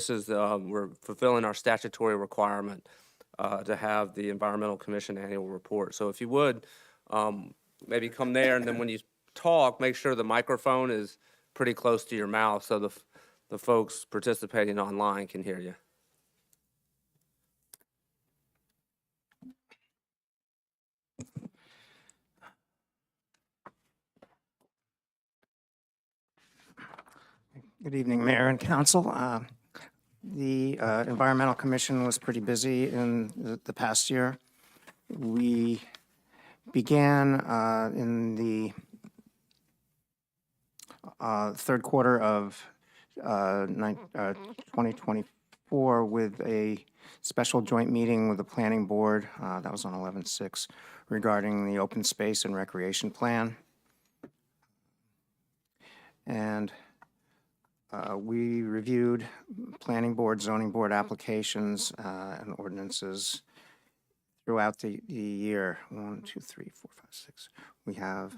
this is, we're fulfilling our statutory requirement to have the Environmental Commission annual report. So if you would, maybe come there, and then when you talk, make sure the microphone is pretty close to your mouth so the folks participating online can hear you. Good evening, Mayor and Council. The Environmental Commission was pretty busy in the past year. We began in the third quarter of 2024 with a special joint meeting with the Planning Board, that was on 11/6, regarding the open space and recreation plan. And we reviewed planning board, zoning board applications, and ordinances throughout the year. 1, 2, 3, 4, 5, 6. We have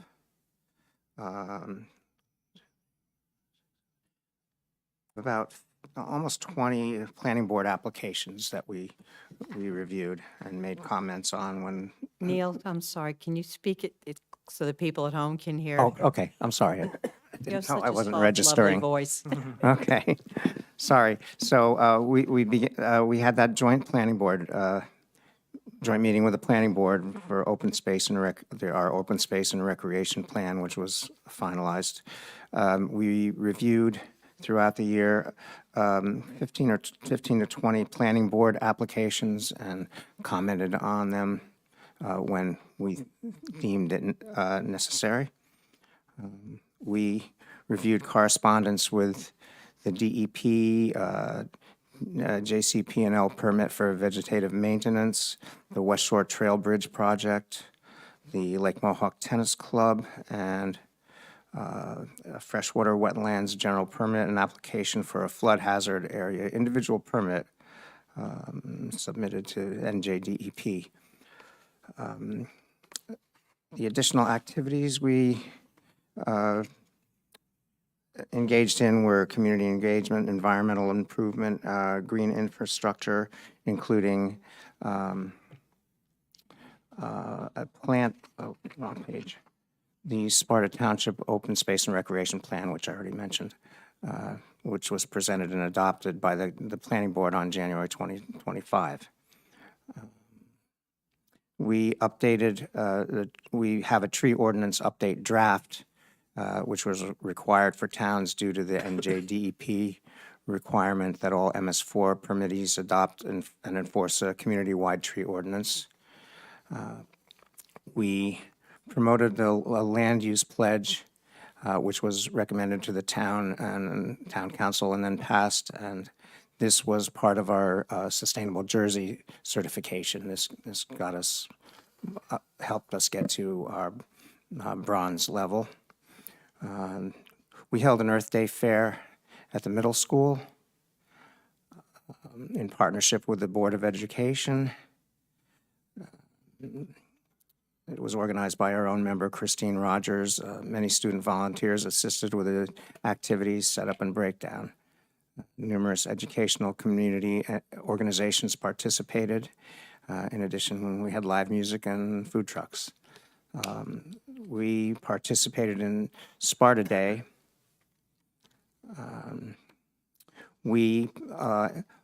about almost 20 planning board applications that we reviewed and made comments on when. Neil, I'm sorry, can you speak it so the people at home can hear? Oh, okay, I'm sorry. You have No, such I a wasn't soft, registering. lovely voice. Okay, sorry. So we had that joint planning board, joint meeting with the planning board for open space and our open space and recreation plan, which was finalized. We reviewed throughout the year 15 to 20 planning board applications and commented on them when we deemed it necessary. We reviewed correspondence with the DEP, JCP&L permit for vegetative maintenance, the West Shore Trail Bridge project, the Lake Mohawk Tennis Club, and a freshwater wetlands general permit and application for a flood hazard area individual permit submitted to NJDEP. The additional activities we engaged in were community engagement, environmental improvement, green infrastructure, including a plant, wrong page, the Sparta Township Open Space and Recreation Plan, which I already mentioned, which was presented and adopted by the Planning Board on January 2025. We updated, we have a tree ordinance update draft, which was required for towns due to the NJDEP requirement that all MS4 permittees adopt and enforce a community-wide tree ordinance. We promoted the land use pledge, which was recommended to the town and town council and then passed, and this was part of our Sustainable Jersey certification. This got us, helped us get to our bronze level. We held an Earth Day fair at the middle school in partnership with the Board of Education. It was organized by our own member, Christine Rogers. Many student volunteers assisted with the activities, setup, and breakdown. Numerous educational community organizations participated. In addition, we had live music and food trucks. We participated in Sparta Day. We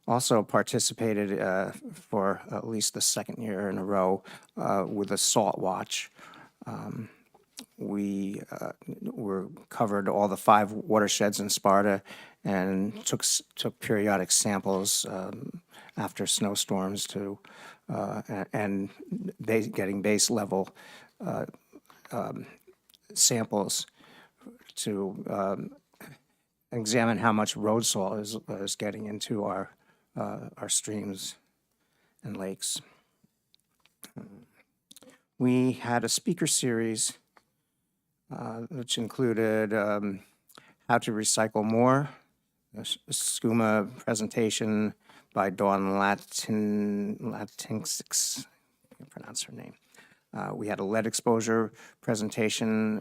also participated for at least the second year in a row with a salt watch. We covered all the 5 watersheds in Sparta and took periodic samples after snowstorms to and getting base level samples to examine how much road salt is getting into our streams and lakes. We had a speaker series which included how to recycle more, a SCUMA presentation by Dawn Latinx, I can't pronounce her name. We had a lead exposure presentation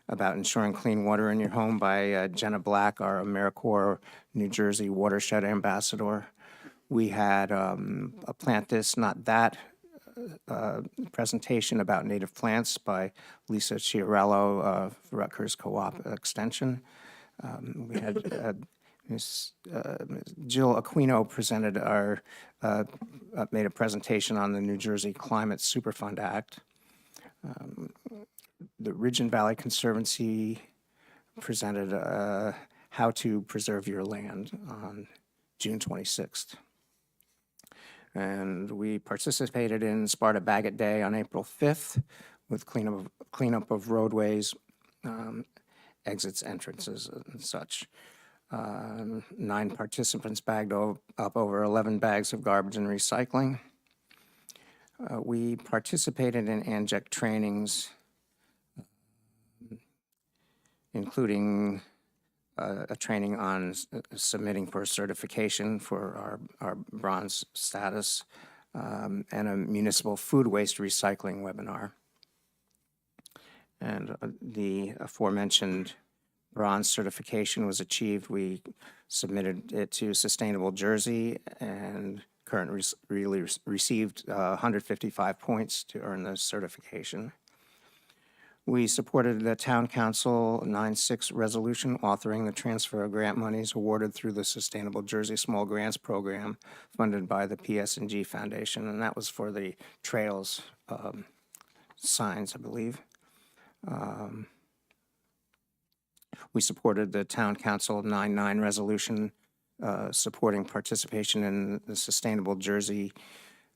about ensuring clean water in your home by Jenna Black, our AmeriCorps New Jersey watershed ambassador. We had a Plant This, Not That presentation about native plants by Lisa Chiarello of Rutgers Co-op Extension. We had Ms. Jill Aquino presented made a presentation on the New Jersey Climate Superfund Act. The Ridge and Valley Conservancy presented How to Preserve Your Land on June 26th. And we participated in Sparta Bagot Day on April 5th with cleanup of roadways, exits, entrances, and such. 9 participants bagged up over 11 bags of garbage and recycling. We participated in ANJEC trainings, including a training on submitting for certification for our bronze status, and a municipal food waste recycling webinar. And the aforementioned bronze certification was achieved. We submitted it to Sustainable Jersey and received 155 points to earn the certification. We supported the Town Council 9-6 resolution authoring the transfer of grant monies awarded through the Sustainable Jersey Small Grants Program funded by the PS&G Foundation, and that was for the trails signs, I believe. We supported the Town Council 9-9 resolution supporting participation in the Sustainable Jersey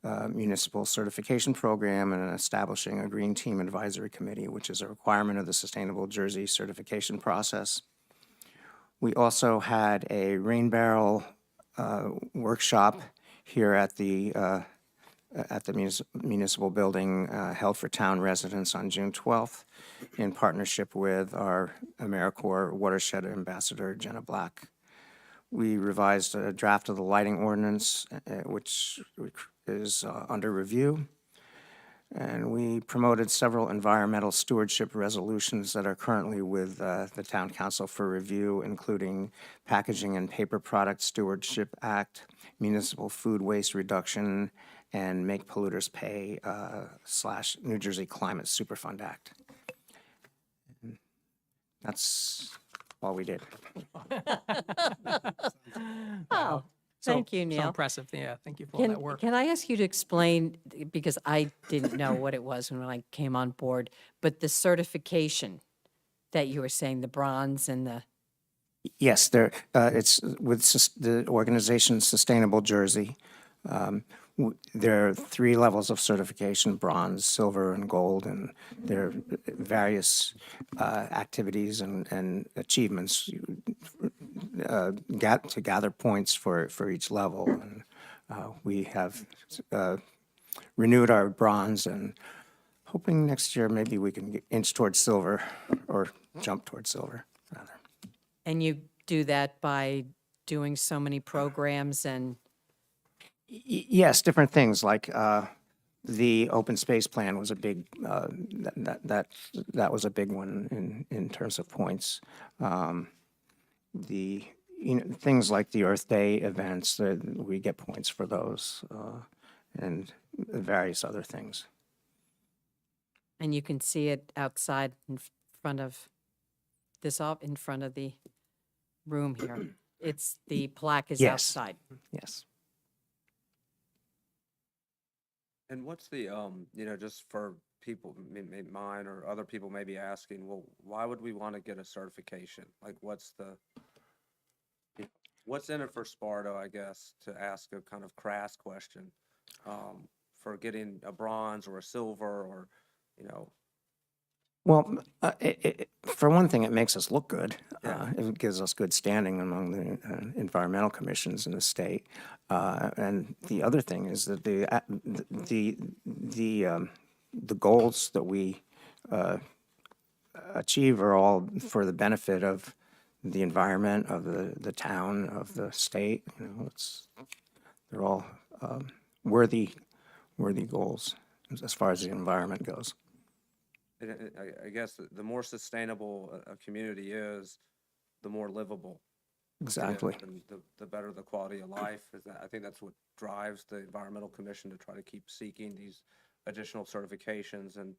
Municipal Certification Program and establishing a Green Team Advisory Committee, which is a requirement of the Sustainable Jersey certification process. We also had a rain barrel workshop here at the municipal building held for town residents on June 12th in partnership with our AmeriCorps watershed ambassador, Jenna Black. We revised a draft of the lighting ordinance, which is under review. And we promoted several environmental stewardship resolutions that are currently with the Town Council for review, including Packaging and Paper Product Stewardship Act, Municipal Food Waste Reduction, and Make Polluters Pay / New Jersey Climate Superfund Act. That's all we did. Oh, thank you, Neil. So impressive. Yeah, thank you for all that work. Can I ask you to explain, because I didn't know what it was when I came on board, but the certification that you were saying, the bronze and the, Yes, it's with the organization Sustainable Jersey. There are 3 levels of certification: bronze, silver, and gold, and there are various activities and achievements to gather points for each level. And we have renewed our bronze and hoping next year maybe we can inch towards silver or jump towards silver, rather. and you do that by doing so many programs and, Yes, different things like the open space plan was a big that was a big one in terms of points. Things like the Earth Day events, we get points for those, and various other things. and you can see it outside in front of in front of the room here. It's, the plaque is Yes. outside. Yes. And what's the, just for people, mine or other people may be asking, well, why would we want to get a certification? Like, what's in it for Sparta, I guess, to ask a kind of crass question, for getting a bronze or a silver or, Well, for one thing, it makes us look good. It gives us good standing among the environmental commissions in the state. And the other thing is that the goals that we achieve are all for the benefit of the environment, of the town, of the state. They're all worthy goals as far as the environment goes. I guess the more sustainable a community is, the more livable it is, Exactly. and the better the quality of life. I think that's what drives the Environmental Commission to try to keep seeking these additional certifications. And,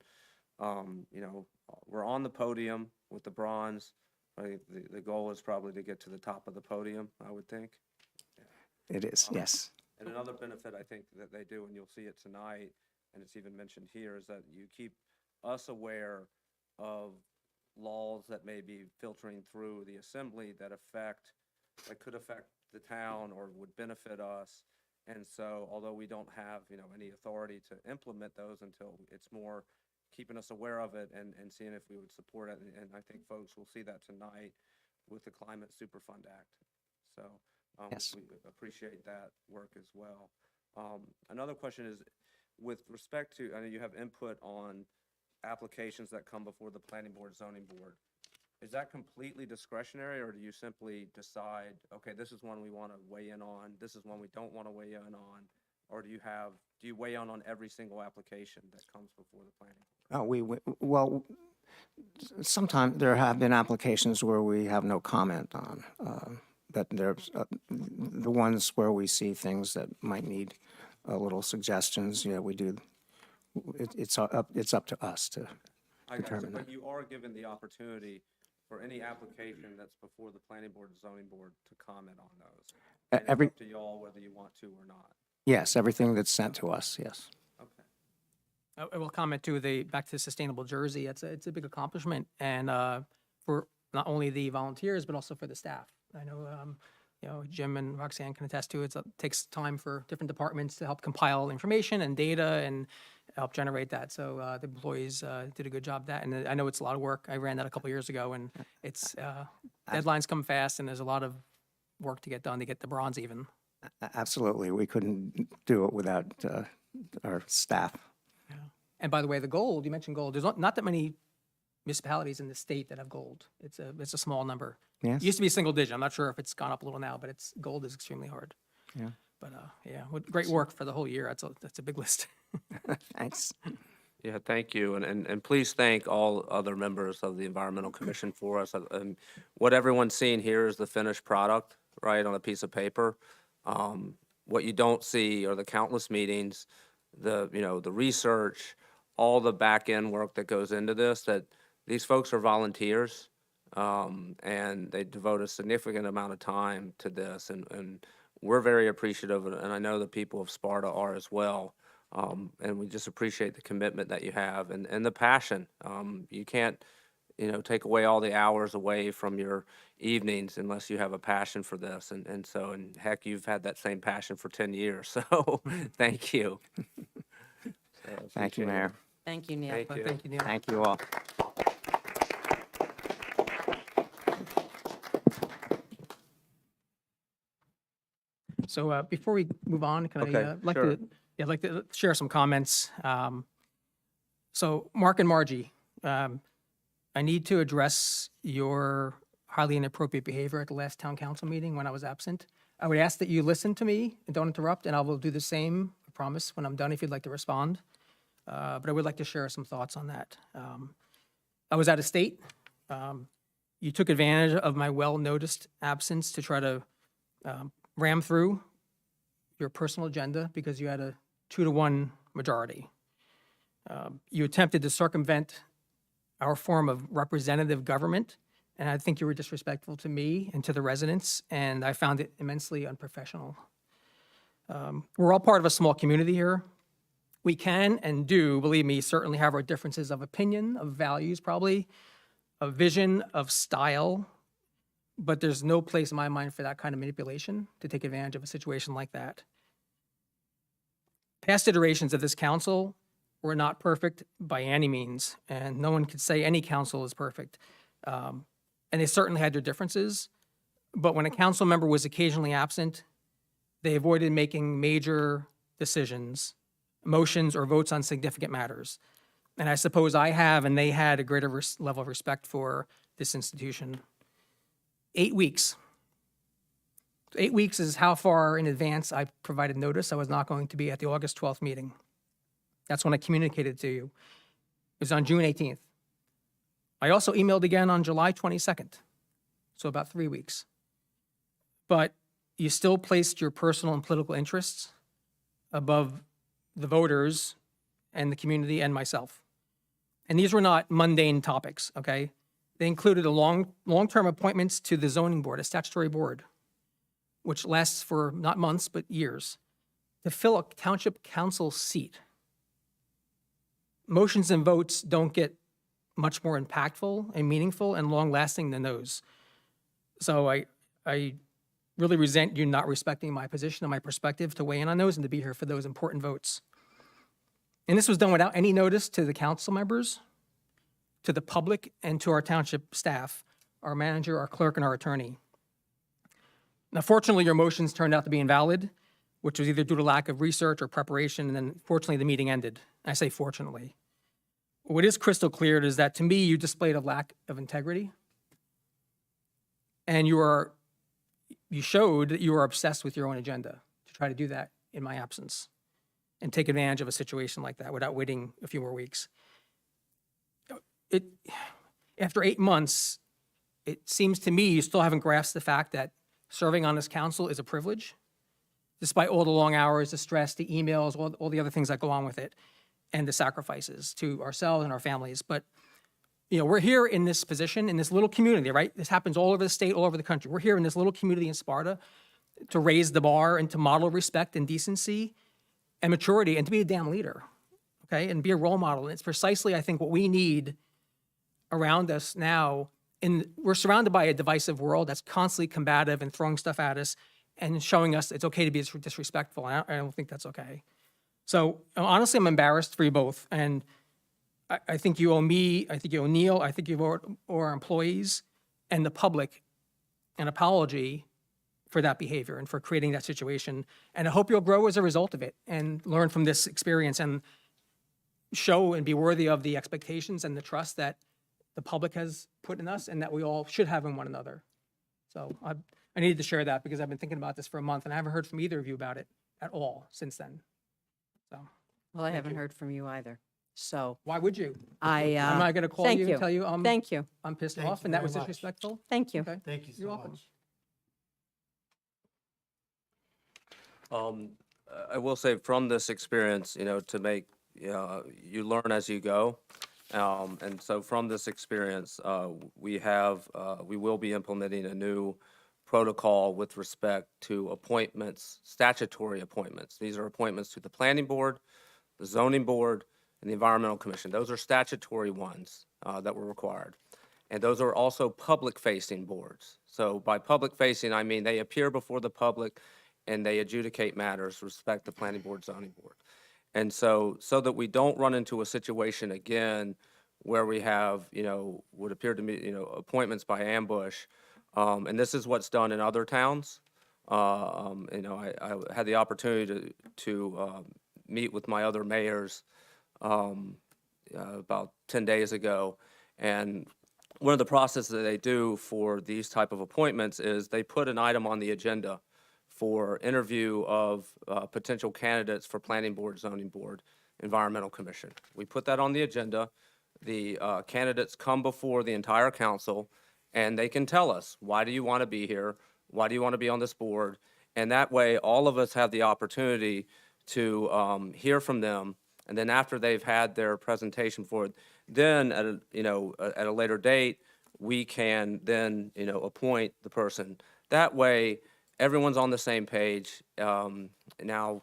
you know, we're on the podium with the bronze. I think the goal is probably to get to the top of the podium, I would think. It is, yes. And another benefit I think that they do, and you'll see it tonight, and it's even mentioned here, is that you keep us aware of laws that may be filtering through the assembly that could affect the town or would benefit us. And so, although we don't have, you know, any authority to implement those until it's more keeping us aware of it and seeing if we would support it. And I think folks will see that tonight with the Climate Superfund Act. So, Yes. we appreciate that work as well. Another question is, with respect to, I know you have input on applications that come before the planning board, zoning board. Is that completely discretionary, or do you simply decide, okay, this is one we want to weigh in on, this is one we don't want to weigh in on? Or do you weigh in on every single application that comes before the planning board? Well, sometimes there have been applications where we have no comment on, but there's the ones where we see things that might need a little suggestions, yeah, we do. It's up to us to I got you, determine that. but you are given the opportunity for any application that's before the planning board and zoning board to comment on those. And it's Every, up to y'all whether you want to or not. yes, everything that's sent to us, yes. Okay. I will comment too, back to Sustainable Jersey, it's a big accomplishment, and for not only the volunteers, but also for the staff. I know, you know, Jim and Roxanne can attest to it. It takes time for different departments to help compile information and data and help generate that. So the employees did a good job of that, and I know it's a lot of work. I ran that a couple years ago, and it's deadlines come fast, and there's a lot of work to get done to get the bronze even. Absolutely, we couldn't do it without our staff. Yeah. And by the way, the gold, you mentioned gold, there's not that many municipalities in the state that have gold. It's a small number. Yes. It used to be single digit. I'm not sure if it's gone up a little now, but gold is extremely hard. Yeah. But yeah, great work for the whole year. That's a big list. Thanks. Yeah, thank you. And please thank all other members of the Environmental Commission for us. And what everyone's seeing here is the finished product, right, on a piece of paper. What you don't see are the countless meetings, the research, all the back end work that goes into this, that these folks are volunteers, and they devote a significant amount of time to this. And we're very appreciative, and I know the people of Sparta are as well. And we just appreciate the commitment that you have and the passion. You can't, take away all the hours away from your evenings unless you have a passion for this. And heck, you've had that same passion for 10 years. So thank you. Thank you, Mayor. Thank you, Neil. Thank you. Thank you, Neil. Thank you all. So before we move on, can Okay, I like sure. to I'd like to share some comments. So Mark and Margie, I need to address your highly inappropriate behavior at the last town council meeting when I was absent. I would ask that you listen to me and don't interrupt, and I will do the same, I promise, when I'm done if you'd like to respond. But I would like to share some thoughts on that. I was out of state. You took advantage of my well-noticed absence to try to ram through your personal agenda because you had a 2-to-1 majority. You attempted to circumvent our form of representative government, and I think you were disrespectful to me and to the residents, and I found it immensely unprofessional. We're all part of a small community here. We can and do, believe me, certainly have our differences of opinion, of values probably, of vision, of style, but there's no place in my mind for that kind of manipulation to take advantage of a situation like that. Past iterations of this council were not perfect by any means, and no one could say any council is perfect. And they certainly had their differences, but when a council member was occasionally absent, they avoided making major decisions, motions, or votes on significant matters. And I suppose I have, and they had, a greater level of respect for this institution. 8 weeks. 8 weeks is how far in advance I provided notice I was not going to be at the August 12th meeting. That's when I communicated to you. It was on June 18th. I also emailed again on July 22nd, so about 3 weeks. But you still placed your personal and political interests above the voters and the community and myself. And these were not mundane topics, okay? They included long-term appointments to the zoning board, a statutory board, which lasts for not months, but years, to fill a township council seat. Motions and votes don't get much more impactful and meaningful and long-lasting than those. So I really resent you not respecting my position and my perspective to weigh in on those and to be here for those important votes. And this was done without any notice to the council members, to the public, and to our township staff, our manager, our clerk, and our attorney. Now, fortunately, your motions turned out to be invalid, which was either due to lack of research or preparation, and then fortunately, the meeting ended. I say fortunately. What is crystal clear is that, to me, you displayed a lack of integrity, and you showed that you are obsessed with your own agenda to try to do that in my absence and take advantage of a situation like that without waiting a few more weeks. After 8 months, it seems to me you still haven't grasped the fact that serving on this council is a privilege, despite all the long hours, the stress, the emails, all the other things that go on with it, and the sacrifices to ourselves and our families. But, we're here in this position, in this little community, right? This happens all over the state, all over the country. We're here in this little community in Sparta to raise the bar and to model respect and decency and maturity and to be a damn leader, okay? And be a role model. And it's precisely, I think, what we need around us now. And we're surrounded by a divisive world that's constantly combative and throwing stuff at us and showing us it's okay to be disrespectful. And I don't think that's okay. So honestly, I'm embarrassed for you both. And I think you owe me, I think you owe Neil, I think you owe our employees and the public an apology for that behavior and for creating that situation. And I hope you'll grow as a result of it and learn from this experience and show and be worthy of the expectations and the trust that the public has put in us and that we all should have in one another. So I needed to share that because I've been thinking about this for a month and I haven't heard from either of you about it at all since then. So Well, I haven't heard from you either. So why would you? I, Am I going to call thank you you. and tell you Thank you. I'm pissed Thank off you and that very was much. disrespectful? Thank you. Okay. Thank you so You're much. welcome. I will say from this experience, to make, you learn as you go. And so from this experience, we will be implementing a new protocol with respect to appointments, statutory appointments. These are appointments to the planning board, the zoning board, and the environmental commission. Those are statutory ones that were required. And those are also public-facing boards. So by public-facing, I mean they appear before the public and they adjudicate matters with respect to planning board, zoning board. And so that we don't run into a situation again where we have, what appear to me, appointments by ambush. And this is what's done in other towns. I had the opportunity to meet with my other mayors about 10 days ago. And one of the processes that they do for these type of appointments is they put an item on the agenda for interview of potential candidates for planning board, zoning board, environmental commission. We put that on the agenda. The candidates come before the entire council and they can tell us, why do you want to be here? Why do you want to be on this board? And that way, all of us have the opportunity to hear from them. And then after they've had their presentation for it, then at a later date, we can then, appoint the person. That way, everyone's on the same page. Now,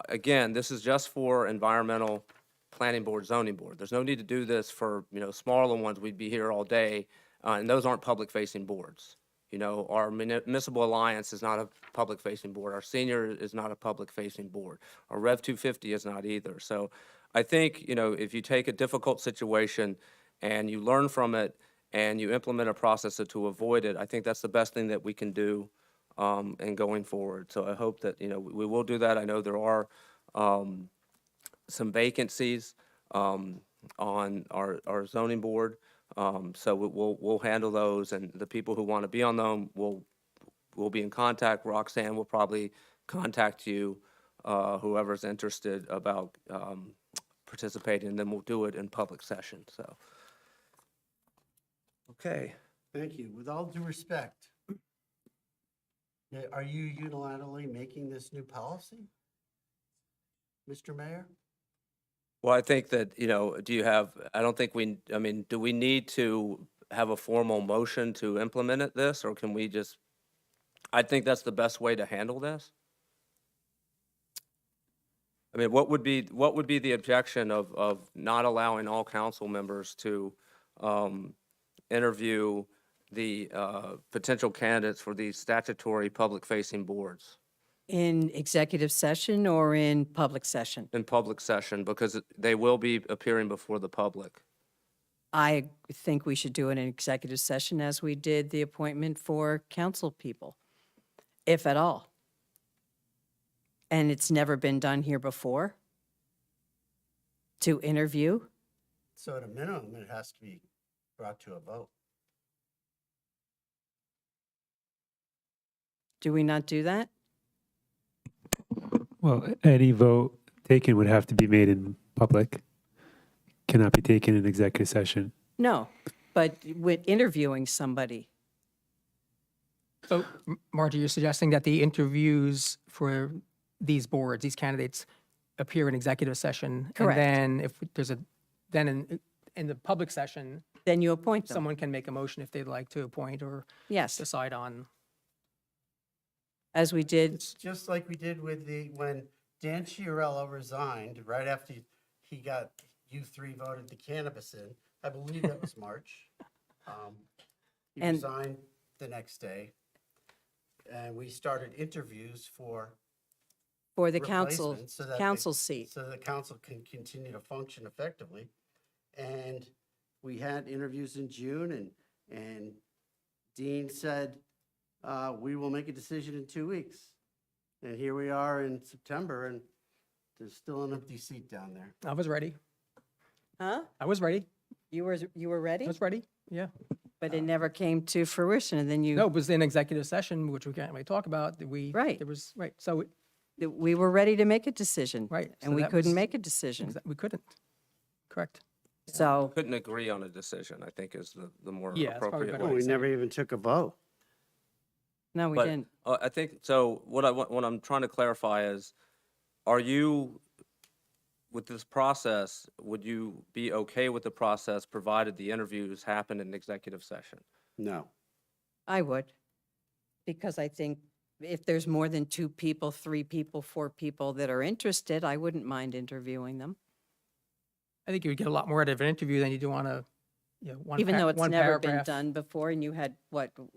again, this is just for environmental, planning board, zoning board. There's no need to do this for, smaller ones. We'd be here all day. And those aren't public-facing boards. Our municipal alliance is not a public-facing board. Our senior is not a public-facing board. Our Rev 250 is not either. So I think, if you take a difficult situation and you learn from it and you implement a process to avoid it, I think that's the best thing that we can do and going forward. So I hope that, we will do that. I know there are some vacancies on our zoning board. So we'll handle those, and the people who want to be on them will be in contact. Roxanne will probably contact you, whoever's interested about participating, and then we'll do it in public session. So Okay. Thank you. With all due respect, are you unilaterally making this new policy? Mr. Mayor? Well, I think that, do you have, I don't think do we need to have a formal motion to implement this, or can we just, I think that's the best way to handle this. I mean, what would be the objection of not allowing all council members to interview the potential candidates for these statutory public-facing boards In executive session or in public session? in public session, because they will be appearing before the public? I think we should do it in executive session as we did the appointment for council people, if at all. And it's never been done here before to interview. So at a minimum, it has to be brought to a vote. Do we not do that? Well, any vote taken would have to be made in public, cannot be taken in executive session. No, but with interviewing somebody. So, Margie, you're suggesting that the interviews for these boards, these candidates, appear in executive session? Correct. And then if there's in the public session, Then you appoint them. someone can make a motion if they'd like to appoint or Yes, decide on. as we did. It's just like we did with when Dan Chiarella resigned, right after he got, you three voted the cannabis in. I believe that was March. He And- resigned the next day. And we started interviews for For the council, replacements so that council seat. so the council can continue to function effectively. And we had interviews in June, and Dean said, we will make a decision in 2 weeks. And here we are in September, and there's still an empty seat down there. I was ready. Huh? I was ready. You were ready? I was ready. Yeah. But it never came to fruition, and then No, it was in executive session, which we can't really talk about. Right. There was, right. So, we were ready to make a decision. right. And so we that couldn't was- make a decision. We couldn't. Correct. So, Couldn't agree on a decision, I think, is the more Yeah, that's probably appropriate better. way. Well, we say. never even took a vote. no, we But didn't. I think, so what I'm trying to clarify is, are you, with this process, would you be okay with the process provided the interviews happen in executive session? No. I would. Because I think if there's more than 2 people, 3 people, 4 people that are interested, I wouldn't mind interviewing them. I think you would get a lot more out of an interview than you do on a, one Even though it's one never been paragraph. done before, and you had,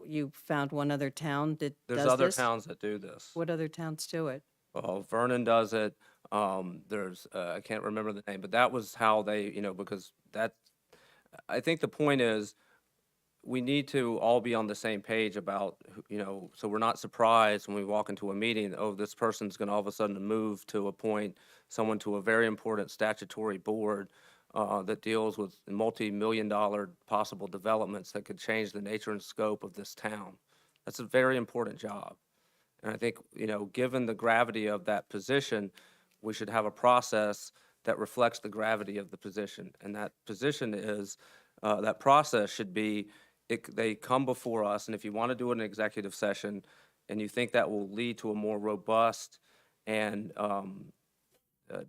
you found one other town that does There's other this? towns that do this. What other towns do it? Well, Vernon does it. There's, I can't remember the name, but that was how they, because I think the point is, we need to all be on the same page about, so we're not surprised when we walk into a meeting, oh, this person's going to all of a sudden move to appoint someone to a very important statutory board that deals with multi-million-dollar possible developments that could change the nature and scope of this town. That's a very important job. And I think, given the gravity of that position, we should have a process that reflects the gravity of the position. And that position is, that process should be, they come before us, and if you want to do it in executive session, and you think that will lead to a more robust and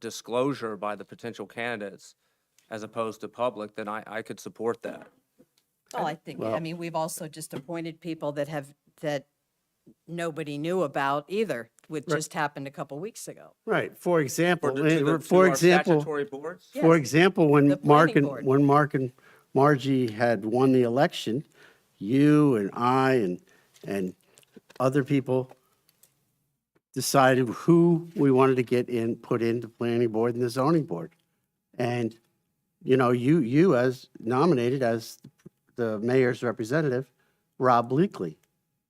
disclosure by the potential candidates as opposed to public, then I could support that. Well, I think, I mean, we've also just appointed people that nobody knew about either, which just happened a couple weeks ago. Right. For example, To for our example, statutory boards? for Yes. example, when The Mark planning and, board. Margie had won the election, you and I and other people decided who we wanted to get put into planning board and the zoning board. And, you as nominated as the mayor's representative, Rob Leakley.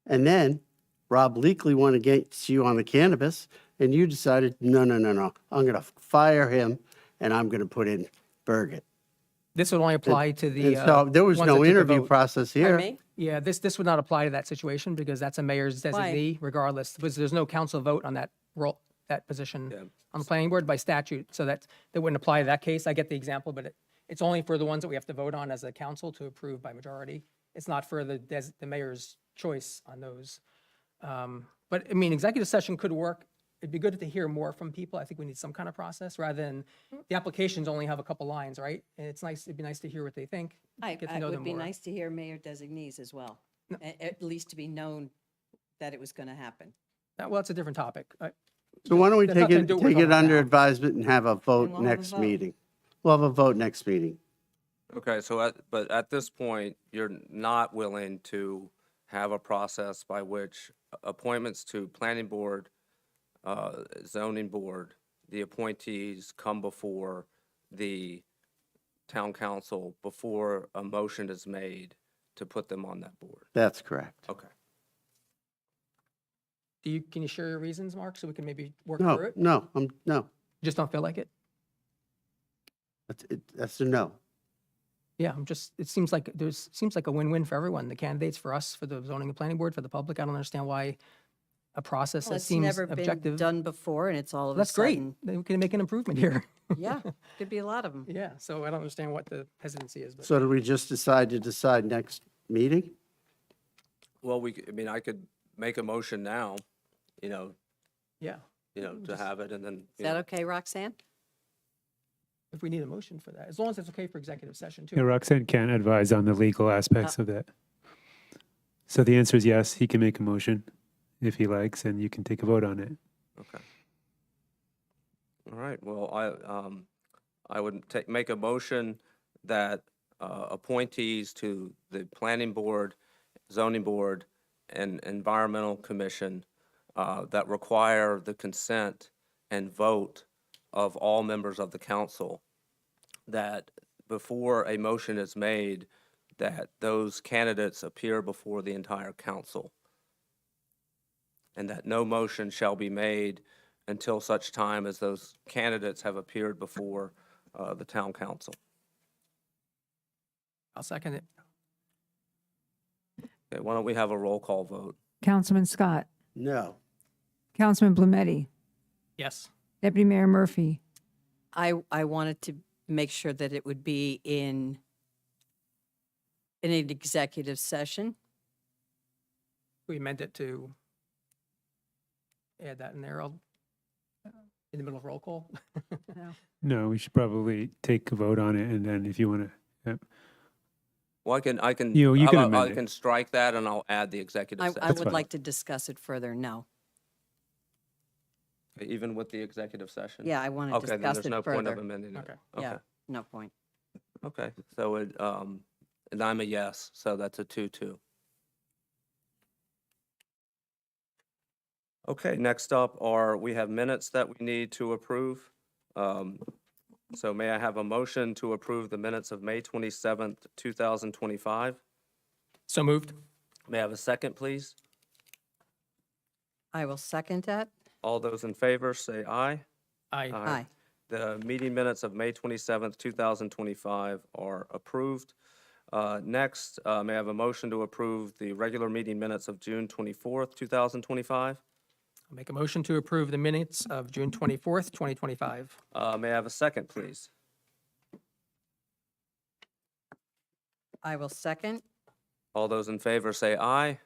And then Rob Leakley went against you on the cannabis, and you decided, no, I'm going to fire him, and I'm going to put in Burgett. This would only apply to the. And so there was ones no that took a interview vote. process Pardon here. me? Yeah, this would not apply to that situation because that's a mayor's Why? designee regardless, because there's no council vote on that role, that position Yeah. on the planning board by statute. So that wouldn't apply to that case. I get the example, but it's only for the ones that we have to vote on as a council to approve by majority. It's not for the mayor's choice on those. But I mean, executive session could work. It'd be good to hear more from people. I think we need some kind of process rather than the applications only have a couple lines, right? And it's nice, it'd be nice to hear what they think. Get to It know would them be more. nice to hear mayor designees as well, at least to be known that it was going to happen. Well, it's a different topic. So why don't we That's take nothing to it, do with what take we're it talking under about. advisement and have a vote we'll have a next vote. meeting? We'll have a vote next meeting. Okay, so but at this point, you're not willing to have a process by which appointments to planning board, zoning board, the appointees come before the town council before a motion is made to put them on that board. That's correct. Okay. Can you share your reasons, Mark, so we can maybe work No, through it? no, no. Just don't feel like it? That's a no. Yeah, it seems like a win-win for everyone, the candidates, for us, for the zoning and planning board, for the public. I don't understand why a process Well, that it's seems never been objective. done before, and it's all of a That's great. sudden. Then we can make an improvement here. Yeah, could be a lot of them. Yeah, so I don't understand what the hesitancy is, but So do we just decide next meeting? Well, I could make a motion now, yeah, to have it and then. Is that okay, Roxanne? if we need a motion for that, as long as it's okay for executive session Yeah, too. Roxanne can't advise on the legal aspects of that. So the answer is yes, he can make a motion if he likes, and you can take a vote on it. Okay. All right, well, I would make a motion that appointees to the planning board, zoning board, and environmental commission that require the consent and vote of all members of the council, that before a motion is made, that those candidates appear before the entire council, and that no motion shall be made until such time as those candidates have appeared before the town council. I'll second it. Okay, why don't we have a roll call vote? Councilman Scott, No. Councilman Blumetti, Yes. Deputy Mayor Murphy, I wanted to make sure that it would be in an executive session. We amend it to add that in there. In the middle of roll call. No, we should probably take a vote on it, and then if you want to, Well, I can, You how can about amend I it. can strike that and I'll add the executive I session. would fine. like to discuss it further, no. Okay, even with the executive session? Yeah, I want to Okay, then discuss there's it no point of further. amending it. Okay. Yeah, Okay, no point. okay, so and I'm a yes, so that's a 2-2. Okay, next up we have minutes that we need to approve. So may I have a motion to approve the minutes of May 27th, 2025? So moved. May I have a second, please? I will second that. All those in favor, say aye. Aye. Aye. The meeting minutes of May 27th, 2025 are approved. Next, may I have a motion to approve the regular meeting minutes of June 24th, 2025? I'll make a motion to approve the minutes of June 24th, 2025. May I have a second, please? I will second. All those in favor say aye.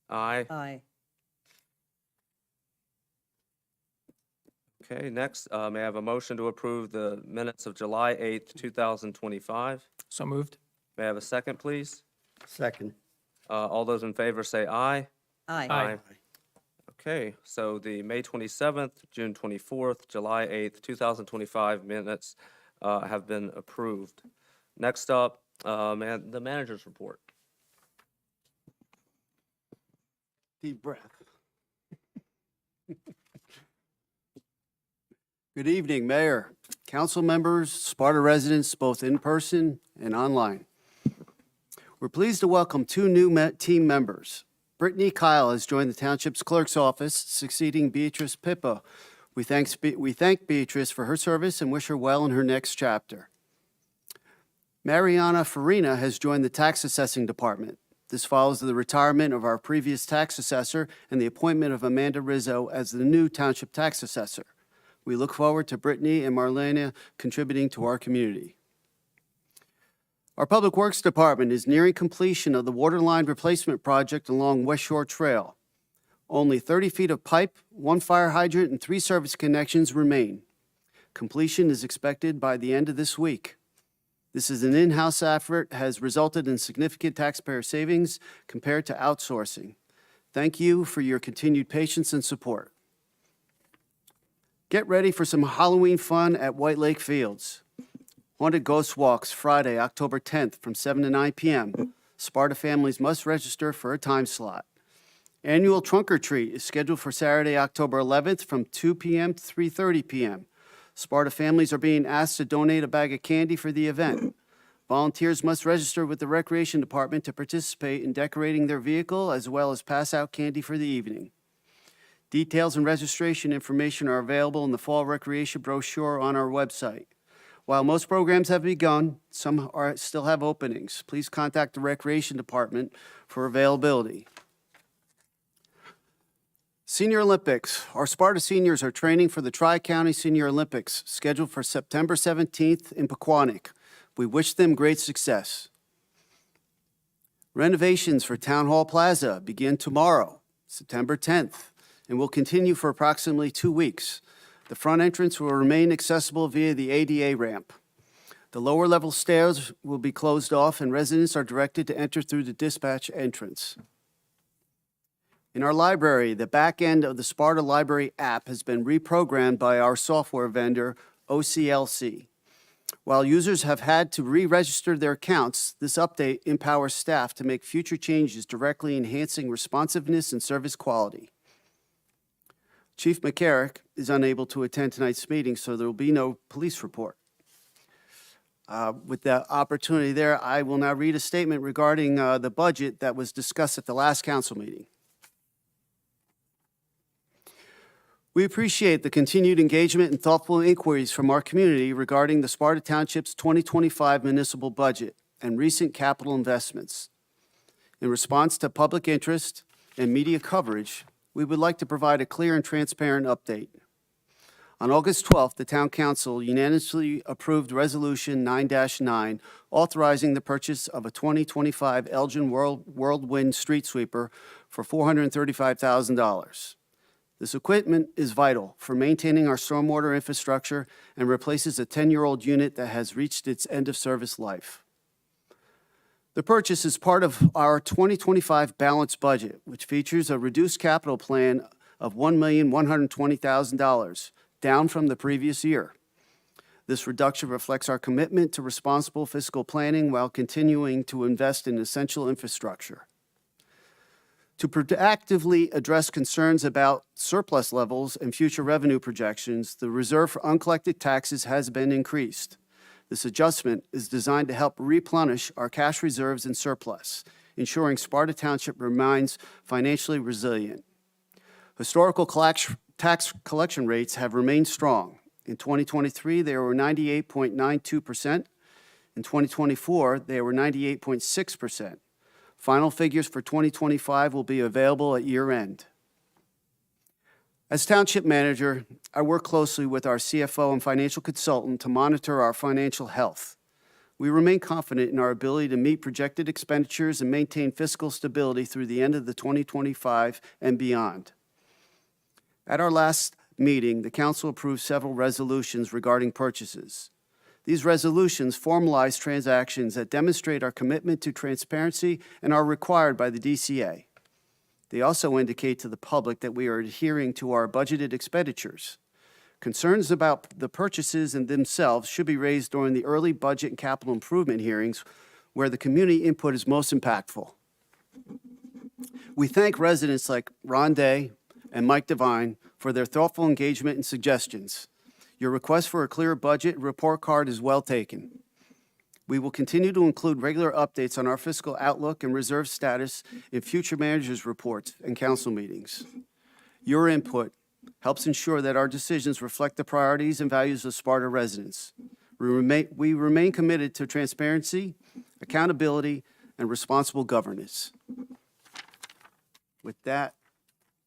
Aye. Aye. Okay, next, may I have a motion to approve the minutes of July 8th, 2025? So moved. May I have a second, please? Second. All those in favor say aye. Aye. Aye. Okay, so the May 27th, June 24th, July 8th, 2025 minutes have been approved. Next up, the manager's report. Deep breath. Good evening, Mayor, council members, Sparta residents, both in person and online. We're pleased to welcome two new team members. Brittany Kyle has joined the Township's clerk's office, succeeding Beatrice Pippa. We thank Beatrice for her service and wish her well in her next chapter. Mariana Farina has joined the tax assessing department. This follows the retirement of our previous tax assessor and the appointment of Amanda Rizzo as the new Township tax assessor. We look forward to Brittany and Marlena contributing to our community. Our Public Works Department is nearing completion of the water line replacement project along West Shore Trail. Only 30 feet of pipe, 1 fire hydrant, and 3 service connections remain. Completion is expected by the end of this week. This is an in-house effort, has resulted in significant taxpayer savings compared to outsourcing. Thank you for your continued patience and support. Get ready for some Halloween fun at White Lake Fields. Haunted Ghost Walks, Friday, October 10th from 7 to 9 p.m. Sparta families must register for a time slot. Annual Trunk or Treat is scheduled for Saturday, October 11th from 2 p.m. to 3:30 p.m. Sparta families are being asked to donate a bag of candy for the event. Volunteers must register with the Recreation Department to participate in decorating their vehicle as well as pass out candy for the evening. Details and registration information are available in the Fall Recreation brochure on our website. While most programs have begun, some still have openings. Please contact the Recreation Department for availability. Senior Olympics. Our Sparta seniors are training for the Tri-County Senior Olympics, scheduled for September 17th in Pequannock. We wish them great success. Renovations for Town Hall Plaza begin tomorrow, September 10th, and will continue for approximately 2 weeks. The front entrance will remain accessible via the ADA ramp. The lower level stairs will be closed off and residents are directed to enter through the dispatch entrance. In our library, the back end of the Sparta Library app has been reprogrammed by our software vendor, OCLC. While users have had to re-register their accounts, this update empowers staff to make future changes directly enhancing responsiveness and service quality. Chief McCarrick is unable to attend tonight's meeting, so there will be no police report. With the opportunity there, I will now read a statement regarding the budget that was discussed at the last council meeting. We appreciate the continued engagement and thoughtful inquiries from our community regarding the Sparta Township's 2025 municipal budget and recent capital investments. In response to public interest and media coverage, we would like to provide a clear and transparent update. On August 12th, the Town Council unanimously approved Resolution 9-9, authorizing the purchase of a 2025 Elgin Whirlwind Street Sweeper for $435,000. This equipment is vital for maintaining our stormwater infrastructure and replaces a 10-year-old unit that has reached its end-of-service life. The purchase is part of our 2025 balanced budget, which features a reduced capital plan of $1,120,000, down from the previous year. This reduction reflects our commitment to responsible fiscal planning while continuing to invest in essential infrastructure. To proactively address concerns about surplus levels and future revenue projections, the reserve for uncollected taxes has been increased. This adjustment is designed to help replenish our cash reserves and surplus, ensuring Sparta Township remains financially resilient. Historical tax collection rates have remained strong. In 2023, they were 98.92%. In 2024, they were 98.6%. Final figures for 2025 will be available at year-end. As Township Manager, I work closely with our CFO and financial consultant to monitor our financial health. We remain confident in our ability to meet projected expenditures and maintain fiscal stability through the end of the 2025 and beyond. At our last meeting, the Council approved several resolutions regarding purchases. These resolutions formalize transactions that demonstrate our commitment to transparency and are required by the DCA. They also indicate to the public that we are adhering to our budgeted expenditures. Concerns about the purchases in themselves should be raised during the early budget and capital improvement hearings where the community input is most impactful. We thank residents like Ron Day and Mike Devine for their thoughtful engagement and suggestions. Your request for a clear budget report card is well taken. We will continue to include regular updates on our fiscal outlook and reserve status in future managers' reports and council meetings. Your input helps ensure that our decisions reflect the priorities and values of Sparta residents. We remain committed to transparency, accountability, and responsible governance. With that,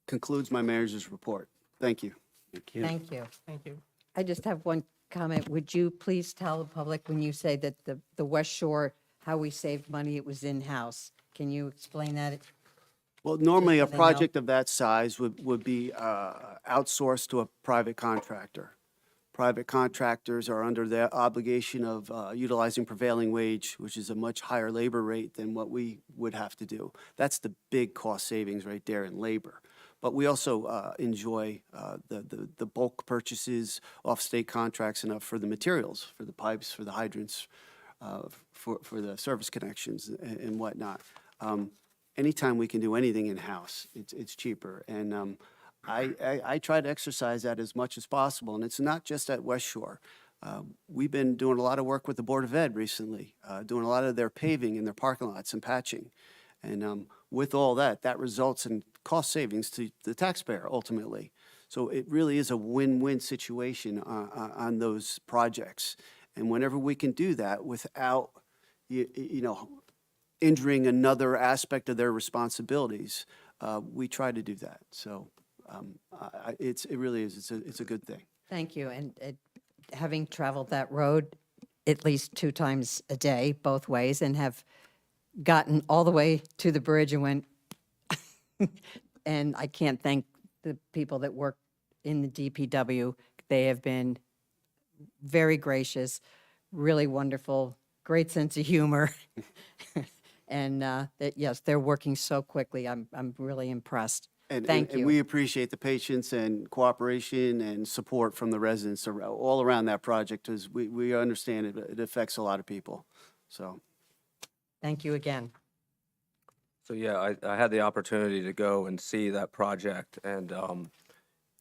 concludes my manager's report. Thank you. Thank you. Thank you. I just have one comment. Would you please tell the public when you say that the West Shore how we saved money, it was in-house. Can you explain that? Well, normally a Anything else? project of that size would be outsourced to a private contractor. Private contractors are under the obligation of utilizing prevailing wage, which is a much higher labor rate than what we would have to do. That's the big cost savings right there in labor. But we also enjoy the bulk purchases off state contracts enough for the materials, for the pipes, for the hydrants, for the service connections and whatnot. Anytime we can do anything in-house, it's cheaper. And I try to exercise that as much as possible, and it's not just at West Shore. We've been doing a lot of work with the Board of Ed recently, doing a lot of their paving in their parking lots and patching. And with all that, that results in cost savings to the taxpayer ultimately. So it really is a win-win situation on those projects. And whenever we can do that without, you know, injuring another aspect of their responsibilities, we try to do that. So it really is, it's a good thing. Thank you. And having traveled that road at least 2 times a day, both ways, and have gotten all the way to the bridge and went, and I can't thank the people that work in the DPW. They have been very gracious, really wonderful, great sense of humor. And yes, they're working so quickly. I'm really impressed. Thank you. And we appreciate the patience and cooperation and support from the residents all around that project, because we understand it affects a lot of people, so. Thank you again. So yeah, I had the opportunity to go and see that project, and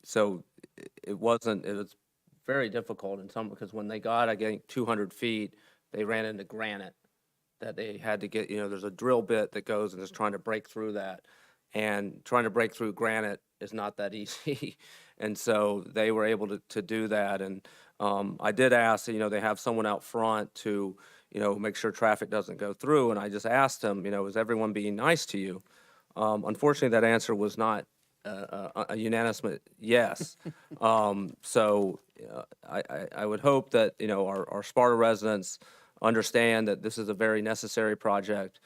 so it was very difficult in some, because when they got, I think, 200 feet, they ran into granite that they had to get, you know, there's a drill bit that goes and is trying to break through that. And trying to break through granite is not that easy. And so they were able to do that. And I did ask, you know, they have someone out front to, you know, make sure traffic doesn't go through. And I just asked them, you know, is everyone being nice to you? Unfortunately, that answer was not a unanimous yes. So I would hope that, you know, our Sparta residents understand that this is a very necessary project.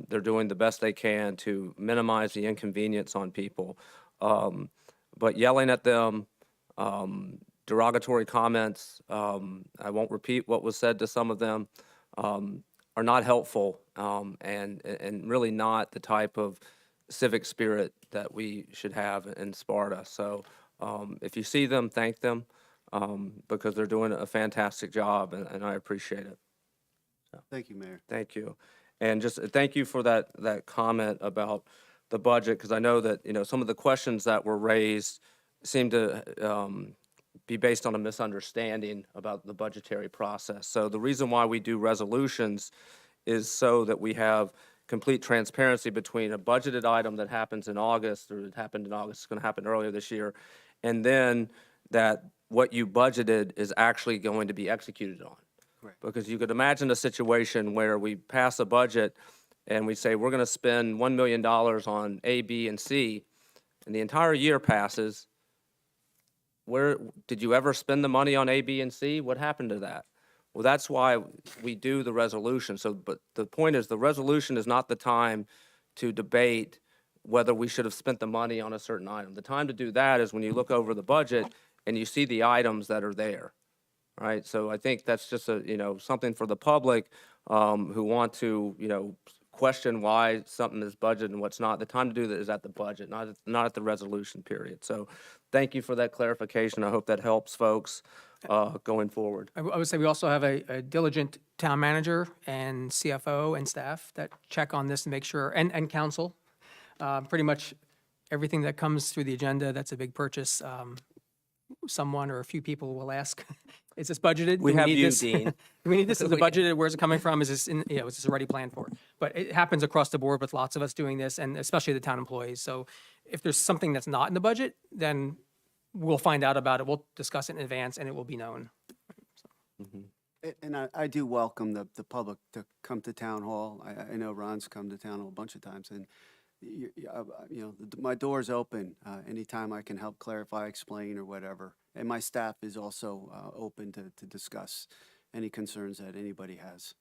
They're doing the best they can to minimize the inconvenience on people. But yelling at them, derogatory comments, I won't repeat what was said to some of them, are not helpful, and really not the type of civic spirit that we should have in Sparta. So if you see them, thank them, because they're doing a fantastic job, and I appreciate it. Thank you, Mayor. Thank you. And just thank you for that comment about the budget, because I know that, you know, some of the questions that were raised seem to be based on a misunderstanding about the budgetary process. So the reason why we do resolutions is so that we have complete transparency between a budgeted item that happens in August, or it happened in August, it's going to happen earlier this year, and then that what you budgeted is actually going to be executed on. Correct. Because you could imagine a situation where we pass a budget and we say we're going to spend $1 million on A, B, and C, and the entire year passes. Where did you ever spend the money on A, B, and C? What happened to that? Well, that's why we do the resolution. So, but the point is, the resolution is not the time to debate whether we should have spent the money on a certain item. The time to do that is when you look over the budget and you see the items that are there. Right, so I think that's just something for the public who want to, question why something is budgeted and what's not. The time to do that is at the budget, not at the resolution period. So thank you for that clarification. I hope that helps folks going forward. I would say we also have a diligent town manager and CFO and staff that check on this and make sure, and council. Pretty much everything that comes through the agenda, that's a big purchase. Someone or a few people will ask, is this budgeted? We Do have need you, this? Dean. Do we need this? Is it budgeted? Where's it coming from? Is this is this already planned for? But it happens across the board with lots of us doing this, and especially the town employees. So if there's something that's not in the budget, then we'll find out about it. We'll discuss it in advance, and it will be known. And I do welcome the public to come to town hall. I know Ron's come to town hall a bunch of times, and my door's open anytime I can help clarify, explain, or whatever. And my staff is also open to discuss any concerns that anybody has.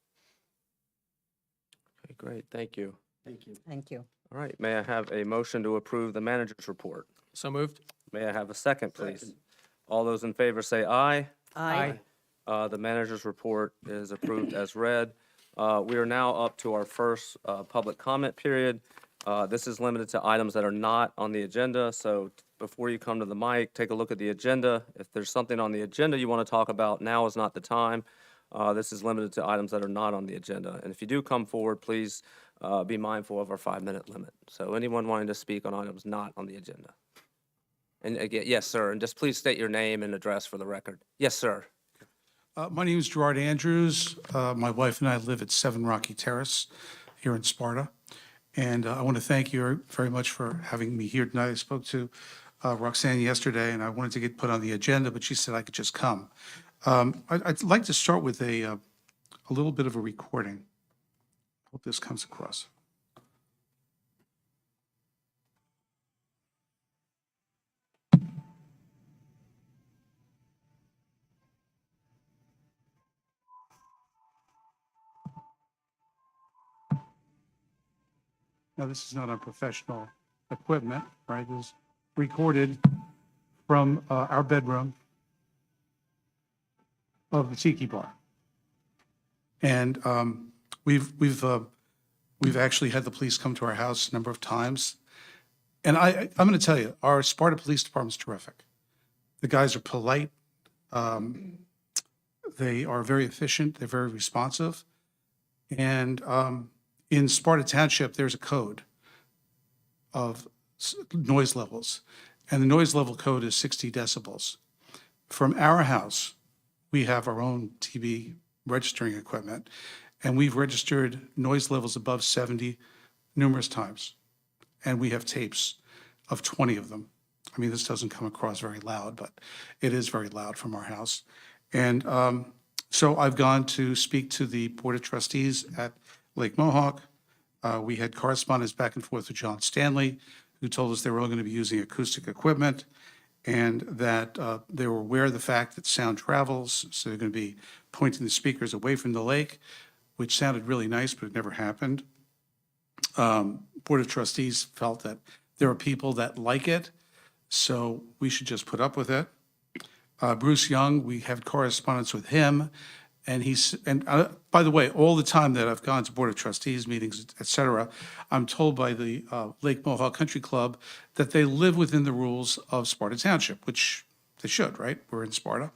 Okay, great, thank you. Thank you. Thank you. All right, may I have a motion to approve the manager's report? So moved. May I have a second, please? All those in favor say aye. Aye. The manager's report is approved as read. We are now up to our first public comment period. This is limited to items that are not on the agenda, so before you come to the mic, take a look at the agenda. If there's something on the agenda you want to talk about, now is not the time. This is limited to items that are not on the agenda. And if you do come forward, please be mindful of our 5-minute limit. So anyone wanting to speak on items not on the agenda? And again, yes, sir, and just please state your name and address for the record. Yes, sir. My name is Gerard Andrews. My wife and I live at 7 Rocky Terrace here in Sparta. And I want to thank you very much for having me here tonight. I spoke to Roxanne yesterday, and I wanted to get put on the agenda, but she said I could just come. I'd like to start with a little bit of a recording. Hope this comes across. Now, this is not on professional equipment, right? This is recorded from our bedroom of the Tiki Bar. And we've actually had the police come to our house a number of times. And I'm going to tell you, our Sparta Police Department is terrific. The guys are polite. They are very efficient. They're very responsive. And in Sparta Township, there's a code of noise levels, and the noise level code is 60 decibels. From our house, we have our own TV registering equipment, and we've registered noise levels above 70 numerous times, and we have tapes of 20 of them. I mean, this doesn't come across very loud, but it is very loud from our house. And so I've gone to speak to the Board of Trustees at Lake Mohawk. We had correspondence back and forth with John Stanley, who told us they were only going to be using acoustic equipment, and that they were aware of the fact that sound travels, so they're going to be pointing the speakers away from the lake, which sounded really nice, but it never happened. Board of Trustees felt that there are people that like it, so we should just put up with it. Bruce Young, we have correspondence with him, and by the way, all the time that I've gone to Board of Trustees meetings, et cetera, I'm told by the Lake Mohawk Country Club that they live within the rules of Sparta Township, which they should, right? We're in Sparta.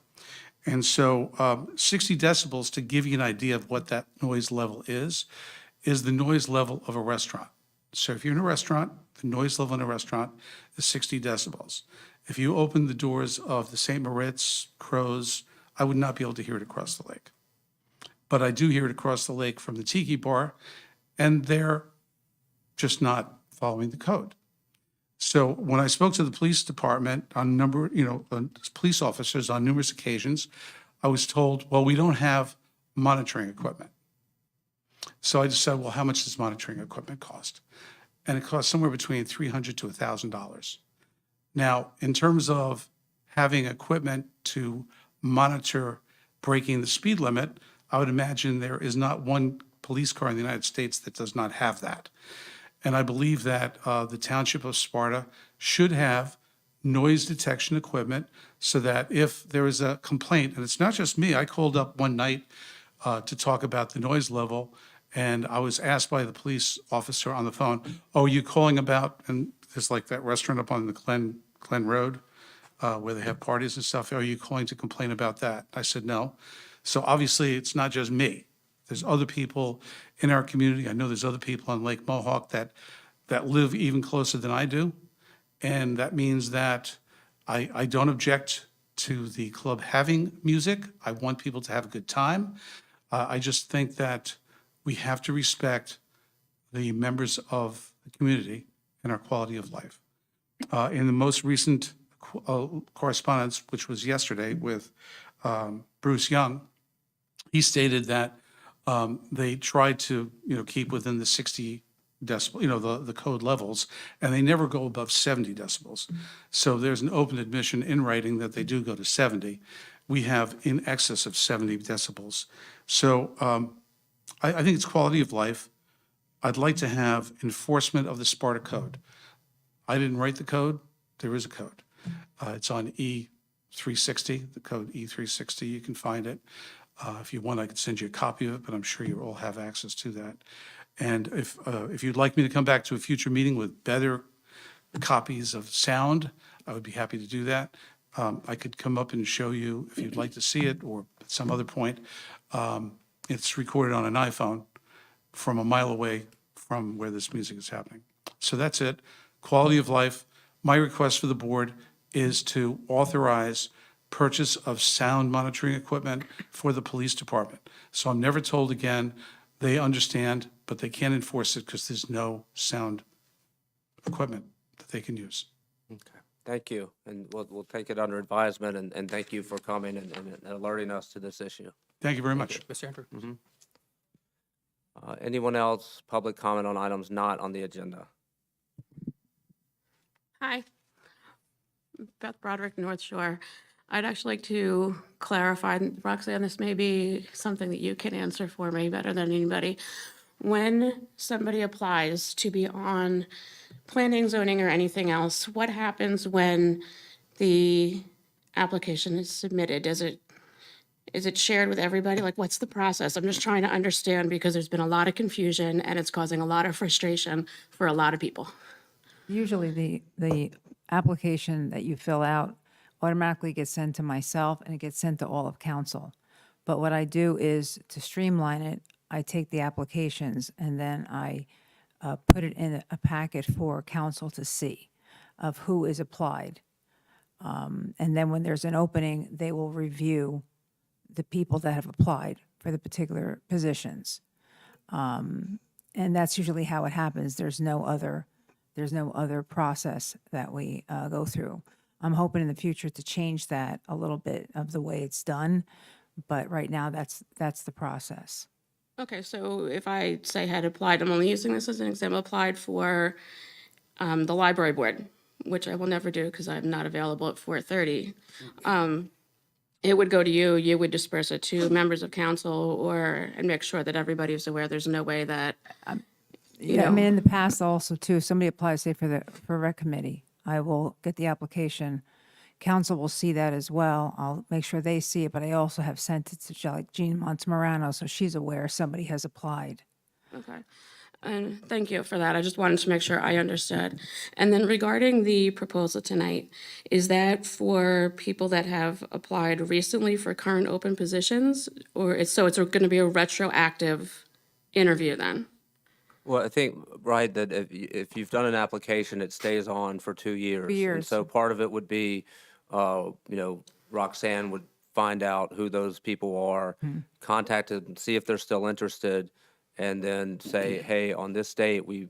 And so 60 decibels, to give you an idea of what that noise level is the noise level of a restaurant. So if you're in a restaurant, the noise level in a restaurant is 60 decibels. If you open the doors of the St. Moritz, Crows, I would not be able to hear it across the lake. But I do hear it across the lake from the Tiki Bar, and they're just not following the code. So when I spoke to the police department police officers on numerous occasions, I was told, well, we don't have monitoring equipment. So I just said, well, how much does monitoring equipment cost? And it costs somewhere between $300 to $1,000. Now, in terms of having equipment to monitor breaking the speed limit, I would imagine there is not one police car in the United States that does not have that. And I believe that the Township of Sparta should have noise detection equipment so that if there is a complaint, and it's not just me, I called up one night to talk about the noise level, and I was asked by the police officer on the phone, oh, are you calling about, and there's like that restaurant up on the Glen Road where they have parties and stuff, are you calling to complain about that? I said, no. So obviously, it's not just me. There's other people in our community. I know there's other people on Lake Mohawk that live even closer than I do. And that means that I don't object to the club having music. I want people to have a good time. I just think that we have to respect the members of the community and our quality of life. In the most recent correspondence, which was yesterday with Bruce Young, he stated that they tried to, keep within the 60 decibel, the code levels, and they never go above 70 decibels. So there's an open admission in writing that they do go to 70. We have in excess of 70 decibels. So I think it's quality of life. I'd like to have enforcement of the Sparta Code. I didn't write the code. There is a code. It's on E360, the code E360. You can find it. If you want, I could send you a copy of it, but I'm sure you all have access to that. And if you'd like me to come back to a future meeting with better copies of sound, I would be happy to do that. I could come up and show you if you'd like to see it, or at some other point. It's recorded on an iPhone from a mile away from where this music is happening. So that's it. Quality of life. My request for the board is to authorize purchase of sound monitoring equipment for the police department. So I'm never told again, they understand, but they can't enforce it because there's no sound equipment that they can use. Okay, thank you. And we'll take it under advisement, and thank you for coming and alerting us to this issue. Thank you very much. Mr. Andrews? Anyone else, public comment on items not on the agenda? Hi, Beth Broderick, North Shore. I'd actually like to clarify, Roxanne, this may be something that you can answer for me better than anybody. When somebody applies to be on planning, zoning, or anything else, what happens when the application is submitted? Is it shared with everybody? Like, what's the process? I'm just trying to understand because there's been a lot of confusion and it's causing a lot of frustration for a lot of people. Usually the application that you fill out automatically gets sent to myself and it gets sent to all of council. But what I do is to streamline it, I take the applications and then I put it in a packet for council to see of who is applied. And then when there's an opening, they will review the people that have applied for the particular positions. And that's usually how it happens. There's no other process that we go through. I'm hoping in the future to change that a little bit of the way it's done, but right now that's the process. Okay, so if I say had applied, I'm only using this as an example, applied for the library board, which I will never do because I'm not available at 4:30. It would go to you, you would disperse it to members of council and make sure that everybody is aware. There's no way that, Yeah, I mean, in the past also too, if somebody applies, say for rec committee, I will get the application. Council will see that as well. I'll make sure they see it, but I also have sent it to like Jean Montemorano, so she's aware somebody has applied. okay. And thank you for that. I just wanted to make sure I understood. And then regarding the proposal tonight, is that for people that have applied recently for current open positions? Or it's going to be a retroactive interview then? Well, I think, right, that if you've done an application, it stays on for 2 years. 2 years. And so part of it would be, Roxanne would find out who those people are, contact them, see if they're still interested, and then say, hey, on this date, we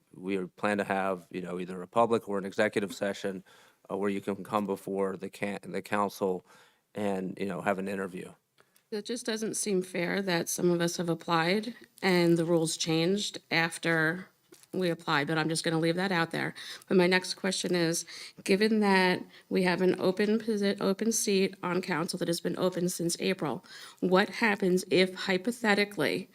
plan to have, either a public or an executive session where you can come before the council and, have an interview. It just doesn't seem fair that some of us have applied and the rules changed after we applied, but I'm just going to leave that out there. But my next question is, given that we have an open seat on council that has been open since April, what happens if hypothetically,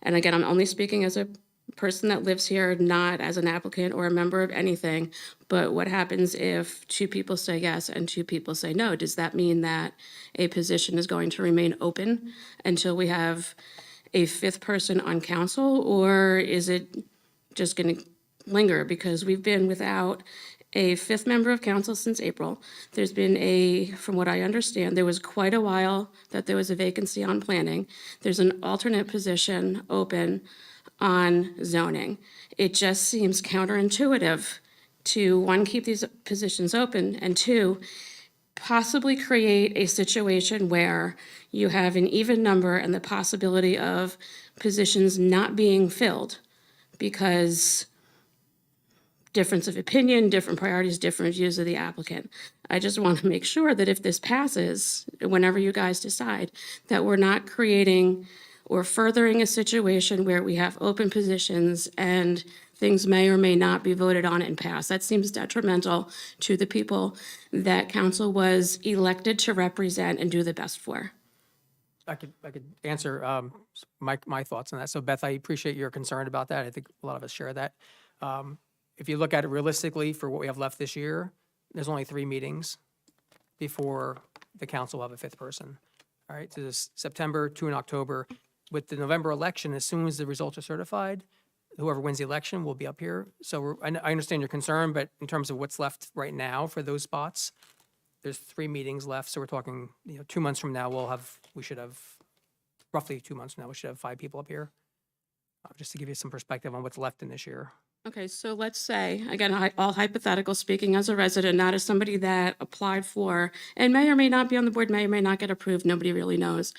and again, I'm only speaking as a person that lives here, not as an applicant or a member of anything, but what happens if 2 people say yes and 2 people say no? Does that mean that a position is going to remain open until we have a 5th person on council, or is it just going to linger? Because we've been without a 5th member of council since April. There's been from what I understand, there was quite a while that there was a vacancy on planning. There's an alternate position open on zoning. It just seems counterintuitive to, 1, keep these positions open, and 2, possibly create a situation where you have an even number and the possibility of positions not being filled because difference of opinion, different priorities, different views of the applicant. I just want to make sure that if this passes, whenever you guys decide, that we're not creating or furthering a situation where we have open positions and things may or may not be voted on and passed. That seems detrimental to the people that council was elected to represent and do the best for. I could answer my thoughts on that. So Beth, I appreciate your concern about that. I think a lot of us share that. If you look at it realistically for what we have left this year, there's only 3 meetings before the council will have a 5th person. All right, so this September, 2 in October. With the November election, as soon as the results are certified, whoever wins the election will be up here. So I understand your concern, but in terms of what's left right now for those spots, there's 3 meetings left. So we're talking, 2 months from now, we should have, roughly 2 months from now, we should have 5 people up here. Just to give you some perspective on what's left in this year. Okay, so let's say, again, all hypothetical speaking as a resident, not as somebody that applied for, and may or may not be on the board, may or may not get approved, nobody really knows.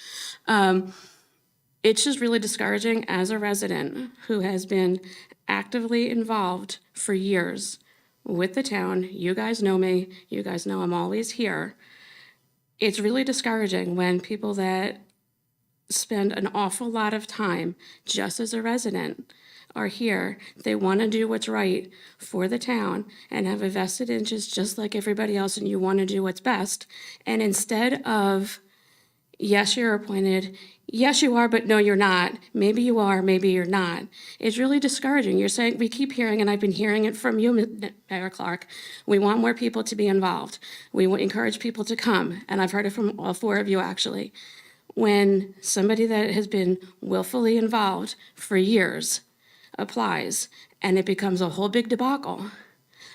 It's just really discouraging as a resident who has been actively involved for years with the town. You guys know me, you guys know I'm always here. It's really discouraging when people that spend an awful lot of time just as a resident are here. They want to do what's right for the town and have a vested interest just like everybody else, and you want to do what's best. And instead of, yes, you're appointed, yes, you are, but no, you're not. Maybe you are, maybe you're not. It's really discouraging. You're saying, we keep hearing, and I've been hearing it from you, Mayor Clark, we want more people to be involved. We encourage people to come, and I've heard it from all 4 of you, actually. When somebody that has been willfully involved for years applies and it becomes a whole big debacle,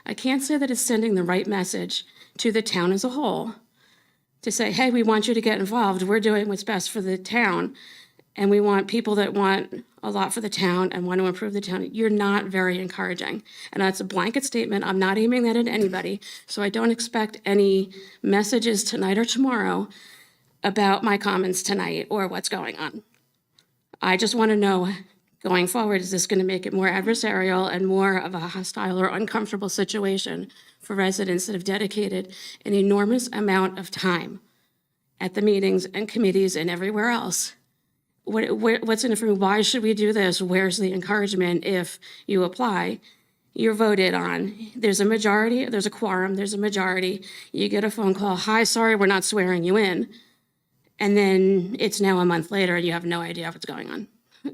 I can't say that it's sending the right message to the town as a whole to say, hey, we want you to get involved. We're doing what's best for the town, and we want people that want a lot for the town and want to improve the town. You're not very encouraging. And that's a blanket statement. I'm not aiming that at anybody, so I don't expect any messages tonight or tomorrow about my comments tonight or what's going on. I just want to know, going forward, is this going to make it more adversarial and more of a hostile or uncomfortable situation for residents that have dedicated an enormous amount of time at the meetings and committees and everywhere else? What's in it for me? Why should we do this? Where's the encouragement if you apply? You're voted on. There's a majority, there's a quorum, there's a majority. You get a phone call, hi, sorry, we're not swearing you in. And then it's now a month later and you have no idea what's going on.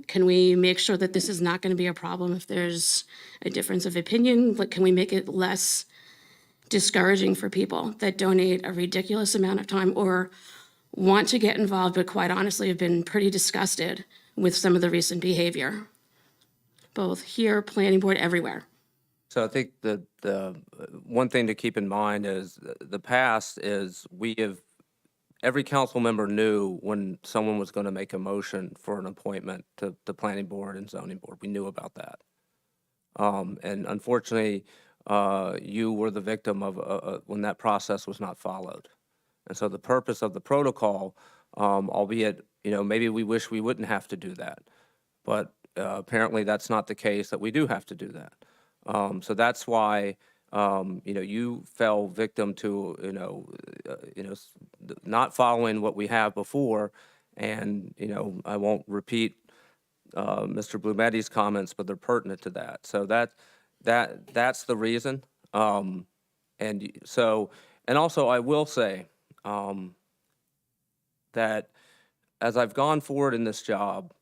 Can we make sure that this is not going to be a problem if there's a difference of opinion? Can we make it less discouraging for people that donate a ridiculous amount of time or want to get involved, but quite honestly have been pretty disgusted with some of the recent behavior, both here, planning board, everywhere? So I think the one thing to keep in mind is the past is every council member knew when someone was going to make a motion for an appointment to the planning board and zoning board. We knew about that. And unfortunately, you were the victim of when that process was not followed. And so the purpose of the protocol, albeit, maybe we wish we wouldn't have to do that, but apparently that's not the case, that we do have to do that. So that's why, you fell victim to, not following what we have before. And, I won't repeat Mr. Blumetti's comments, but they're pertinent to that. So that's the reason. And also I will say that as I've gone forward in this job,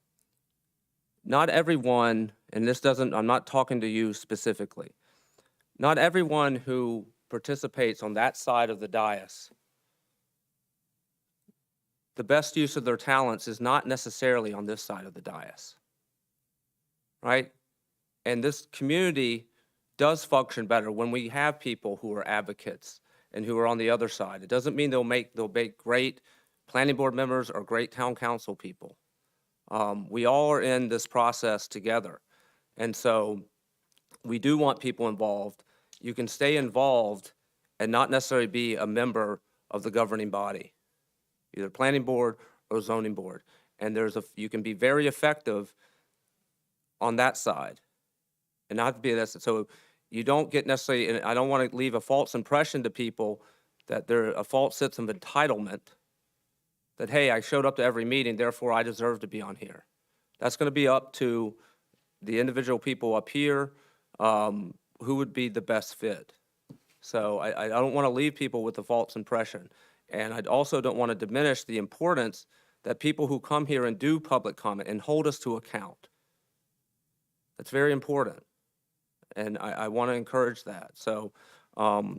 not everyone, and I'm not talking to you specifically, not everyone who participates on that side of the dais, the best use of their talents is not necessarily on this side of the dais, right? And this community does function better when we have people who are advocates and who are on the other side. It doesn't mean they'll make great planning board members or great town council people. We all are in this process together. And so we do want people involved. You can stay involved and not necessarily be a member of the governing body, either planning board or zoning board. And you can be very effective on that side and not be this. So you don't get necessarily, and I don't want to leave a false impression to people that they're a false sense of entitlement that, hey, I showed up to every meeting, therefore I deserve to be on here. That's going to be up to the individual people up here who would be the best fit. So I don't want to leave people with a false impression. And I also don't want to diminish the importance that people who come here and do public comment and hold us to account. That's very important. And I want to encourage that. So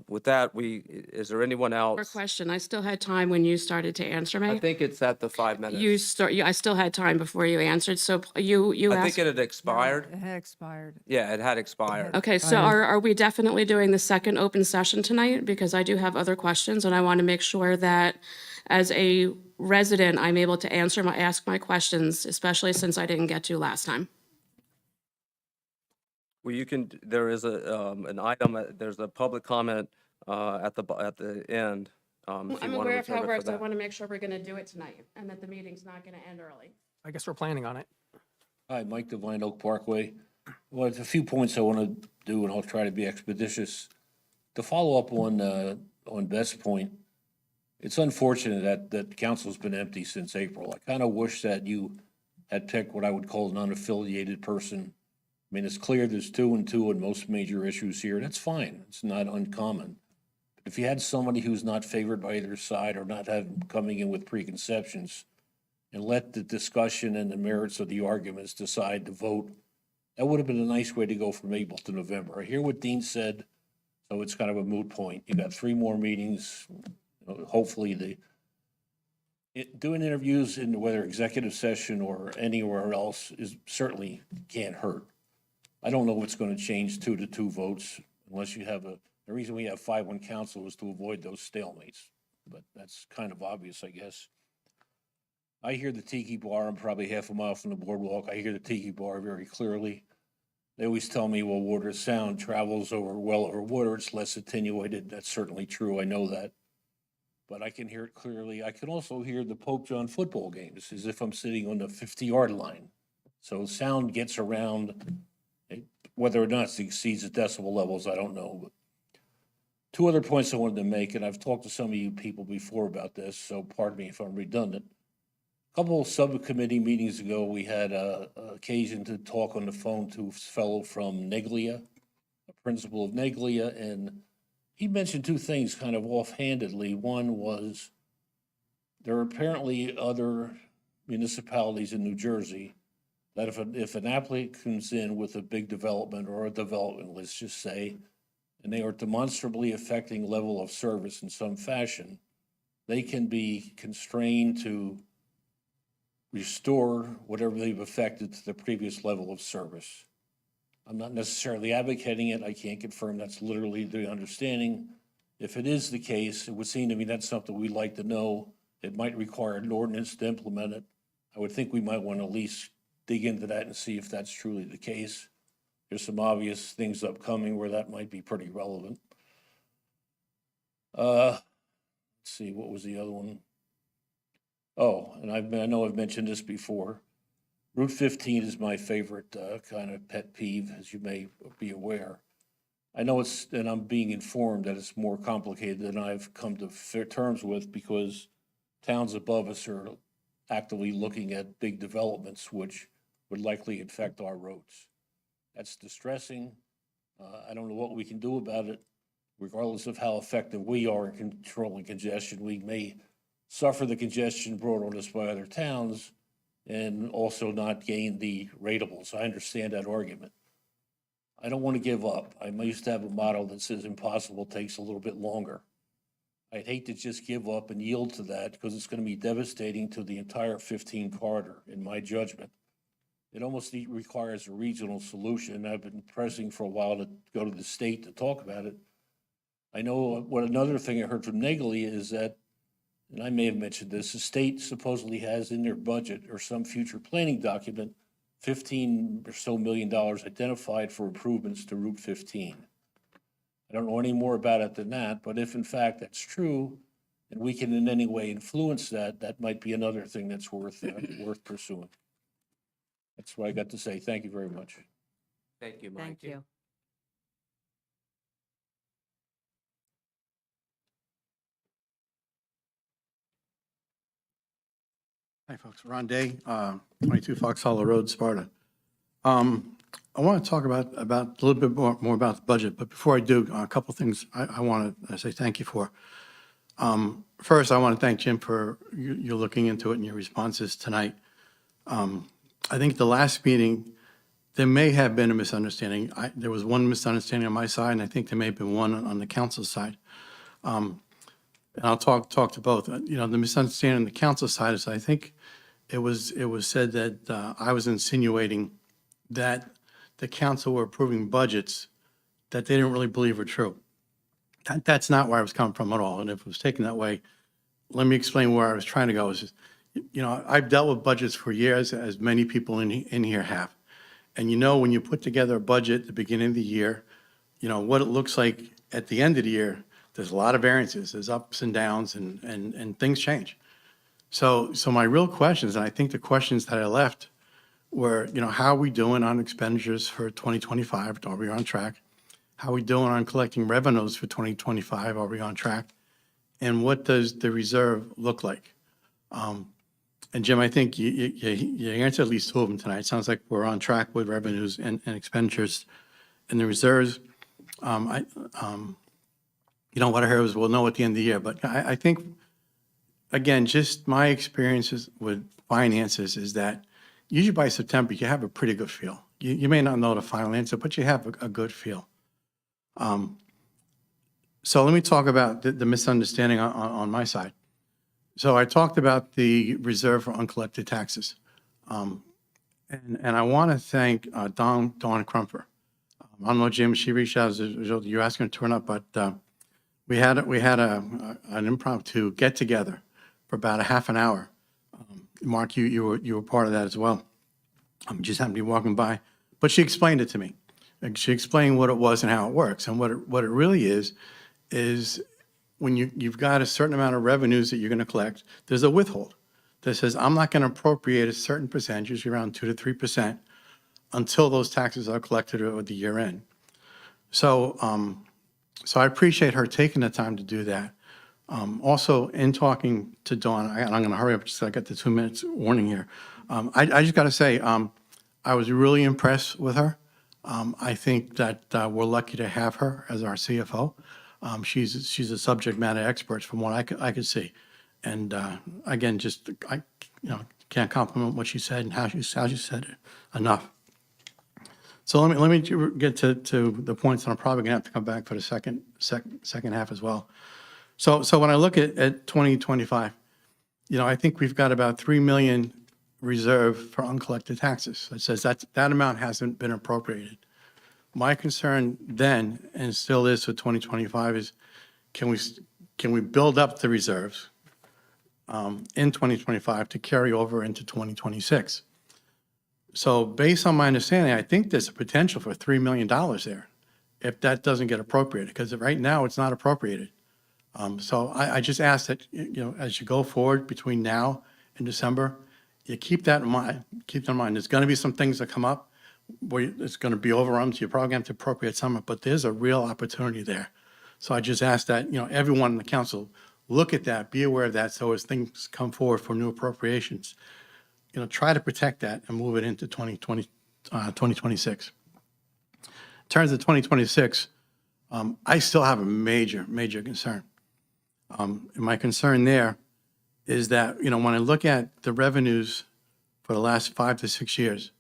with that, is there anyone More else? question. I still had time when you started to answer I me. think it's at the 5 minutes. I still had time before you answered, so you I think asked. it had expired. It had expired. Yeah, it had expired. Okay, so are we definitely doing the second open session tonight? Because I do have other questions, and I want to make sure that as a resident, I'm able to ask my questions, especially since I didn't get to last time. Well, there is an item, there's a public comment at the end. If I'm you want to aware of how reserve it it for works. I that. want to make sure we're going to do it tonight and that the meeting's not going to end early. I guess we're planning on it. Hi, Mike Devine, Oak Parkway. Well, there's a few points I want to do, and I'll try to be expeditious. To follow up on Beth's point, it's unfortunate that council's been empty since April. I kind of wish that you had picked what I would call an unaffiliated person. I mean, it's clear there's 2 and 2 in most major issues here. That's fine. It's not uncommon. But if you had somebody who's not favored by either side or not coming in with preconceptions, and let the discussion and the merits of the arguments decide to vote, that would have been a nice way to go from April to November. I hear what Dean said, so it's kind of a moot point. You got 3 more meetings. Hopefully doing interviews in whether executive session or anywhere else certainly can't hurt. I don't know what's going to change 2 to 2 votes unless you have the reason we have 5 on council is to avoid those stalemates, but that's kind of obvious, I guess. I hear the Tiki Bar. I'm probably half a mile from the boardwalk. I hear the Tiki Bar very clearly. They always tell me, well, water sound travels over water. It's less attenuated. That's certainly true. I know that. But I can hear it clearly. I can also hear the Pope John football games as if I'm sitting on the 50-yard line. So sound gets around. Whether or not it exceeds the decibel levels, I don't know. But 2 other points I wanted to make, and I've talked to some of you people before about this, so pardon me if I'm redundant. A couple of subcommittee meetings ago, we had an occasion to talk on the phone to a fellow from Neglia, a principal of Neglia, and he mentioned 2 things kind of offhandedly. One was there are apparently other municipalities in New Jersey that if an applicant comes in with a big development or a development, let's just say, and they are demonstrably affecting level of service in some fashion, they can be constrained to restore whatever they've affected to the previous level of service. I'm not necessarily advocating it. I can't confirm that's literally the understanding. If it is the case, it would seem to me that's something we'd like to know. It might require an ordinance to implement it. I would think we might want to at least dig into that and see if that's truly the case. There's some obvious things upcoming where that might be pretty relevant. Let's see, what was the other one? Oh, and I know I've mentioned this before. Route 15 is my favorite kind of pet peeve, as you may be aware. I know and I'm being informed that it's more complicated than I've come to terms with because towns above us are actively looking at big developments, which would likely affect our roads. That's distressing. I don't know what we can do about it. Regardless of how effective we are in controlling congestion, we may suffer the congestion brought on us by other towns and also not gain the ratables. I understand that argument. I don't want to give up. I used to have a motto that says impossible takes a little bit longer. I'd hate to just give up and yield to that because it's going to be devastating to the entire 15 corridor, in my judgment. It almost requires a regional solution. I've been pressing for a while to go to the state to talk about it. I know what another thing I heard from Neglia is that, and I may have mentioned this, the state supposedly has in their budget or some future planning document, $15 or so million identified for improvements to Route 15. I don't know any more about it than that, but if in fact that's true, and we can in any way influence that, that might be another thing that's worth pursuing. That's what I got to say. Thank you very much. Thank you, Mike. Thank you. Hi, folks. Ron Day, 22 Fox Hollow Road, Sparta. I want to talk about a little bit more about the budget, but before I do, a couple things I want to say thank you for. First, I want to thank Jim for you looking into it and your responses tonight. I think the last meeting, there may have been a misunderstanding. There was one misunderstanding on my side, and I think there may have been one on the council's side. And I'll talk to both. You know, the misunderstanding on the council side is, I think it was said that I was insinuating that the council were approving budgets that they didn't really believe were true. That's not where I was coming from at all. And if it was taken that way, let me explain where I was trying to go. Is, you know, I've dealt with budgets for years, as many people in here have. And you know, when you put together a budget at the beginning of the year, you know, what it looks like at the end of the year, there's a lot of variances, there's ups and downs, and things change. So my real questions, and I think the questions that I left were, you know, how are we doing on expenditures for 2025? Are we on track? How are we doing on collecting revenues for 2025? Are we on track? And what does the reserve look like? And Jim, I think you answered at least two of them tonight. It sounds like we're on track with revenues and expenditures and the reserves. You know, what I heard was we'll know at the end of the year. But I think, again, just my experiences with finances is that usually by September, you have a pretty good feel. You may not know the final answer, but you have a good feel. So let me talk about the misunderstanding on my side. So I talked about the reserve for uncollected taxes. And I want to thank Dawn Crumper. I don't know, Jim, she reached out, you're asking her to turn up, but we had an impromptu get together for about a half an hour. Mark, you were part of that as well. Just happened to be walking by, but she explained it to me. And she explained what it was and how it works. And what it really is when you've got a certain amount of revenues that you're going to collect, there's a withhold that says, I'm not going to appropriate a certain percentage, around 2 to 3%, until those taxes are collected at the year end. So I appreciate her taking the time to do that. Also, in talking to Dawn, and I'm going to hurry up just so I got the 2 minutes warning here. I just got to say, I was really impressed with her. I think that we're lucky to have her as our CFO. She's a subject matter expert from what I could see. And again, just I can't compliment what she said and how she said it enough. So let me get to the points that I'm probably gonna have to come back for the second half as well. So when I look at 2025, I think we've got about 3 million reserved for uncollected taxes. It says that amount hasn't been appropriated. My concern then, and still is for 2025, is can we build up the reserves in 2025 to carry over into 2026? So based on my understanding, I think there's a potential for $3 million there if that doesn't get appropriated, because right now it's not appropriated. So I just ask that, as you go forward between now and December, you keep that in mind. Keep that in mind. There's going to be some things that come up where it's going to be overruns. You're probably going to have to appropriate some, but there's a real opportunity there. So I just ask that, everyone in the council look at that, be aware of that. So as things come forward for new appropriations, try to protect that and move it into 2026. In terms of 2026, I still have a major concern. And my concern there is that, when I look at the revenues for the last 5 to 6 years,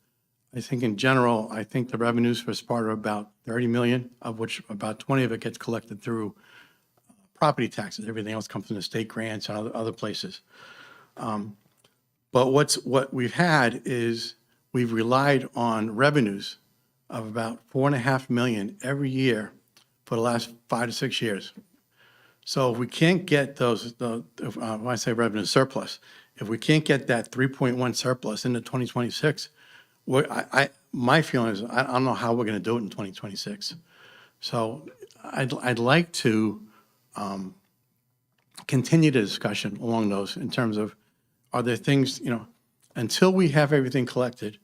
I think in general, I think the revenues for Sparta are about 30 million, of which about 20 of it gets collected through property taxes. Everything else comes from the state grants and other places. But what we've had is we've relied on revenues of about 4.5 million every year for the last 5 to 6 years. So if we can't get those, when I say revenue surplus, if we can't get that 3.1 surplus into 2026, my feeling is I don't know how we're going to do it in 2026. So I'd like to continue the discussion along those in terms of, are there things, until we have everything collected,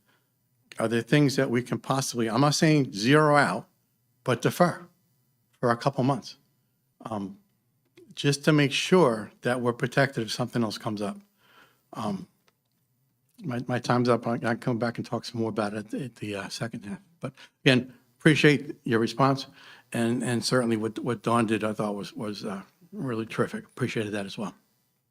are there things that we can possibly, I'm not saying zero out, but defer for a couple months, just to make sure that we're protected if something else comes up. My time's up. I can come back and talk some more about it at the second half. But again, appreciate your response, and certainly what Dawn did, I thought was really terrific. Appreciated that as well.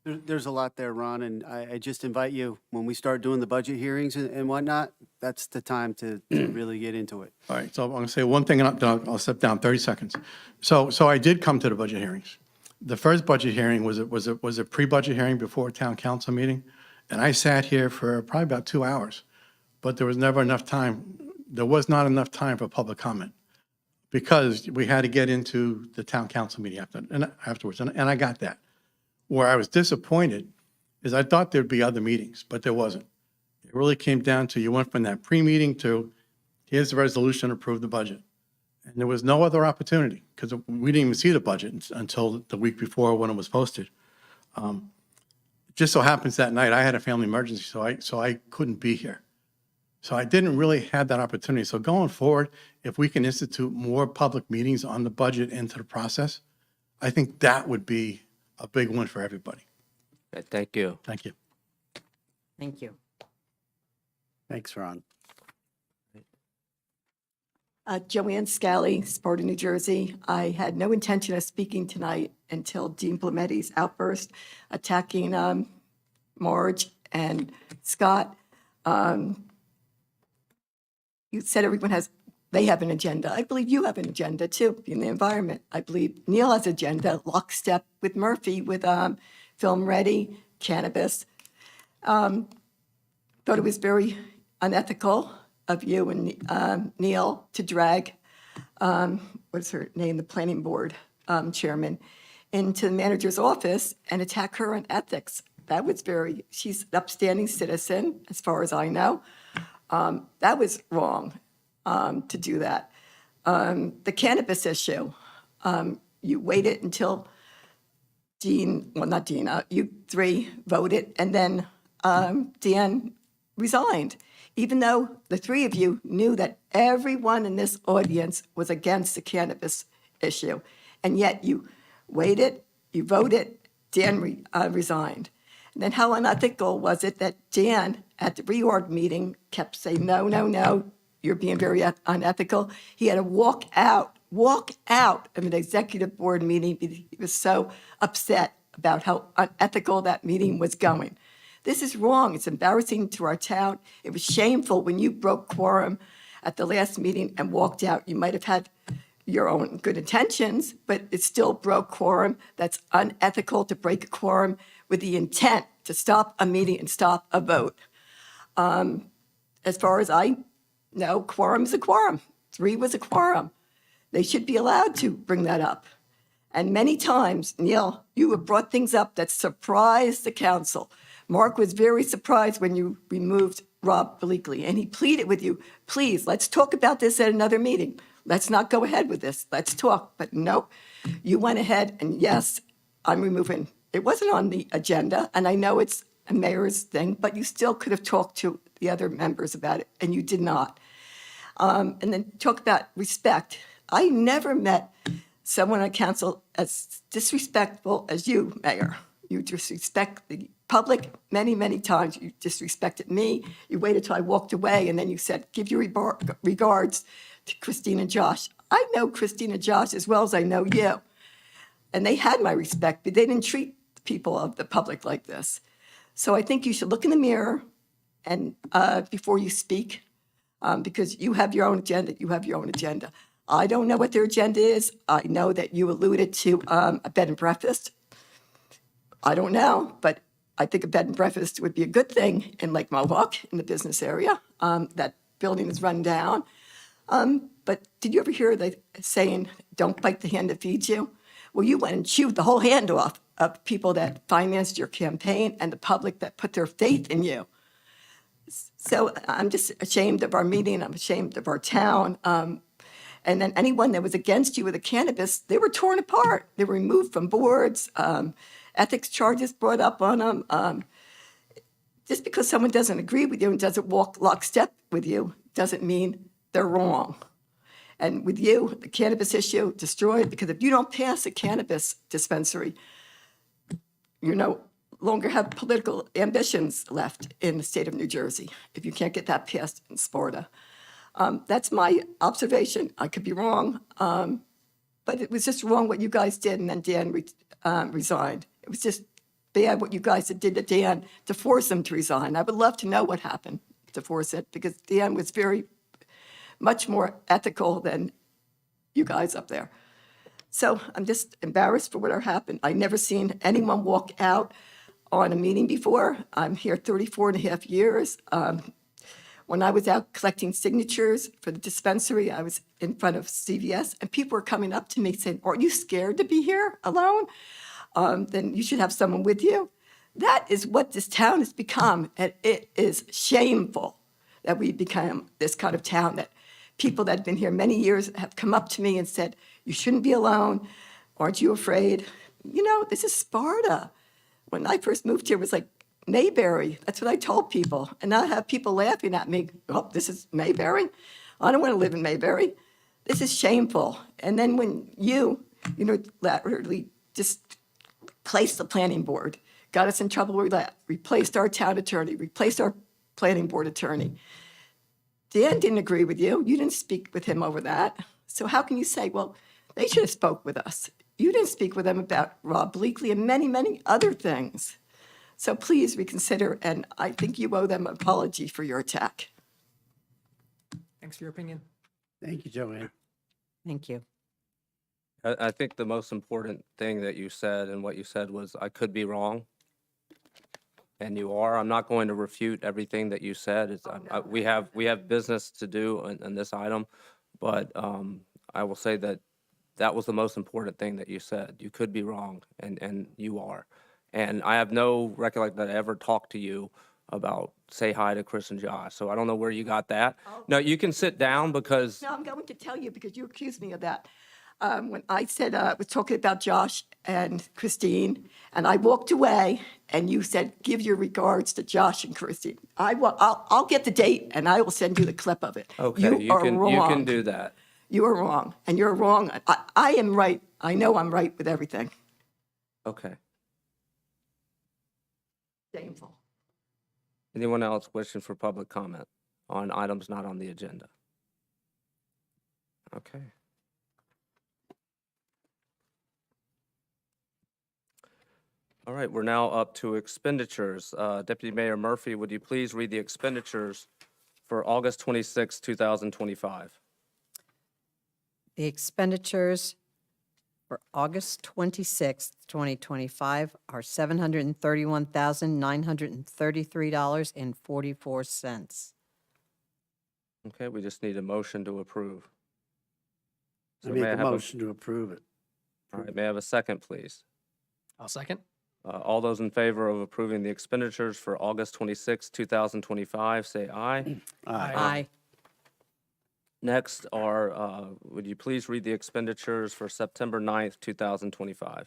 There's a lot there, Ron, and I just invite you, when we start doing the budget hearings and whatnot, that's the time to really get into it. All right, so I'm going to say one thing, and then I'll step down 30 seconds. So I did come to the budget hearings. The first budget hearing was a pre-budget hearing before a town council meeting, and I sat here for probably about 2 hours, but there was never enough time. There was not enough time for public comment because we had to get into the town council meeting afterwards, and I got that. Where I was disappointed is I thought there'd be other meetings, but there wasn't. It really came down to, you went from that pre-meeting to, here's the resolution, approve the budget. And there was no other opportunity, because we didn't even see the budget until the week before when it was posted. It just so happens that night I had a family emergency, so I couldn't be here. So I didn't really have that opportunity. So going forward, if we can institute more public meetings on the budget into the process, I think that would be a big win for everybody. Okay, thank you. Thank you. Thank you. Thanks, Ron. Joanne Scally, Sparta, New Jersey. I had no intention of speaking tonight until Dean Blametti's outburst attacking Marge and Scott. You said they have an agenda. I believe you have an agenda too in the environment. I believe Neil has an agenda, lockstep with Murphy, with film ready, cannabis. Thought it was very unethical of you and Neil to drag, what's her name, the planning board chairman, into the manager's office and attack her on ethics. That was she's an upstanding citizen, as far as I know. That was wrong to do that. The cannabis issue, you waited until you three voted, and then Dan resigned, even though the three of you knew that everyone in this audience was against the cannabis issue. And yet you waited, you voted, Dan resigned. And then how unethical was it that Dan, at the reorg meeting, kept saying, no, no, no, you're being very unethical. He had to walk out of an executive board meeting because he was so upset about how unethical that meeting was going. This is wrong. It's embarrassing to our town. It was shameful when you broke quorum at the last meeting and walked out. You might have had your own good intentions, but it still broke quorum. That's unethical to break a quorum with the intent to stop a meeting and stop a vote. As far as I know, quorum is a quorum. 3 was a quorum. They should be allowed to bring that up. And many times, Neil, you have brought things up that surprised the council. Mark was very surprised when you removed Rob Bleakley, and he pleaded with you, please, let's talk about this at another meeting. Let's not go ahead with this. Let's talk. But nope, you went ahead and yes, I'm removing. It wasn't on the agenda, and I know it's a mayor's thing, but you still could have talked to the other members about it, and you did not. And then talk about respect. I never met someone on council as disrespectful as you, Mayor. You disrespect the public many, many times. You disrespected me. You waited till I walked away, and then you said, give your regards to Christine and Josh. I know Christine and Josh as well as I know you. And they had my respect, but they didn't treat people of the public like this. So I think you should look in the mirror and before you speak, because you have your own agenda. You have your own agenda. I don't know what their agenda is. I know that you alluded to a bed and breakfast. I don't know, but I think a bed and breakfast would be a good thing in Lake Mohawk, in the business area. That building is run down. But did you ever hear the saying, don't bite the hand that feeds you? Well, you went and chewed the whole hand off of people that financed your campaign and the public that put their faith in you. So I'm just ashamed of our meeting. I'm ashamed of our town. And then anyone that was against you with the cannabis, they were torn apart. They were removed from boards, ethics charges brought up on them. Just because someone doesn't agree with you and doesn't walk lockstep with you doesn't mean they're wrong. And with you, the cannabis issue destroyed, because if you don't pass a cannabis dispensary, you no longer have political ambitions left in the state of New Jersey, if you can't get that passed in Sparta. That's my observation. I could be wrong. But it was just wrong what you guys did, and then Dan resigned. It was just bad what you guys did to Dan to force him to resign. I would love to know what happened to force it, because Dan was very much more ethical than you guys up there. So I'm just embarrassed for what happened. I never seen anyone walk out on a meeting before. I'm here 34 and a half years. When I was out collecting signatures for the dispensary, I was in front of CVS, and people were coming up to me saying, "Aren't you scared to be here alone? Then you should have someone with you." That is what this town has become, and it is shameful that we become this kind of town, that people that have been here many years have come up to me and said, "You shouldn't be alone. Aren't you afraid?" You know, this is Sparta. When I first moved here, it was like Mayberry. That's what I told people. And now I have people laughing at me. "Oh, this is Mayberry? I don't want to live in Mayberry. This is shameful." And then when you literally just placed the planning board, got us in trouble with that, replaced our town attorney, replaced our planning board attorney. Dan didn't agree with you. You didn't speak with him over that. So how can you say, well, they should have spoke with us? You didn't speak with them about Rob Bleakley and many, many other things. So please reconsider, and I think you owe them an apology for your attack. Thanks for your opinion. Thank you, Joanne. Thank you. I think the most important thing that you said and what you said was, I could be wrong. And you are. I'm not going to refute everything that you said. We have business to do in this item, but I will say that that was the most important thing that you said. You could be wrong, and you are. And I have no recollection that I ever talked to you about say hi to Chris and Josh. So I don't know where you got that. No, you can sit down because. No, I'm going to tell you because you accused me of that. When I said, I was talking about Josh and Christine, and I walked away, and you said, "Give your regards to Josh and Christine." I'll get the date, and I will send you the clip of it. Okay, You are you wrong. can do that. You are wrong, and you're wrong. I am right. I know I'm right with everything. Okay. Shameful. Anyone else wishing for public comment on items not on the agenda? Okay. All right, we're now up to expenditures. Deputy Mayor Murphy, would you please read the expenditures for August 26, 2025? The expenditures for August 26th, 2025 are $731,933.44. Okay, we just need a motion to approve. I So make may a have motion to approve it. All right, may I have a second, please? I'll second. All those in favor of approving the expenditures for August 26, 2025, say aye. Aye. Next are, would you please read the expenditures for September 9th, 2025?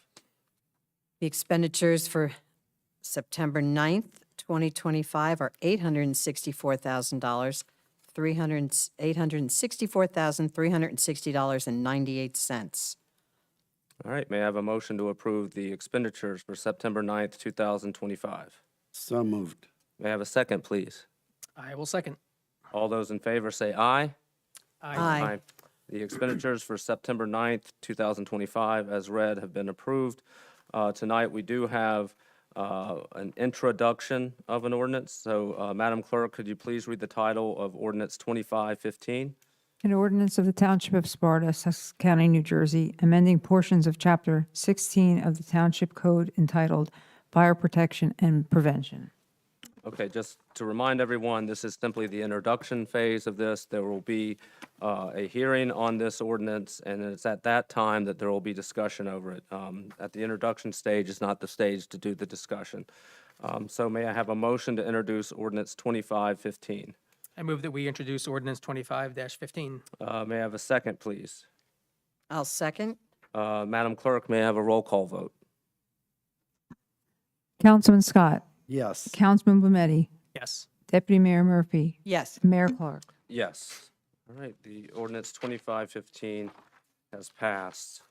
The expenditures for September 9th, 2025 are $864,000, $864,360.98. All right, may I have a motion to approve the expenditures for September 9th, 2025? So moved. May I have a second, please? I will second. All those in favor say aye. Aye. The expenditures for September 9th, 2025, as read, have been approved. Tonight, we do have an introduction of an ordinance. So, Madam Clerk, could you please read the title of Ordinance 2515? An ordinance of the Township of Sparta, Sussex County, New Jersey, amending portions of Chapter 16 of the Township Code entitled Fire Protection and Prevention. Okay, just to remind everyone, this is simply the introduction phase of this. There will be a hearing on this ordinance, and it's at that time that there will be discussion over it. At the introduction stage is not the stage to do the discussion. So may I have a motion to introduce Ordinance 2515? I move that we introduce ordinance 25-15. May I have a second, please? I'll second. Madam Clerk, may I have a roll call vote? Councilman Scott, Yes. Councilman Blumetti, Yes. Deputy Mayor Murphy, Yes. Mayor Clark. Yes. All right, the ordinance 2515 has passed.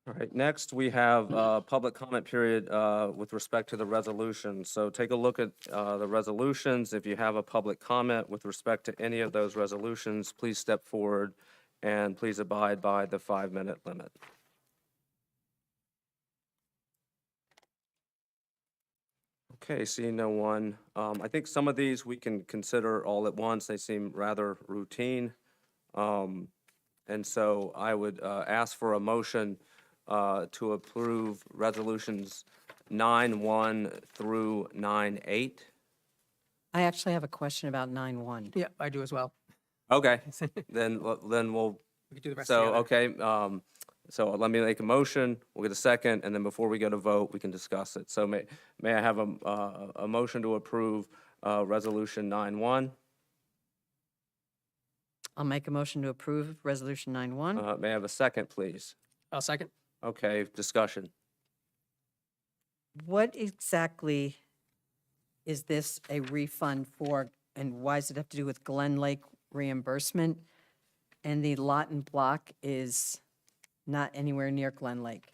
All right, next we have public comment period with respect to the resolution. So take a look at the resolutions. If you have a public comment with respect to any of those resolutions, please step forward and please abide by the 5-minute limit. Okay, seeing no one. I think some of these we can consider all at once. They seem rather routine. And so I would ask for a motion to approve resolutions 9-1 through 9-8. I actually have a question about 9-1. Yeah, I do as well. Okay, then we'll, We could do the rest so, together. okay, so let me make a motion, we'll get a second, and then before we go to vote, we can discuss it. So may I have a motion to approve resolution 9-1? I'll make a motion to approve Resolution 9-1. May I have a second, please? I'll second. Okay, discussion. What exactly is this a refund for, and why does it have to do with Glen Lake reimbursement? And the lot and block is not anywhere near Glen Lake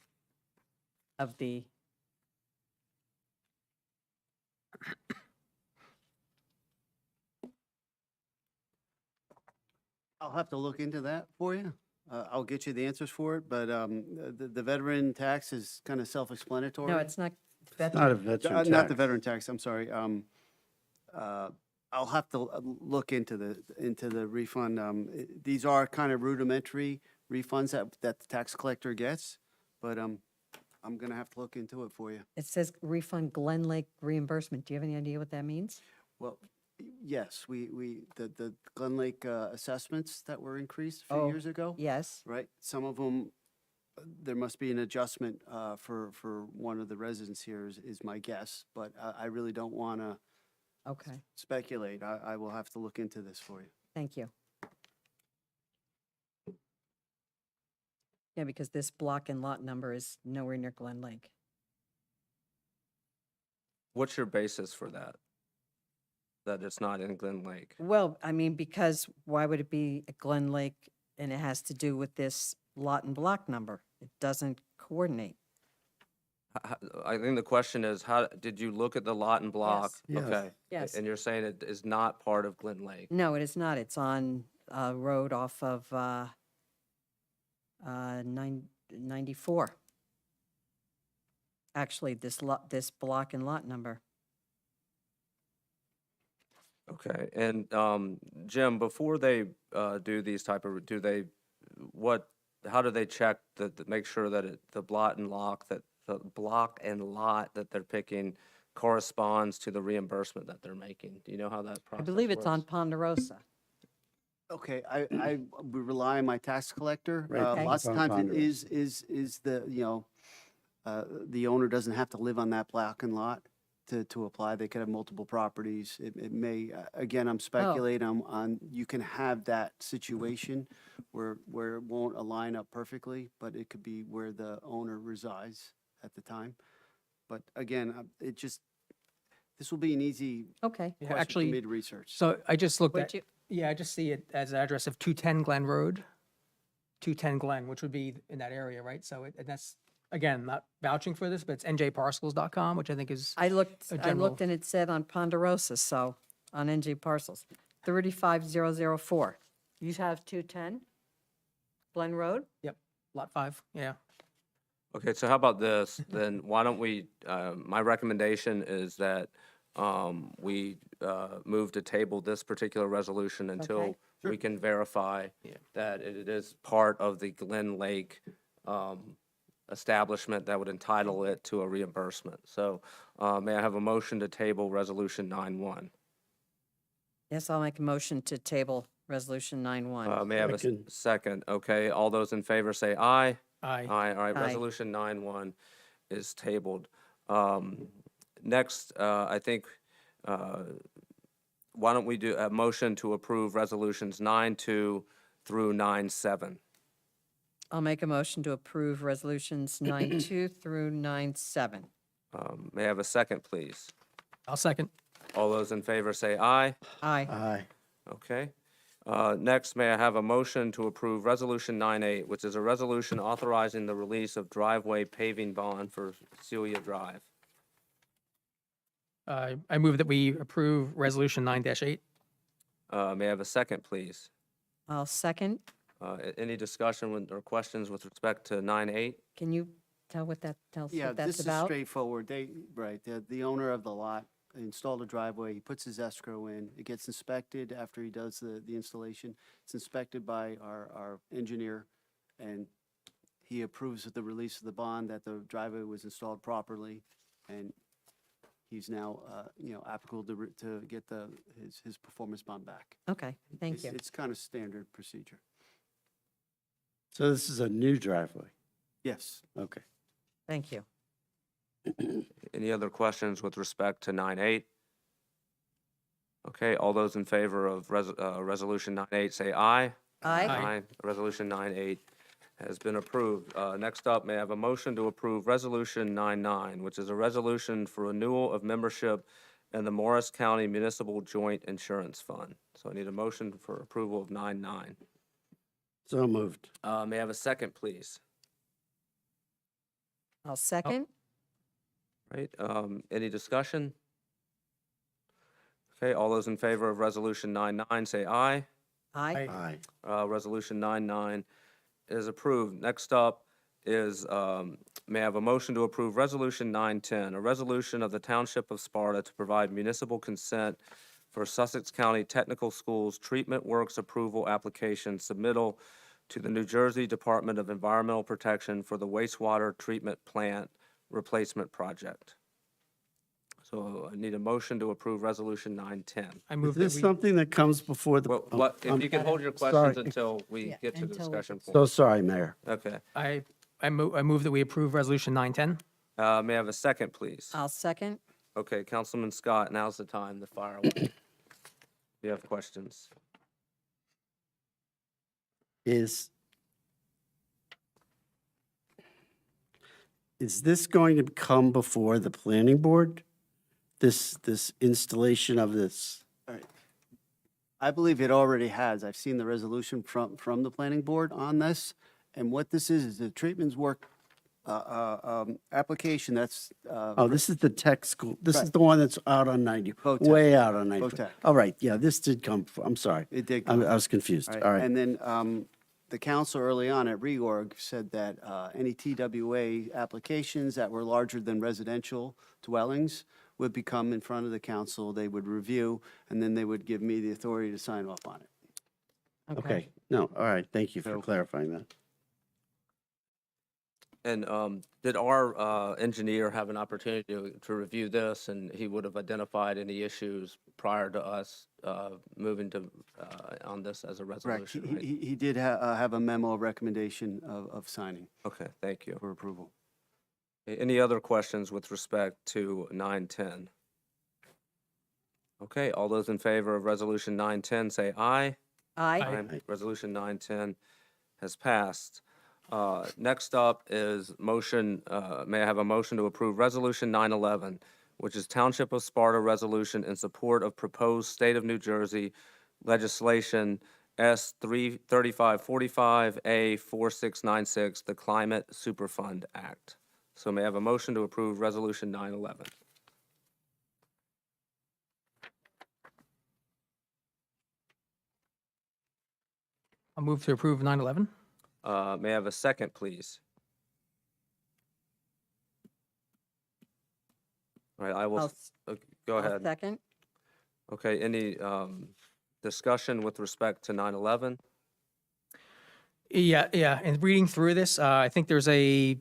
of the, I'll have to look into that for you. I'll get you the answers for it, but the veteran tax is kind of self-explanatory. no, it's not. Not a veteran Not the veteran tax, I'm sorry. I'll have to look into the refund. These are kind of rudimentary refunds that the tax collector gets, but I'm going to have to look into it for you. It says refund Glen Lake reimbursement. Do you have any idea what that means? Well, yes, the Glen Lake assessments that were increased a few Oh, years ago. Yes. Right, some of them, there must be an adjustment for one of the residents here is my guess, but I really don't want to Okay, speculate. I will have to look into this for you. thank you. Yeah, because this block and lot number is nowhere near Glen Lake. What's your basis for that? That it's not in Glen Lake? Well, I mean, because why would it be at Glen Lake and it has to do with this lot and block number? It doesn't coordinate. I think the question is, how, did you look at the lot and block? Yes. Okay. Yes. And you're saying it is not part of Glen Lake? No, it is not. It's on a road off of 94. Actually, this block and lot number. Okay, and Jim, before they do these type of, how do they check make sure that the block and lot that they're picking corresponds to the reimbursement that they're making? Do you know how that I process believe it's on works? Ponderosa. Okay, I would rely on my tax collector. Okay. Lots of times it is the, the owner doesn't have to live on that block and lot to apply. They could have multiple properties. It may, again, I'm speculating on, you can have that situation where it won't align up perfectly, but it could be where the owner resides at the time. But again, this will be an easy Okay. Yeah, question for actually, me to research. so I just looked Would at, you- yeah, I just see it as an address of 210 Glen Road, 210 Glen, which would be in that area, right? So and that's, again, not vouching for this, but it's njparcels.com, which I think is, I looked a general- and it said on Ponderosa, so on NG Parcels, 35004. You have 210 Glen Road? yep, lot 5, yeah. Okay, so how about this, then why don't we, my recommendation is that we move to table this particular resolution until Okay. we can verify that it is part of the Glen Lake establishment that would entitle it to a reimbursement. So may I have a motion to table resolution 9-1? Yes, I'll make a motion to table Resolution 9-1. May I have a Second. second? Okay, all those in favor say aye. Aye. Aye, all right, Aye. resolution 9-1 is tabled. Next, I think, why don't we do a motion to approve resolutions 9-2 through 9-7? I'll make a motion to approve Resolutions 9-2 through 9-7. May I have a second, please? I'll second. All those in favor say aye. Aye. Aye. Okay. Next, may I have a motion to approve Resolution 9-8, which is a resolution authorizing the release of driveway paving bond for Celia Drive. I move that we approve Resolution 9-8. May I have a second, please? I'll second. Any discussion or questions with respect to 9.8? Can you tell what that tells, Yeah, what this that's is about? straightforward. The owner of the lot installed a driveway, he puts his escrow in, it gets inspected after he does the installation. It's inspected by our engineer, and he approves of the release of the bond that the driveway was installed properly, and he's now, applicable to get his performance bond back. Okay, thank It's- you. It's kind of standard procedure. So this is a new driveway? Yes. Okay. Thank you. Any other questions with respect to 9.8? Okay, all those in favor of Resolution 9.8, say aye. Aye. Resolution 9.8 has been approved. Next up, may I have a motion to approve Resolution 9.9, which is a resolution for renewal of membership in the Morris County Municipal Joint Insurance Fund. So I need a motion for approval of 9.9. So moved. May I have a second, please? I'll second. Right, any discussion? Okay, all those in favor of Resolution 9.9, say aye. Aye. Aye. Resolution 9.9 is approved. Next up is, may I have a motion to approve Resolution 9.10, a resolution of the Township of Sparta to provide municipal consent for Sussex County Technical Schools Treatment Works Approval Application submittal to the New Jersey Department of Environmental Protection for the wastewater treatment plant replacement project. So I need a motion to approve Resolution 9.10. I Is move that this we, something that comes before the? Well, what, if you can hold your sorry. questions until we Yeah, get to the until we discussion get to- point. So sorry, Mayor. Okay. I move that we approve Resolution 910. May I have a second, please? I'll second. Okay, Councilman Scott, now's the time to fire away. If you have questions. Is this going to come before the planning board? This installation of this? I believe it already has. I've seen the resolution from the planning board on this. And what this is the treatments work application that's. Oh, this is the tech school. This is Right. the one that's out on 90, VOTEC. way out on 90. VOTEC. All right, yeah, this did come, I'm sorry. It did I come. was confused. All right. And then the council early on at reorg said that any TWA applications that were larger than residential dwellings would become in front of the council, they would review, and then they would give me the authority to sign off on it. Okay, no, all right, thank you for So- clarifying that. And did our engineer have an opportunity to review this, and he would have identified any issues prior to us moving to, on this as a Correct. resolution, right? He did have a memo of recommendation of signing Okay, thank you. for approval. Any other questions with respect to 9.10? Okay, all those in favor of Resolution 9.10, say aye. Aye. Resolution 910 has passed. Next up is motion, may I have a motion to approve Resolution 911, which is Township of Sparta Resolution in support of proposed State of New Jersey legislation S 3545 A 4696, the Climate Superfund Act. So may I have a motion to approve Resolution 911? I'll move to approve 911. May I have a second, please? All right, I will, go I'll ahead. second. Okay, any discussion with respect to 911? Yeah, yeah. And reading through this, I think there's a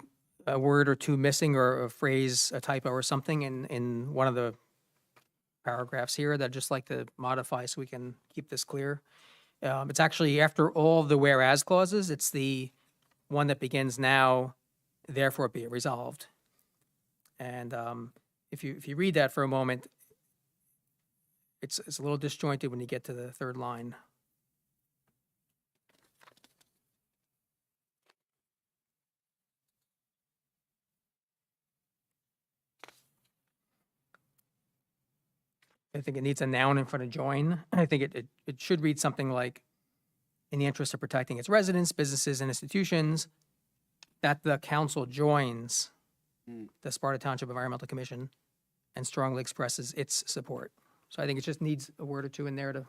word or two missing or a phrase, a typo or something in one of the paragraphs here that I'd just like to modify so we can keep this clear. It's actually after all the whereas clauses, it's the one that begins now, therefore be it resolved. And if you read that for a moment, it's a little disjointed when you get to the third line. I think it needs a noun in front of join. I think it should read something like, in the interest of protecting its residents, businesses, and institutions, that the council joins the Sparta Township Environmental Commission and strongly expresses its support. So I think it just needs a word or two in there to,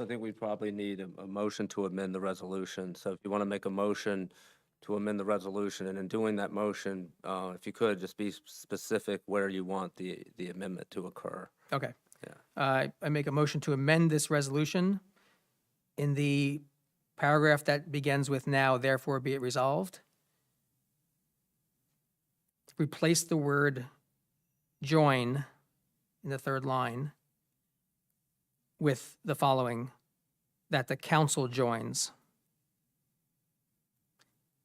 So I think we probably need a motion to amend the resolution. So if you want to make a motion to amend the resolution, and in doing that motion, if you could, just be specific where you want the amendment to occur. Okay. Yeah. I make a motion to amend this resolution in the paragraph that begins with "now therefore be it resolved." To replace the word "join" in the third line with the following, that the council joins.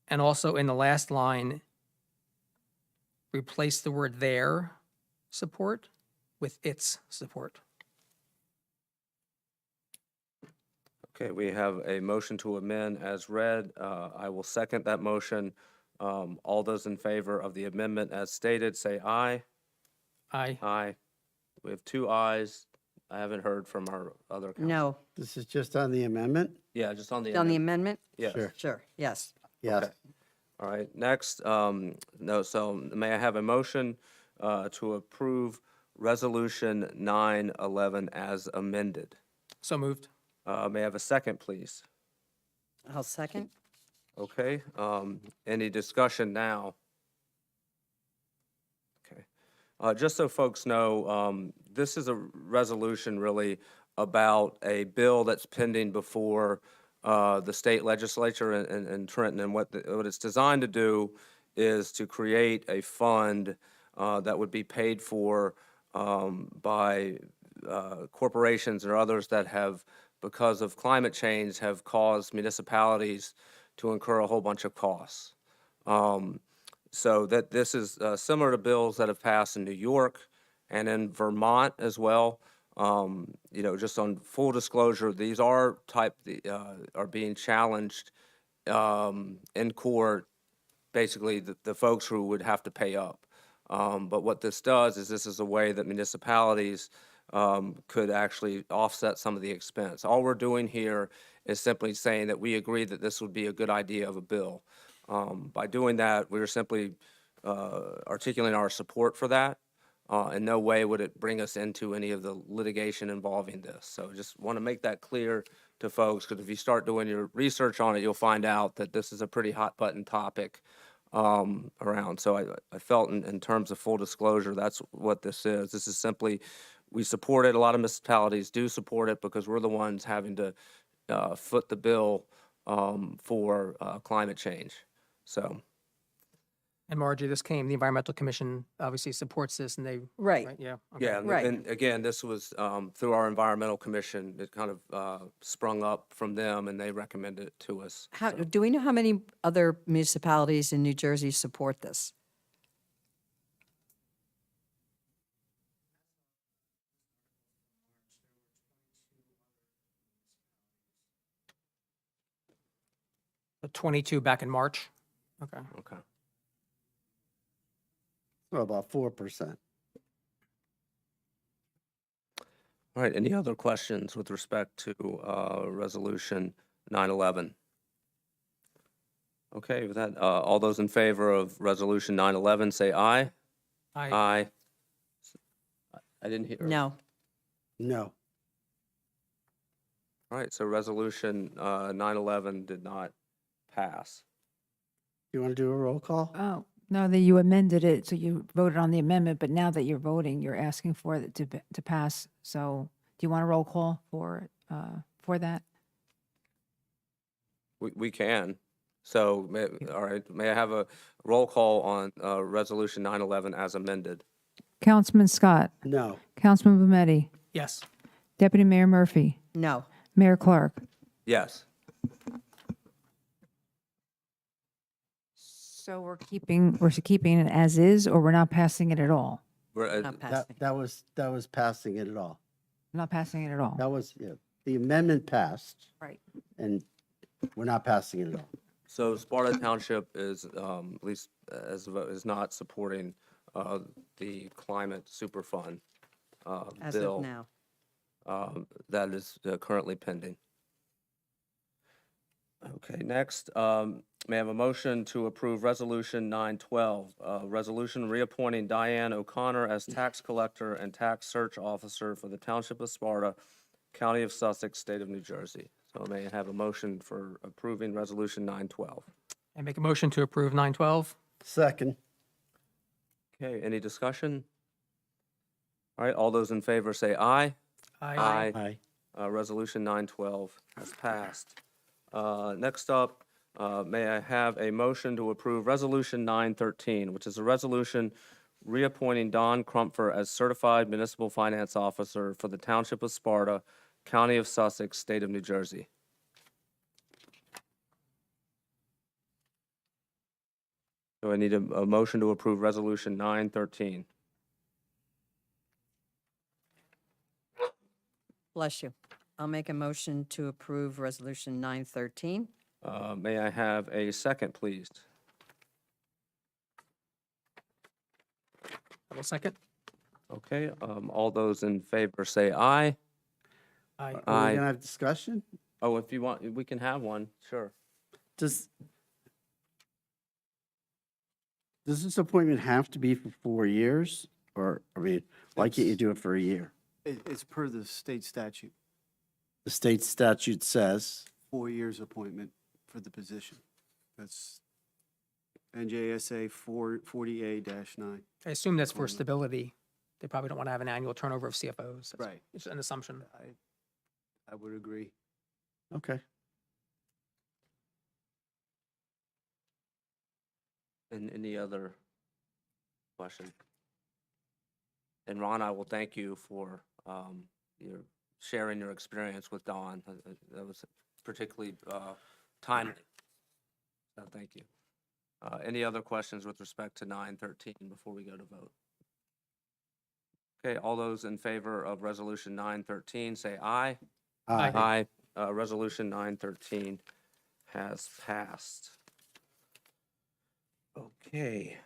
And also in the last line, replace the word "their" support with "its" support. Okay, we have a motion to amend as read. I will second that motion. All those in favor of the amendment as stated, say aye. Aye. Aye. We have 2 ayes. I haven't heard from our other council. No, This is just on the amendment? Yeah, just on the on the amendment. amendment? Yes. Sure, yes. Yes. Okay. All right, next, no, so may I have a motion to approve Resolution 911 as amended? So moved. May I have a second, please? I'll second. Okay, any discussion now? Okay. Just so folks know, this is a resolution really about a bill that's pending before the state legislature in Trenton, and what it's designed to do is to create a fund that would be paid for by corporations or others that have, because of climate change, have caused municipalities to incur a whole bunch of costs. So that this is similar to bills that have passed in New York and in Vermont as well. You know, just on full disclosure, these are being challenged in court, basically the folks who would have to pay up. But what this does is this is a way that municipalities could actually offset some of the expense. All we're doing here is simply saying that we agree that this would be a good idea of a bill. By doing that, we're simply articulating our support for that. In no way would it bring us into any of the litigation involving this. So just want to make that clear to folks, because if you start doing your research on it, you'll find out that this is a pretty hot button topic around. So I felt in terms of full disclosure, that's what this is. This is simply, we support it. A lot of municipalities do support it because we're the ones having to foot the bill for climate change. So. And Margie, the Environmental Commission obviously supports this, and they. Right. Yeah. Okay. Yeah, Right. and again, this was through our environmental commission. It kind of sprung up from them, and they recommended it to us. How, do we know how many other municipalities in New Jersey support this? The 22 back in March. Okay. Okay. So about 4%. All right, any other questions with respect to Resolution 911? Okay, with that, all those in favor of Resolution 911, say aye. Aye. Aye. I didn't hear. No. No. All right, so Resolution 911 did not pass. You want to do a roll call? Oh, no, that you amended it, so you voted on the amendment, but now that you're voting, you're asking for it to pass. So do you want a roll call for that? We can. So, all right, may I have a roll call on Resolution 911 as amended? Councilman Scott, No. Councilman Bometti, Yes. Deputy Mayor Murphy, No. Mayor Clark. Yes. So we're keeping it as is, or we're not passing it at all? We're, Not passing. That was passing it at all. Not passing it at all? That was, yeah, the amendment passed, Right. and we're not passing it at all. So Sparta Township is, at least is not supporting the Climate Superfund As of bill now. that is currently pending. Okay, next, may I have a motion to approve Resolution 912, resolution reappointing Diane O'Connor as tax collector and tax search officer for the Township of Sparta, County of Sussex, State of New Jersey. So may I have a motion for approving Resolution 912? I make a motion to approve 912. Second. Okay, any discussion? All right, all those in favor say aye. Aye. Resolution 912 has passed. Next up, may I have a motion to approve Resolution 913, which is a resolution reappointing Don Crumpfer as Certified Municipal Finance Officer for the Township of Sparta, County of Sussex, State of New Jersey. So I need a motion to approve Resolution 913. Bless you. I'll make a motion to approve Resolution 913. May I have a second, please? I will second. Okay, all those in favor say aye. Aye. Are we Aye. gonna have discussion? Oh, if you want, we can have one, sure. Does this appointment have to be for 4 years? Or, I mean, why can't you do it for a year? It's per the state statute, The state statute says, 4 years appointment for the position. That's NJSA 40A-9. I assume that's for stability. They probably don't want to have an annual turnover of CFOs. That's- Right. It's an assumption. I would agree. okay. And any other question? And Ron, I will thank you for your sharing your experience with Don. That was particularly timely. So thank you. Any other questions with respect to 913 before we go to vote? Okay, all those in favor of Resolution 913, say aye. Aye. Aye. Resolution 913 has passed. Okay.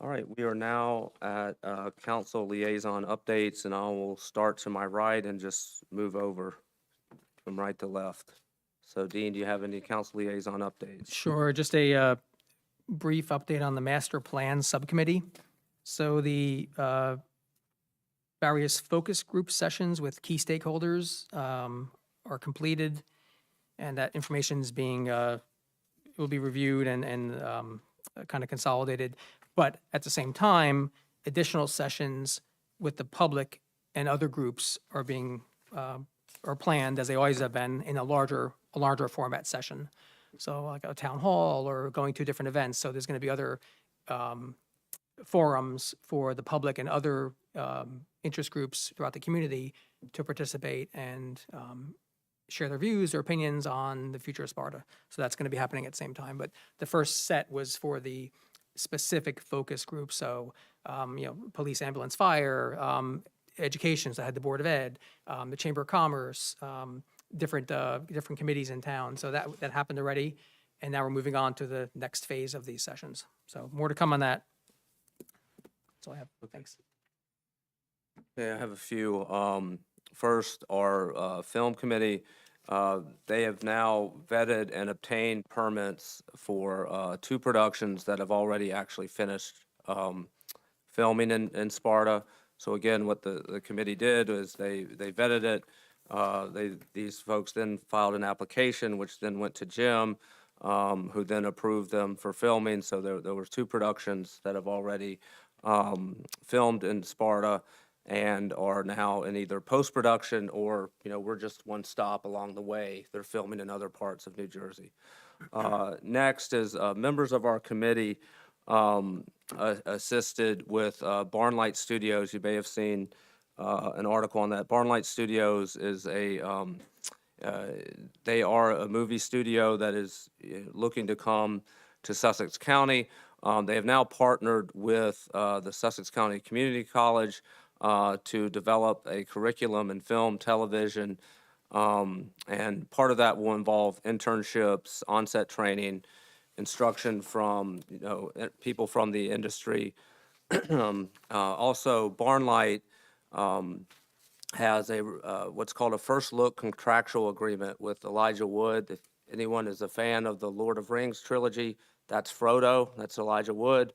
All right, we are now at council liaison updates, and I will start to my right and just move over from right to left. So Dean, do you have any council liaison updates? Sure, just a brief update on the master plan subcommittee. So the various focus group sessions with key stakeholders are completed, and that information is being, will be reviewed and kind of consolidated. But at the same time, additional sessions with the public and other groups are being, are planned, as they always have been, in a larger format session. So like a town hall or going to different events. So there's going to be other forums for the public and other interest groups throughout the community to participate and share their views or opinions on the future of Sparta. So that's going to be happening at the same time. But the first set was for the specific focus group. So, police, ambulance, fire, education, so I had the Board of Ed, the Chamber of Commerce, different committees in town. So that happened already. And now we're moving on to the next phase of these sessions. So more to come on that. That's all I have. Thanks. Okay, I have a few. First, our film committee, they have now vetted and obtained permits for 2 productions that have already actually finished filming in Sparta. So again, what the committee did was they vetted it. These folks then filed an application, which then went to Jim, who then approved them for filming. So there was 2 productions that have already filmed in Sparta and are now in either post-production or, we're just one stop along the way. They're filming in other parts of New Jersey. Next is members of our committee assisted with Barnlight Studios. You may have seen an article on that. Barnlight Studios is they are a movie studio that is looking to come to Sussex County. They have now partnered with the Sussex County Community College to develop a curriculum in film, television, and part of that will involve internships, on-set training, instruction from people from the industry. Also, Barnlight has a what's called a first look contractual agreement with Elijah Wood. If anyone is a fan of the Lord of Rings trilogy, that's Frodo, that's Elijah Wood.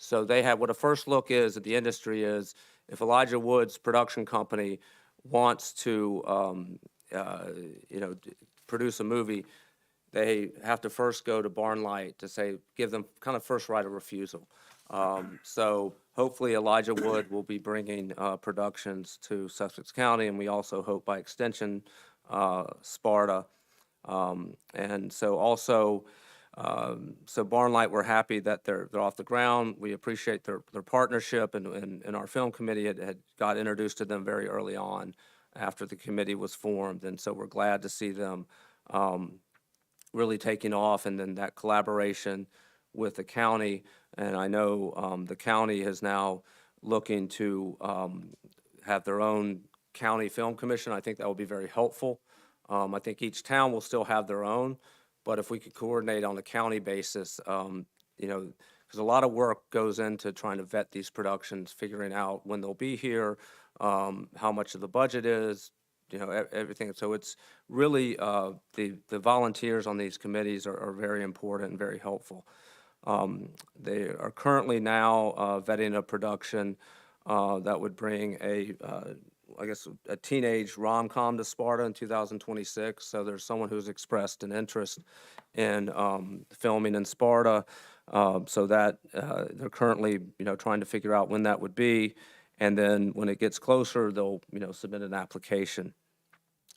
So they have, what a first look is at the industry is if Elijah Wood's production company wants to, produce a movie, they have to first go to Barnlight to say, give them kind of first right of refusal. So hopefully Elijah Wood will be bringing productions to Sussex County, and we also hope by extension Sparta. And so also, so Barnlight, we're happy that they're off the ground. We appreciate their partnership, and our film committee had got introduced to them very early on after the committee was formed, and so we're glad to see them really taking off, and then that collaboration with the county. And I know the county is now looking to have their own county film commission. I think that will be very helpful. I think each town will still have their own, but if we could coordinate on a county basis, because a lot of work goes into trying to vet these productions, figuring out when they'll be here, how much of the budget is, everything. So it's really, the volunteers on these committees are very important and very helpful. They are currently now vetting a production that would bring a teenage rom-com to Sparta in 2026. So there's someone who's expressed an interest in filming in Sparta. So that they're currently, trying to figure out when that would be. And then when it gets closer, they'll, submit an application.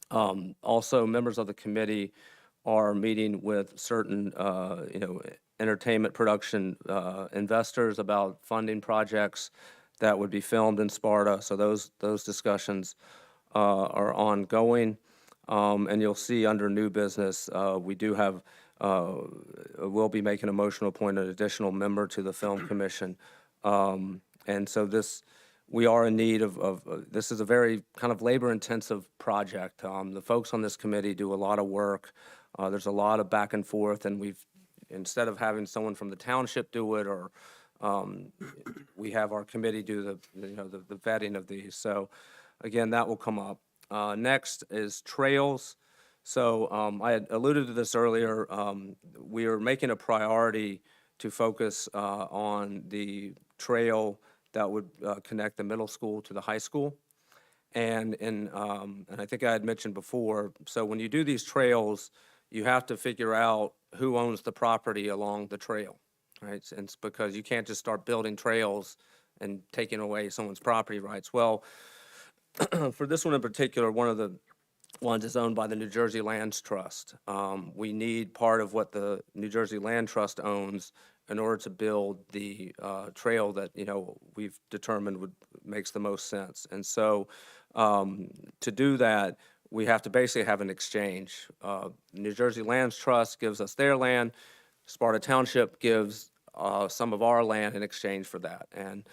Also, members of the committee are meeting with certain, entertainment production investors about funding projects that would be filmed in Sparta. So those discussions are ongoing. And you'll see under new business, we do have, we'll be making a motion to appoint an additional member to the Film Commission. And so we are in need of this is a very kind of labor-intensive project. The folks on this committee do a lot of work. There's a lot of back and forth, and instead of having someone from the township do it, or we have our committee do the vetting of these. So again, that will come up. Next is trails. So I had alluded to this earlier. We are making a priority to focus on the trail that would connect the middle school to the high school. And I think I had mentioned before, so when you do these trails, you have to figure out who owns the property along the trail, right? And it's because you can't just start building trails and taking away someone's property rights. Well, for this one in particular, one of the ones is owned by the New Jersey Lands Trust. We need part of what the New Jersey Land Trust owns in order to build the trail that, we've determined makes the most sense. And so to do that, we have to basically have an exchange. New Jersey Lands Trust gives us their land. Sparta Township gives some of our land in exchange for that, and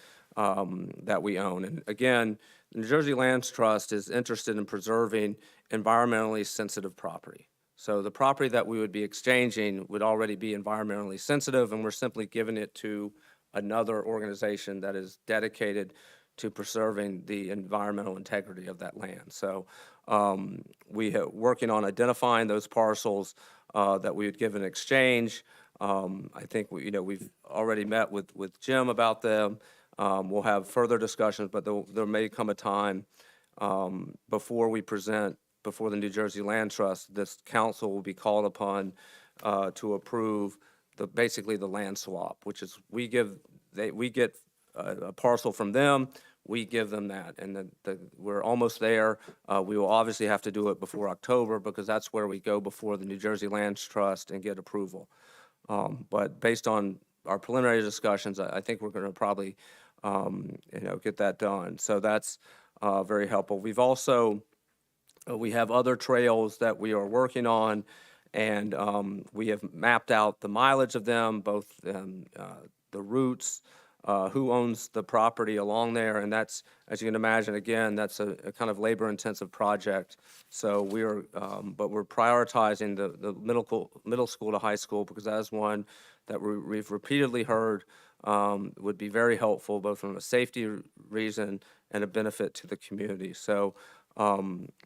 that we own. And again, the New Jersey Lands Trust is interested in preserving environmentally sensitive property. So the property that we would be exchanging would already be environmentally sensitive, and we're simply giving it to another organization that is dedicated to preserving the environmental integrity of that land. So we are working on identifying those parcels that we would give in exchange. I think we've already met with Jim about them. We'll have further discussions, but there may come a time before we present before the New Jersey Land Trust, this council will be called upon to approve basically the land swap, which is we get a parcel from them, we give them that, and we're almost there. We will obviously have to do it before October because that's where we go before the New Jersey Land Trust and get approval. But based on our preliminary discussions, I think we're going to probably get that done. So that's very helpful. We've also we have other trails that we are working on, and we have mapped out the mileage of them, both the routes, who owns the property along there, and that's, as you can imagine, again, that's a kind of labor-intensive project. So but we're prioritizing the middle school to high school because that is one that we've repeatedly heard would be very helpful, both from a safety reason and a benefit to the community. So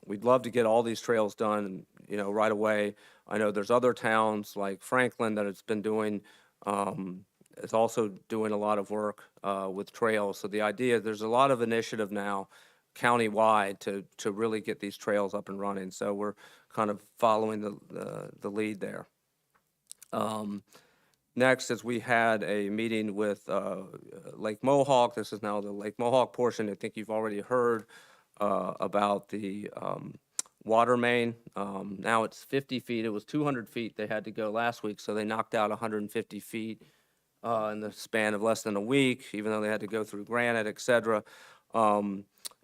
we'd love to get all these trails done, right away. I know there's other towns like Franklin that has been doing is also doing a lot of work with trails. So the idea, there's a lot of initiative now countywide to really get these trails up and running. So we're kind of following the lead there. Next is we had a meeting with Lake Mohawk. This is now the Lake Mohawk portion. I think you've already heard about the water main. Now it's 50 feet. It was 200 feet they had to go last week, so they knocked out 150 feet in the span of less than a week, even though they had to go through granite, et cetera.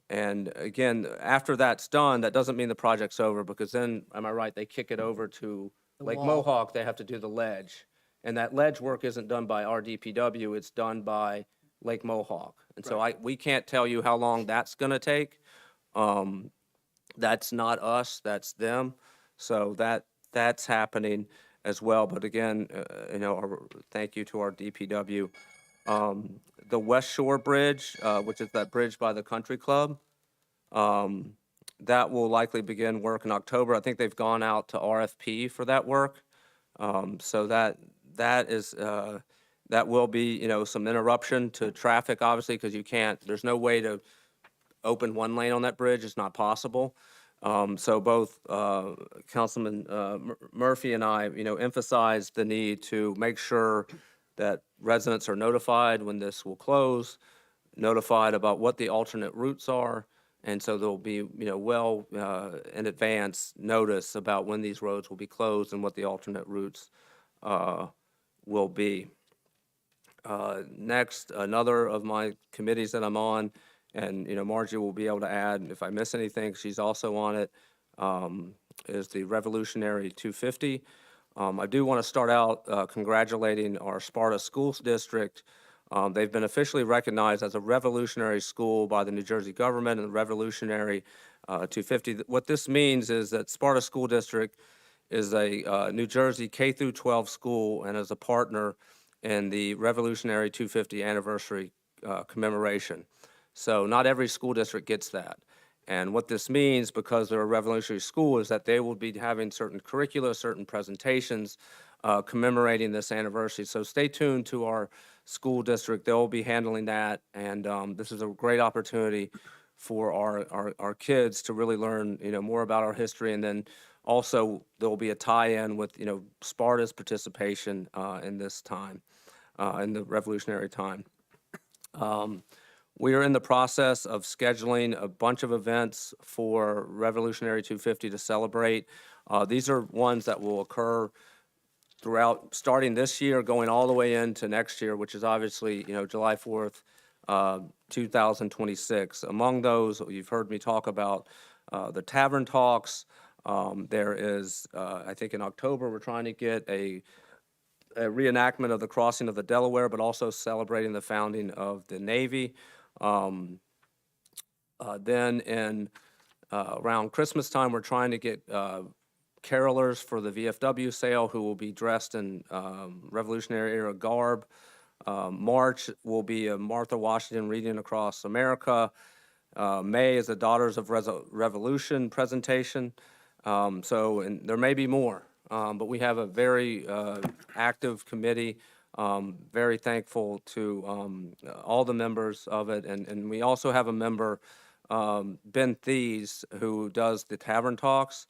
And again, after that's done, that doesn't mean the project's over, because then, am I right, they kick it over to Lake Mohawk, they have to do the ledge. And that ledge work isn't done by our DPW, it's done by Lake Mohawk. And so we can't tell you how long that's gonna take. That's not us, that's them. So that's happening as well. But again, thank you to our DPW. The West Shore Bridge, which is that bridge by the country club, that will likely begin work in October. I think they've gone out to RFP for that work. So that will be, some interruption to traffic, obviously, because there's no way to open one lane on that bridge. It's not possible. So both Councilman Murphy and I, emphasized the need to make sure that residents are notified when this will close, notified about what the alternate routes are, and so there'll be, well in advance notice about when these roads will be closed and what the alternate routes will be. Next, another of my committees that I'm on, and, Margie will be able to add if I miss anything, she's also on it, is the Revolutionary 250. I do want to start out congratulating our Sparta Schools District. They've been officially recognized as a revolutionary school by the New Jersey government and the Revolutionary 250. What this means is that Sparta School District is a New Jersey K through 12 school and is a partner in the Revolutionary 250 anniversary commemoration. So not every school district gets that. And what this means, because they're a revolutionary school, is that they will be having certain curricula, certain presentations commemorating this anniversary. So stay tuned to our school district. They'll be handling that. And this is a great opportunity for our kids to really learn, more about our history. And then also there will be a tie-in with, Sparta's participation in this time, in the revolutionary time. We are in the process of scheduling a bunch of events for Revolutionary 250 to celebrate. These are ones that will occur throughout, starting this year, going all the way into next year, which is obviously, July 4th, 2026. Among those, you've heard me talk about the Tavern Talks. There is, I think in October, we're trying to get a reenactment of the crossing of the Delaware, but also celebrating the founding of the Navy. Then in around Christmas time, we're trying to get carolers for the VFW sale who will be dressed in Revolutionary era garb. March will be a Martha Washington Reading Across America. May is a Daughters of Revolution presentation. And there may be more, but we have a very active committee. Very thankful to all the members of it. And we also have a member, Ben Thies, who does the Tavern Talks.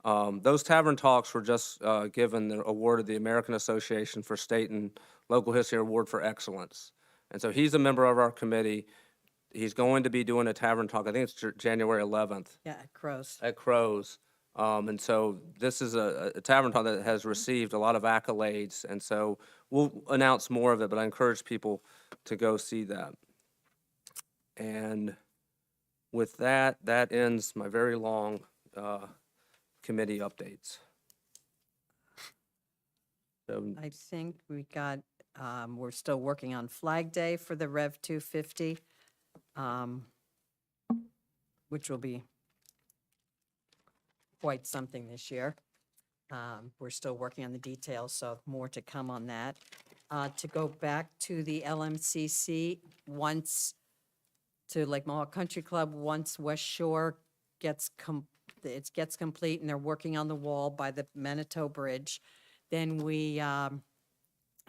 Those Tavern Talks were just given the award of the American Association for State and Local History Award for Excellence. And so he's a member of our committee. He's going to be doing a Tavern Talk, I think it's January 11th. Yeah, at Crows. At Crows. And so this is a Tavern Talk that has received a lot of accolades, and so we'll announce more of it, but I encourage people to go see that. And with that, that ends my very long committee updates. So, I think we got, we're still working on Flag Day for the Rev 250, which will be quite something this year. We're still working on the details, so more to come on that. To go back to the LMCC, to Lake Mohawk Country Club, once West Shore gets complete and they're working on the wall by the Manitou Bridge, then we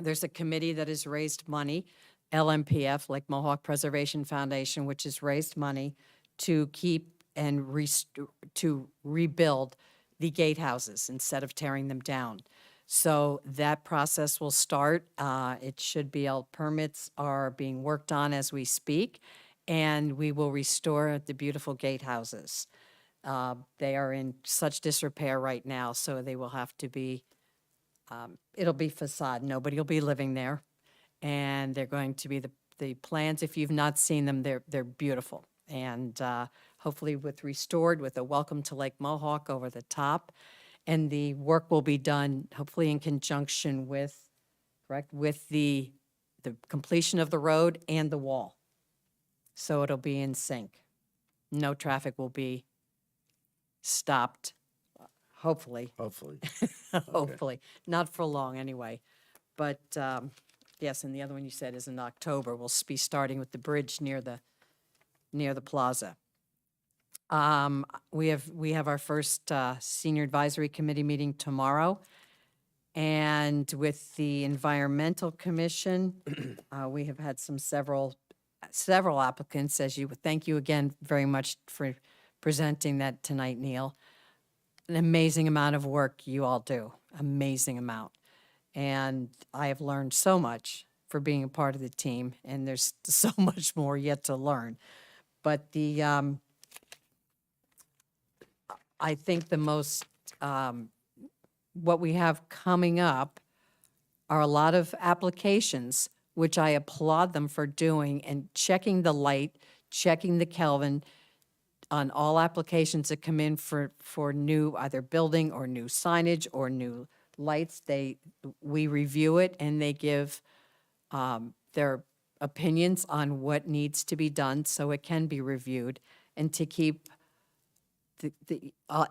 There's a committee that has raised money, LMPF, Lake Mohawk Preservation Foundation, which has raised money to keep and to rebuild the gatehouses instead of tearing them down. So that process will start. It should be, all permits are being worked on as we speak, and we will restore the beautiful gatehouses. They are in such disrepair right now, so they will have to be, it'll be facade. Nobody will be living there. And they're going to be the plans, if you've not seen them, they're beautiful. And hopefully restored with a welcome to Lake Mohawk over the top. And the work will be done hopefully in conjunction with, correct, with the completion of the road and the wall. So it'll be in sync. No traffic will be stopped, hopefully. Hopefully. Hopefully, not for long anyway. But yes, and the other one you said is in October. We'll be starting with the bridge near the plaza. We have our first senior advisory committee meeting tomorrow. And with the Environmental Commission, we have had several applicants, thank you again very much for presenting that tonight, Neil. An amazing amount of work you all do, amazing amount. And I have learned so much for being a part of the team, and there's so much more yet to learn. But I think the most, what we have coming up are a lot of applications, which I applaud them for doing, and checking the light, checking the Kelvin on all applications that come in for new either building or new signage or new lights. We review it, and they give their opinions on what needs to be done so it can be reviewed, and to keep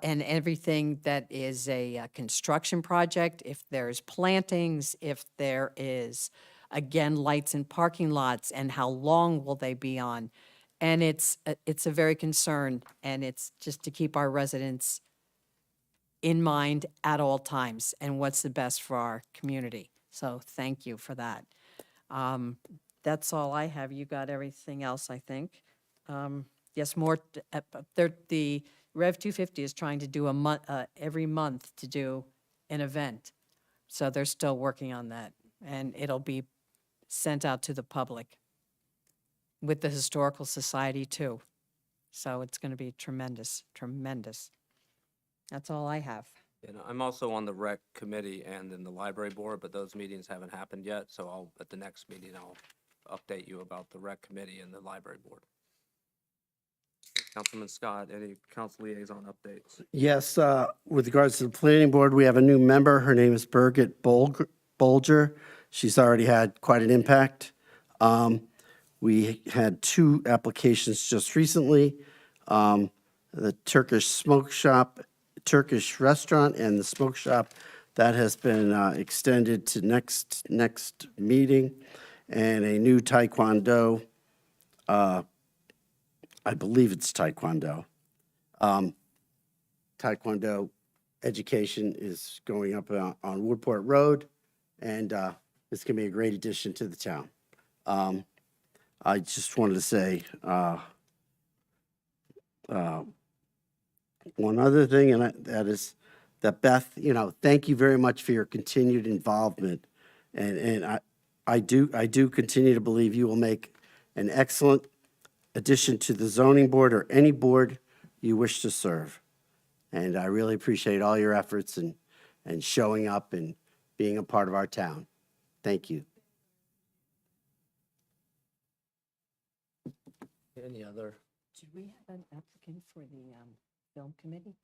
and everything that is a construction project, if there's plantings, if there is, again, lights in parking lots, and how long will they be on? And it's a very concern, and it's just to keep our residents in mind at all times and what's the best for our community. So thank you for that. That's all I have. You got everything else, I think. Yes, more, the Rev 250 is trying to do every month to do an event. So they're still working on that, and it'll be sent out to the public with the Historical Society too. So it's going to be tremendous, tremendous. That's all I have. And I'm also on the rec committee and in the library board, but those meetings haven't happened yet. So at the next meeting, I'll update you about the rec committee and the library board. Councilman Scott, any council liaison updates? Yes, with regards to the planning board, we have a new member. Her name is Birgit Bolger. She's already had quite an impact. We had 2 applications just recently. The Turkish restaurant and the smoke shop, that has been extended to next meeting. And a new Taekwondo, I believe it's Taekwondo. Taekwondo education is going up on Woodport Road, and it's going to be a great addition to the town. I just wanted to say one other thing, and that is that Beth, thank you very much for your continued involvement, and I do continue to believe you will make an excellent addition to the zoning board or any board you wish to serve. And I really appreciate all your efforts and showing up and being a part of our town. Thank you. Any other? Should we have an applicant for the film committee?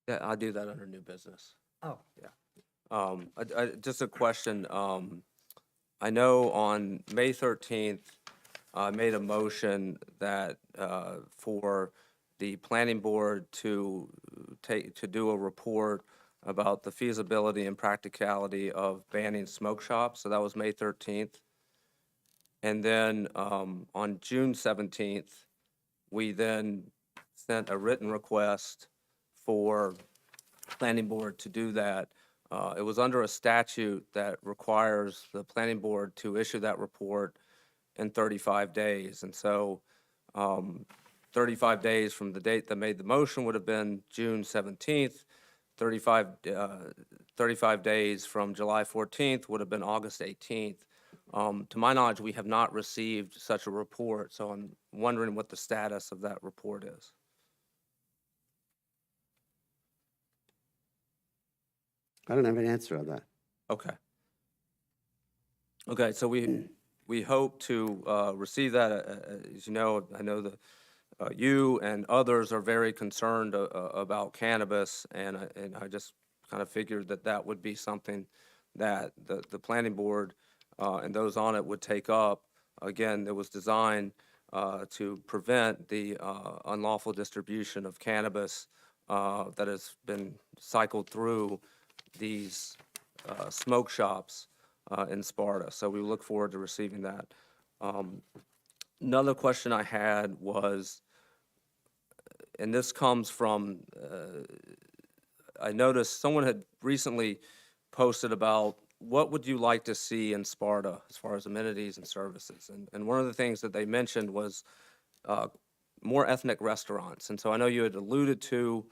Yeah, I'll do that under new business. Oh. Yeah. Just a question. I know on May 13th, I made a motion that for the planning board to do a report about the feasibility and practicality of banning smoke shops. So that was May 13th. And then on June 17th, we then sent a written request for planning board to do that It was under a statute that requires the planning board to issue that report in 35 days. And so 35 days from the date that made the motion would have been June 17th. 35 days from July 14th would have been August 18th. To my knowledge, we have not received such a report, so I'm wondering what the status of that report is. I don't have an answer on that. Okay. Okay, so we hope to receive that. As you know, I know that you and others are very concerned about cannabis, and I just kind of figured that that would be something that the planning board and those on it would take up. Again, it was designed to prevent the unlawful distribution of cannabis that has been cycled through these smoke shops in Sparta. So we look forward to receiving that. Another question I had was, and this comes from, I noticed someone had recently posted about what would you like to see in Sparta as far as amenities and services. And one of the things that they mentioned was more ethnic restaurants. And so I know you had alluded to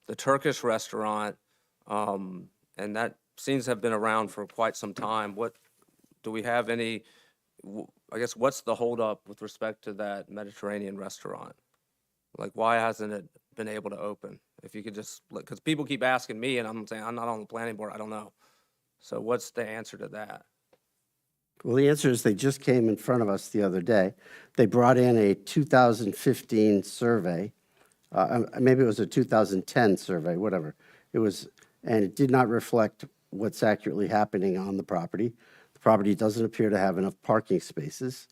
the Turkish restaurant, and that seems to have been around for quite some time. What do we have any, I guess, what's the holdup with respect to that Mediterranean restaurant? Like, why hasn't it been able to open? If you could just, because people keep asking me, and I'm saying, I'm not on the planning board, I don't know. So what's the answer to that? Well, the answer is they just came in front of us the other day. They brought in a 2015 survey. Maybe it was a 2010 survey, whatever. It was, and it did not reflect what's accurately happening on the property. The property doesn't appear to have enough parking spaces.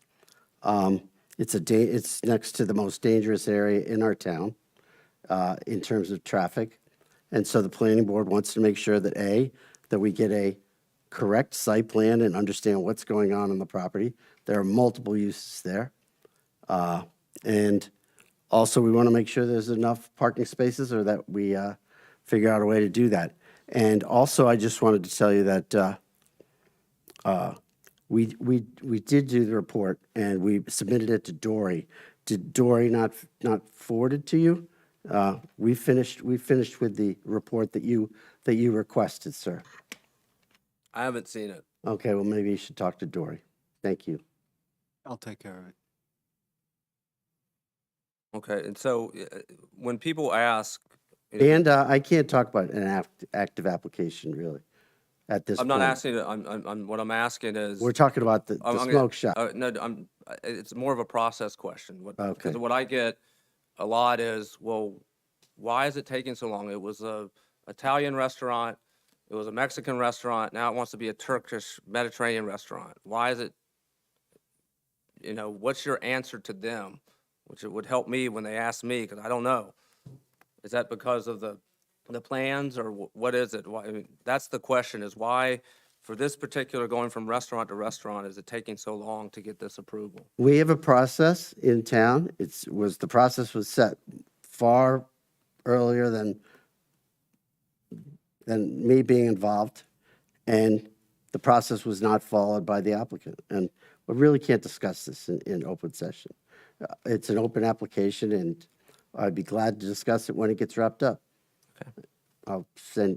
It's next to the most dangerous area in our town in terms of traffic. And so the planning board wants to make sure that that we get a correct site plan and understand what's going on the property. There are multiple uses there. And also we want to make sure there's enough parking spaces, or that we figure out a way to do that. And also I just wanted to tell you that we did do the report and we submitted it to Dory. Did Dory not forward it to you? We finished with the report that you requested, sir. I haven't seen it. Okay, well, maybe you should talk to Dory. Thank you. I'll take care of it. Okay, and so when people ask, And I can't talk about an active application, really, at this I'm point. not asking, what I'm asking is. We're talking about the I'm gonna- smoke shop. No, it's more of a process question. Okay. Because what I get a lot is, well, why is it taking so long? It was a Italian restaurant, it was a Mexican restaurant, now it wants to be a Turkish Mediterranean restaurant. Why is it, what's your answer to them? Which it would help me when they ask me, because I don't know. Is that because of the plans, or what is it? Why, that's the question, is why, for this particular, going from restaurant to restaurant, is it taking so long to get this approval? We have a process in town. The process was set far earlier than me being involved, and the process was not followed by the applicant. And we really can't discuss this in open session. It's an open application, and I'd be glad to discuss it when it gets wrapped up. Okay. I'll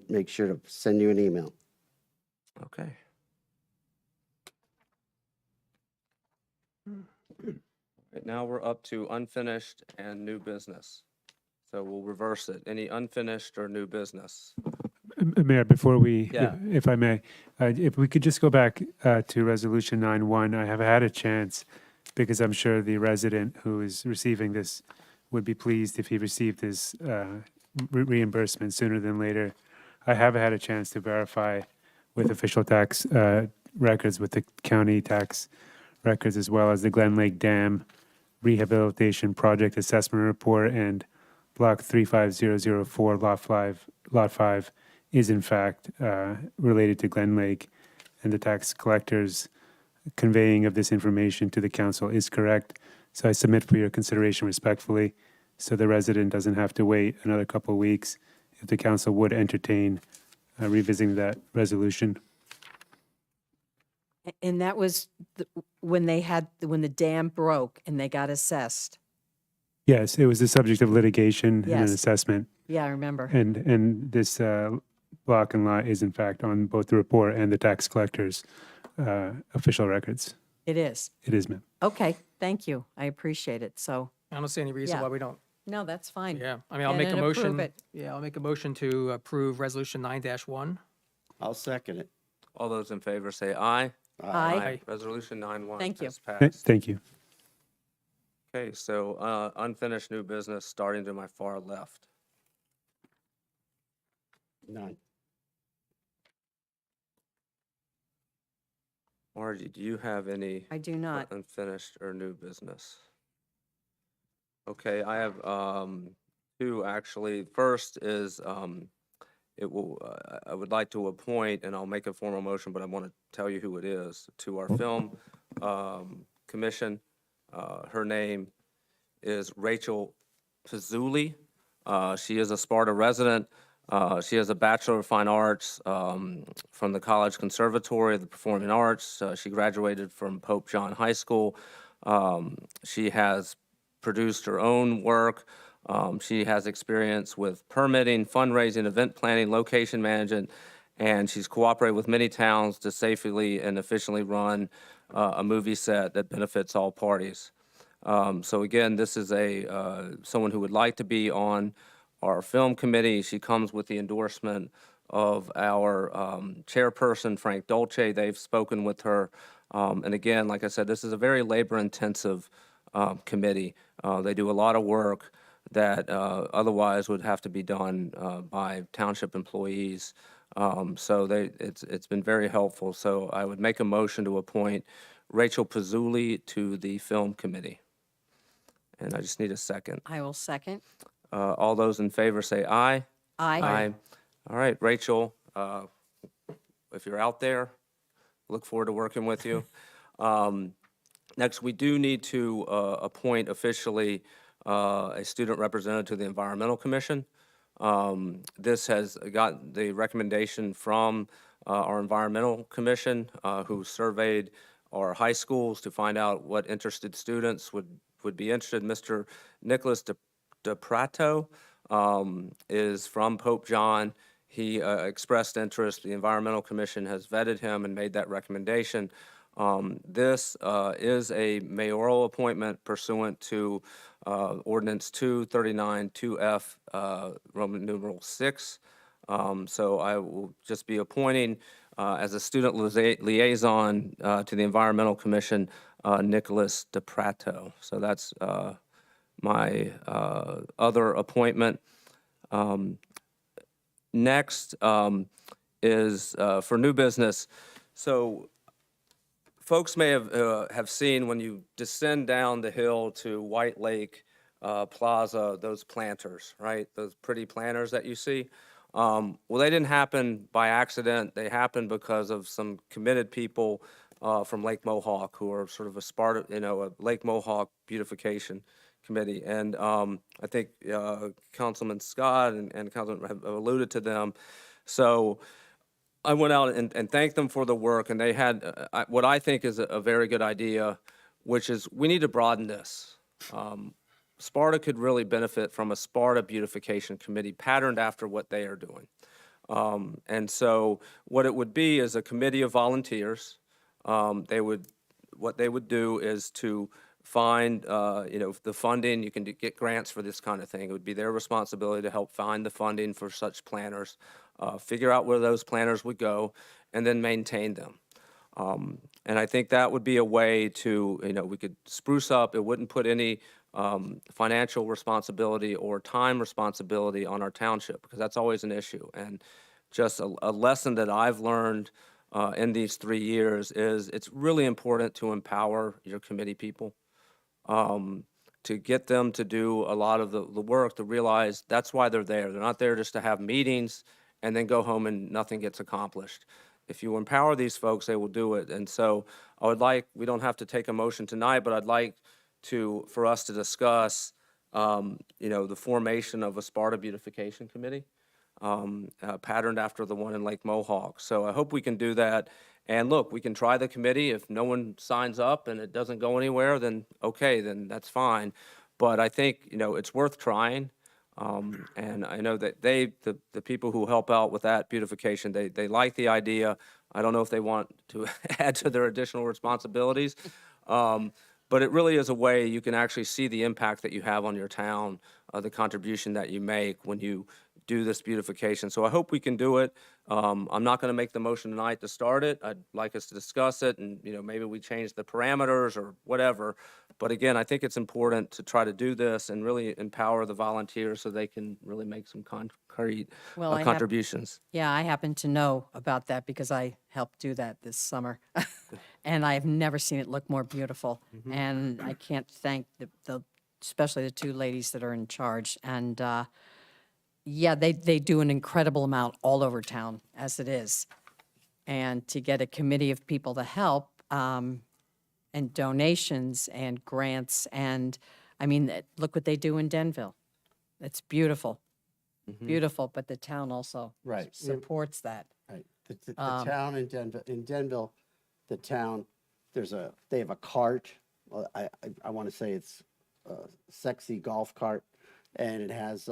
make sure to send you an email. Okay. Right now we're up to unfinished and new business. So we'll reverse it. Any unfinished or new business? Mayor, before we, Yeah. if I may, if we could just go back to Resolution 9-1, I have had a chance, because I'm sure the resident who is receiving this would be pleased if he received his reimbursement sooner than later. I have had a chance to verify with official tax records, with the county tax records, as well as the Glen Lake Dam Rehabilitation Project Assessment Report, and Block 35004, Lot 5 is in fact related to Glen Lake, and the tax collector's conveying of this information to the council is correct. So I submit for your consideration respectfully, so the resident doesn't have to wait another couple of weeks. If the council would entertain revisiting that resolution. And that was when when the dam broke and they got assessed. Yes, it was the subject of litigation and an Yes. assessment. Yeah, I remember. And this block and lot is in fact on both the report and the tax collector's official records. It is. It is, ma'am. Okay, thank you. I appreciate it. So, I don't see any reason Yeah. why we don't. no, that's fine. Yeah, I mean, I'll And make a then approve motion. it. Yeah, I'll make a motion to approve Resolution 9-1. I'll second it. All those in favor say aye. Aye. Resolution 9-1 Thank you. has passed. Thank you. Okay, so unfinished new business starting to my far left. None. Margie, do you have any I do not. unfinished or new business? Okay, I have two actually. First is it will. I would like to appoint, and I'll make a formal motion, but I want to tell you who it is, to our film commission. Her name is Rachel Pizzulli. She is a Sparta resident. She has a Bachelor of Fine Arts from the College Conservatory of the Performing Arts. She graduated from Pope John High School. She has produced her own work. She has experience with permitting, fundraising, event planning, location management, and she's cooperated with many towns to safely and efficiently run a movie set that benefits all parties. So again, this is someone who would like to be on our film committee. She comes with the endorsement of our chairperson, Frank Dolce. They've spoken with her. And again, like I said, this is a very labor-intensive committee. They do a lot of work that otherwise would have to be done by township employees. So it's been very helpful. So I would make a motion to appoint Rachel Pizzulli to the film committee. And I just need a second. I will second. All those in favor say aye. Aye. All right, Rachel, if you're out there, look forward to working with you. Next, we do need to appoint officially a student representative to the Environmental Commission. This has got the recommendation from our Environmental Commission, who surveyed our high schools to find out what interested students would be interested. Mr. Nicholas DePrato is from Pope John. He expressed interest. The Environmental Commission has vetted him and made that recommendation. This is a mayoral appointment pursuant to Ordinance 239 2F, Roman numeral 6. So I will just be appointing as a student liaison to the Environmental Commission, Nicholas DePrato. So that's my other appointment. Next is for new business. So folks may have seen when you descend down the hill to White Lake Plaza, those planters, right? Those pretty planters that you see. Well, they didn't happen by accident. They happened because of some committed people from Lake Mohawk who are sort of a Sparta, a Lake Mohawk beautification committee. And I think Councilman Scott and Councilman have alluded to them. So I went out and thanked them for the work, and they had what I think is a very good idea, which is we need to broaden this. Sparta could really benefit from a Sparta beautification committee patterned after what they are doing. And so what it would be is a committee of volunteers. What they would do is to find, the funding. You can get grants for this kind of thing. It would be their responsibility to help find the funding for such planners, figure out where those planners would go, and then maintain them. And I think that would be a way to, we could spruce up. It wouldn't put any financial responsibility or time responsibility on our township, because that's always an issue. And just a lesson that I've learned in these 3 years is it's really important to empower your committee people, to get them to do a lot of the work, to realize that's why they're there. They're not there just to have meetings and then go home and nothing gets accomplished. If you empower these folks, they will do it. And so I would like, we don't have to take a motion tonight, but I'd like for us to discuss, the formation of a Sparta beautification committee. patterned after the one in Lake Mohawk. So I hope we can do that. And look, we can try the committee. If no one signs up and it doesn't go anywhere, then okay, then that's fine. But I think, it's worth trying. And I know that the people who help out with that beautification, they like the idea. I don't know if they want to add to their additional responsibilities. But it really is a way you can actually see the impact that you have on your town, the contribution that you make when you do this beautification. So I hope we can do it. I'm not going to make the motion tonight to start it. I'd like us to discuss it and, maybe we change the parameters or whatever. But again, I think it's important to try to do this and really empower the volunteers so they can really make some concrete Well, I have- contributions. Yeah, I happen to know about that because I helped do that this summer. And I've never seen it look more beautiful. And I can't thank especially the two ladies that are in charge. And yeah, they do an incredible amount all over town as it is. And to get a committee of people to help, and donations and grants, and look what they do in Denville. It's beautiful, beautiful, but the town also Right. supports that. Right. The town in Denville, the town, they have a cart. Well, I want to say it's a sexy golf cart, and it has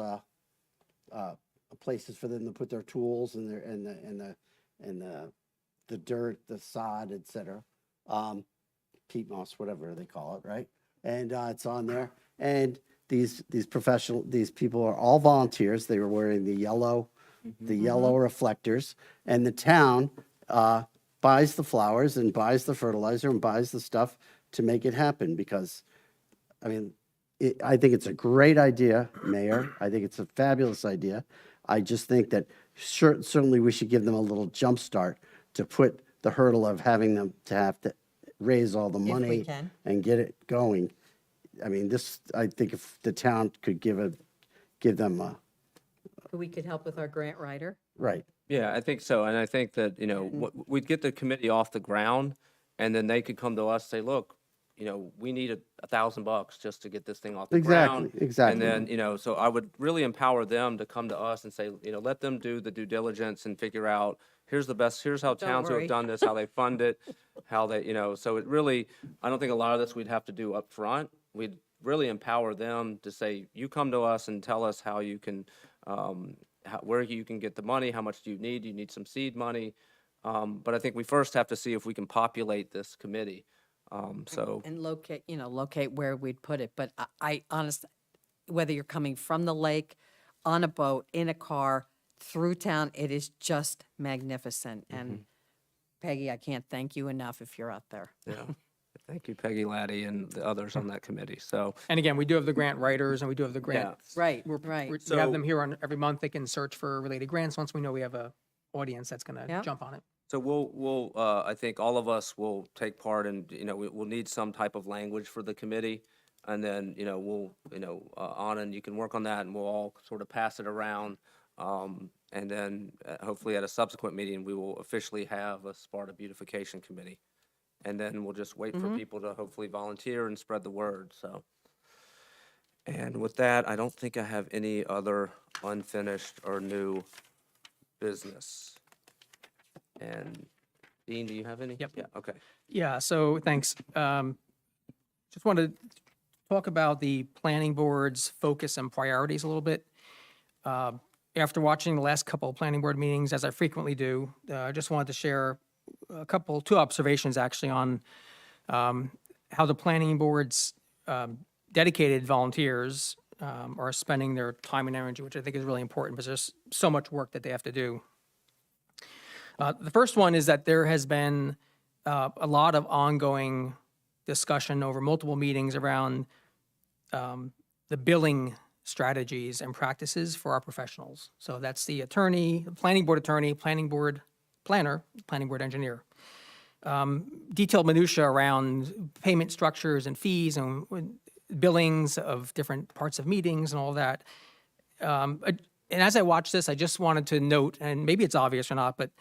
places for them to put their tools and the dirt, the sod, etc. Peat moss, whatever they call it, right? And it's on there. And these people are all volunteers. They were wearing the yellow reflectors, and the town buys the flowers and buys the fertilizer and buys the stuff to make it happen. Because, I think it's a great idea, Mayor. I think it's a fabulous idea. I just think that certainly we should give them a little jump start to put the hurdle of having them to have to raise all the we money can. and get it going. I think if the town could give them a, We could help with our grant writer. right. Yeah, I think so. And I think that, we'd get the committee off the ground and then they could come to us, say, look, we need $1,000 just to get this thing off the ground. Exactly. And then, so I would really empower them to come to us and say, let them do the due diligence and figure out, here's how towns who worry. have done this, how they fund it, how they, so it really, I don't think a lot of this we'd have to do up front. We'd really empower them to say, you come to us and tell us how you can, where you can get the money, how much do you need? Do you need some seed money? But I think we first have to see if we can populate this committee. And locate where we'd put it. But I honestly, whether you're coming from the lake, on a boat, in a car, through town, it is just magnificent. And Peggy, I can't thank you enough if you're out there. Yeah. Thank you, Peggy Laddie and the others on that committee. So, And again, we do have the grant writers and we do have the grant. Right, We right. have them here every month. They can search for related grants once we know we have a audience that's going to Yeah. jump on it. so we'll, I think all of us will take part and, we'll need some type of language for the committee. And then, Anna, and you can work on that and we'll all sort of pass it around. And then hopefully at a subsequent meeting, we will officially have a Sparta Beautification Committee. And then we'll just wait for people to hopefully volunteer and spread the word, so. And with that, I don't think I have any other unfinished or new business. And Dean, do you have any? Yep. Yeah, okay. Yeah, so thanks. Just wanted to talk about the planning board's focus and priorities a little bit. After watching the last couple of planning board meetings, as I frequently do, I just wanted to share two observations actually on how the planning board's dedicated volunteers are spending their time and energy, which I think is really important because there's so much work that they have to do. The first one is that there has been a lot of ongoing discussion over multiple meetings around the billing strategies and practices for our professionals. So that's the attorney, planning board planner, planning board engineer. Detailed minutia around payment structures and fees and billings of different parts of meetings and all that. And as I watch this, I just wanted to note, and maybe it's obvious or not, but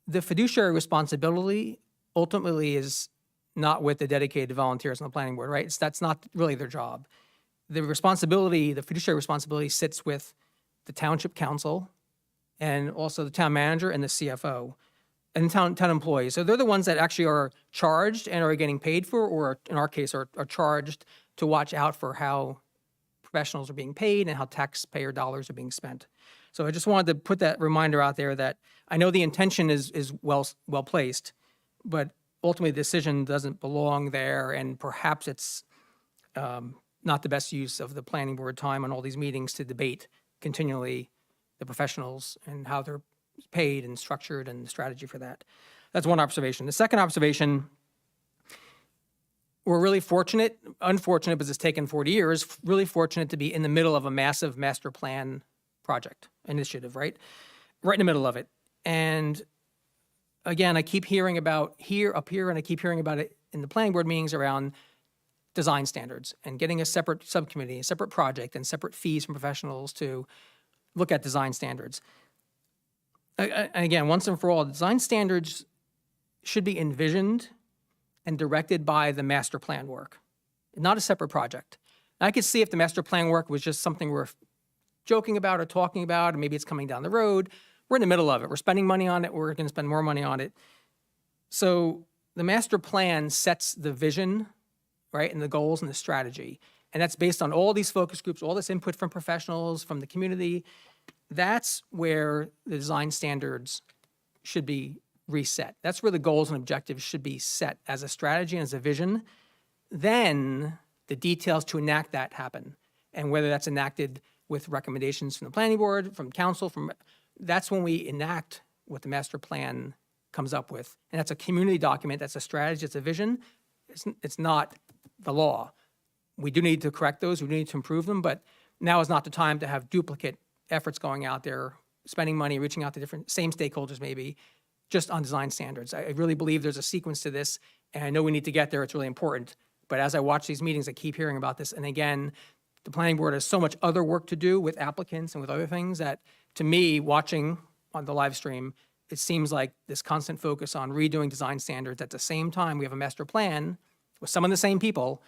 the fiduciary responsibility ultimately is not with the dedicated volunteers on the planning board, right? That's not really their job. The fiduciary responsibility sits with the township council and also the town manager and the CFO and town employees. So they're the ones that actually are charged and are getting paid for, or in our case, are charged to watch out for how professionals are being paid and how taxpayer dollars are being spent. So I just wanted to put that reminder out there that I know the intention is well placed, but ultimately the decision doesn't belong there, and perhaps it's not the best use of the planning board time on all these meetings to debate continually the professionals and how they're paid and structured and the strategy for that. That's one observation. The second observation, we're really fortunate, unfortunate because it's taken 40 years, really fortunate to be in the middle of a massive master plan project initiative, right? Right in the middle of it. And again, I keep hearing about up here, and I keep hearing about it in the planning board meetings around design standards and getting a separate subcommittee, a separate project, and separate fees from professionals to look at design standards. And again, once and for all, design standards should be envisioned and directed by the master plan work, not a separate project. And I could see if the master plan work was just something we're joking about or talking about, and maybe it's coming down the road. We're in the middle of it. We're spending money on it. We're going to spend more money on it. So the master plan sets the vision, right, and the goals and the strategy. And that's based on all these focus groups, all this input from professionals, from the community. That's where the design standards should be reset. That's where the goals and objectives should be set as a strategy and as a vision. Then the details to enact that happen. And whether that's enacted with recommendations from the planning board, from council, that's when we enact what the master plan comes up with. And that's a community document, that's a strategy, it's a vision. It's not the law. We do need to correct those, we do need to improve them, but now is not the time to have duplicate efforts going out there, spending money, reaching out to same stakeholders maybe, just on design standards. I really believe there's a sequence to this, and I know we need to get there, it's really important. But as I watch these meetings, I keep hearing about this, and again, the planning board has so much other work to do with applicants and with other things that, to me, watching on the live stream, it seems like this constant focus on redoing design standards at the same time we have a master plan with some of the same people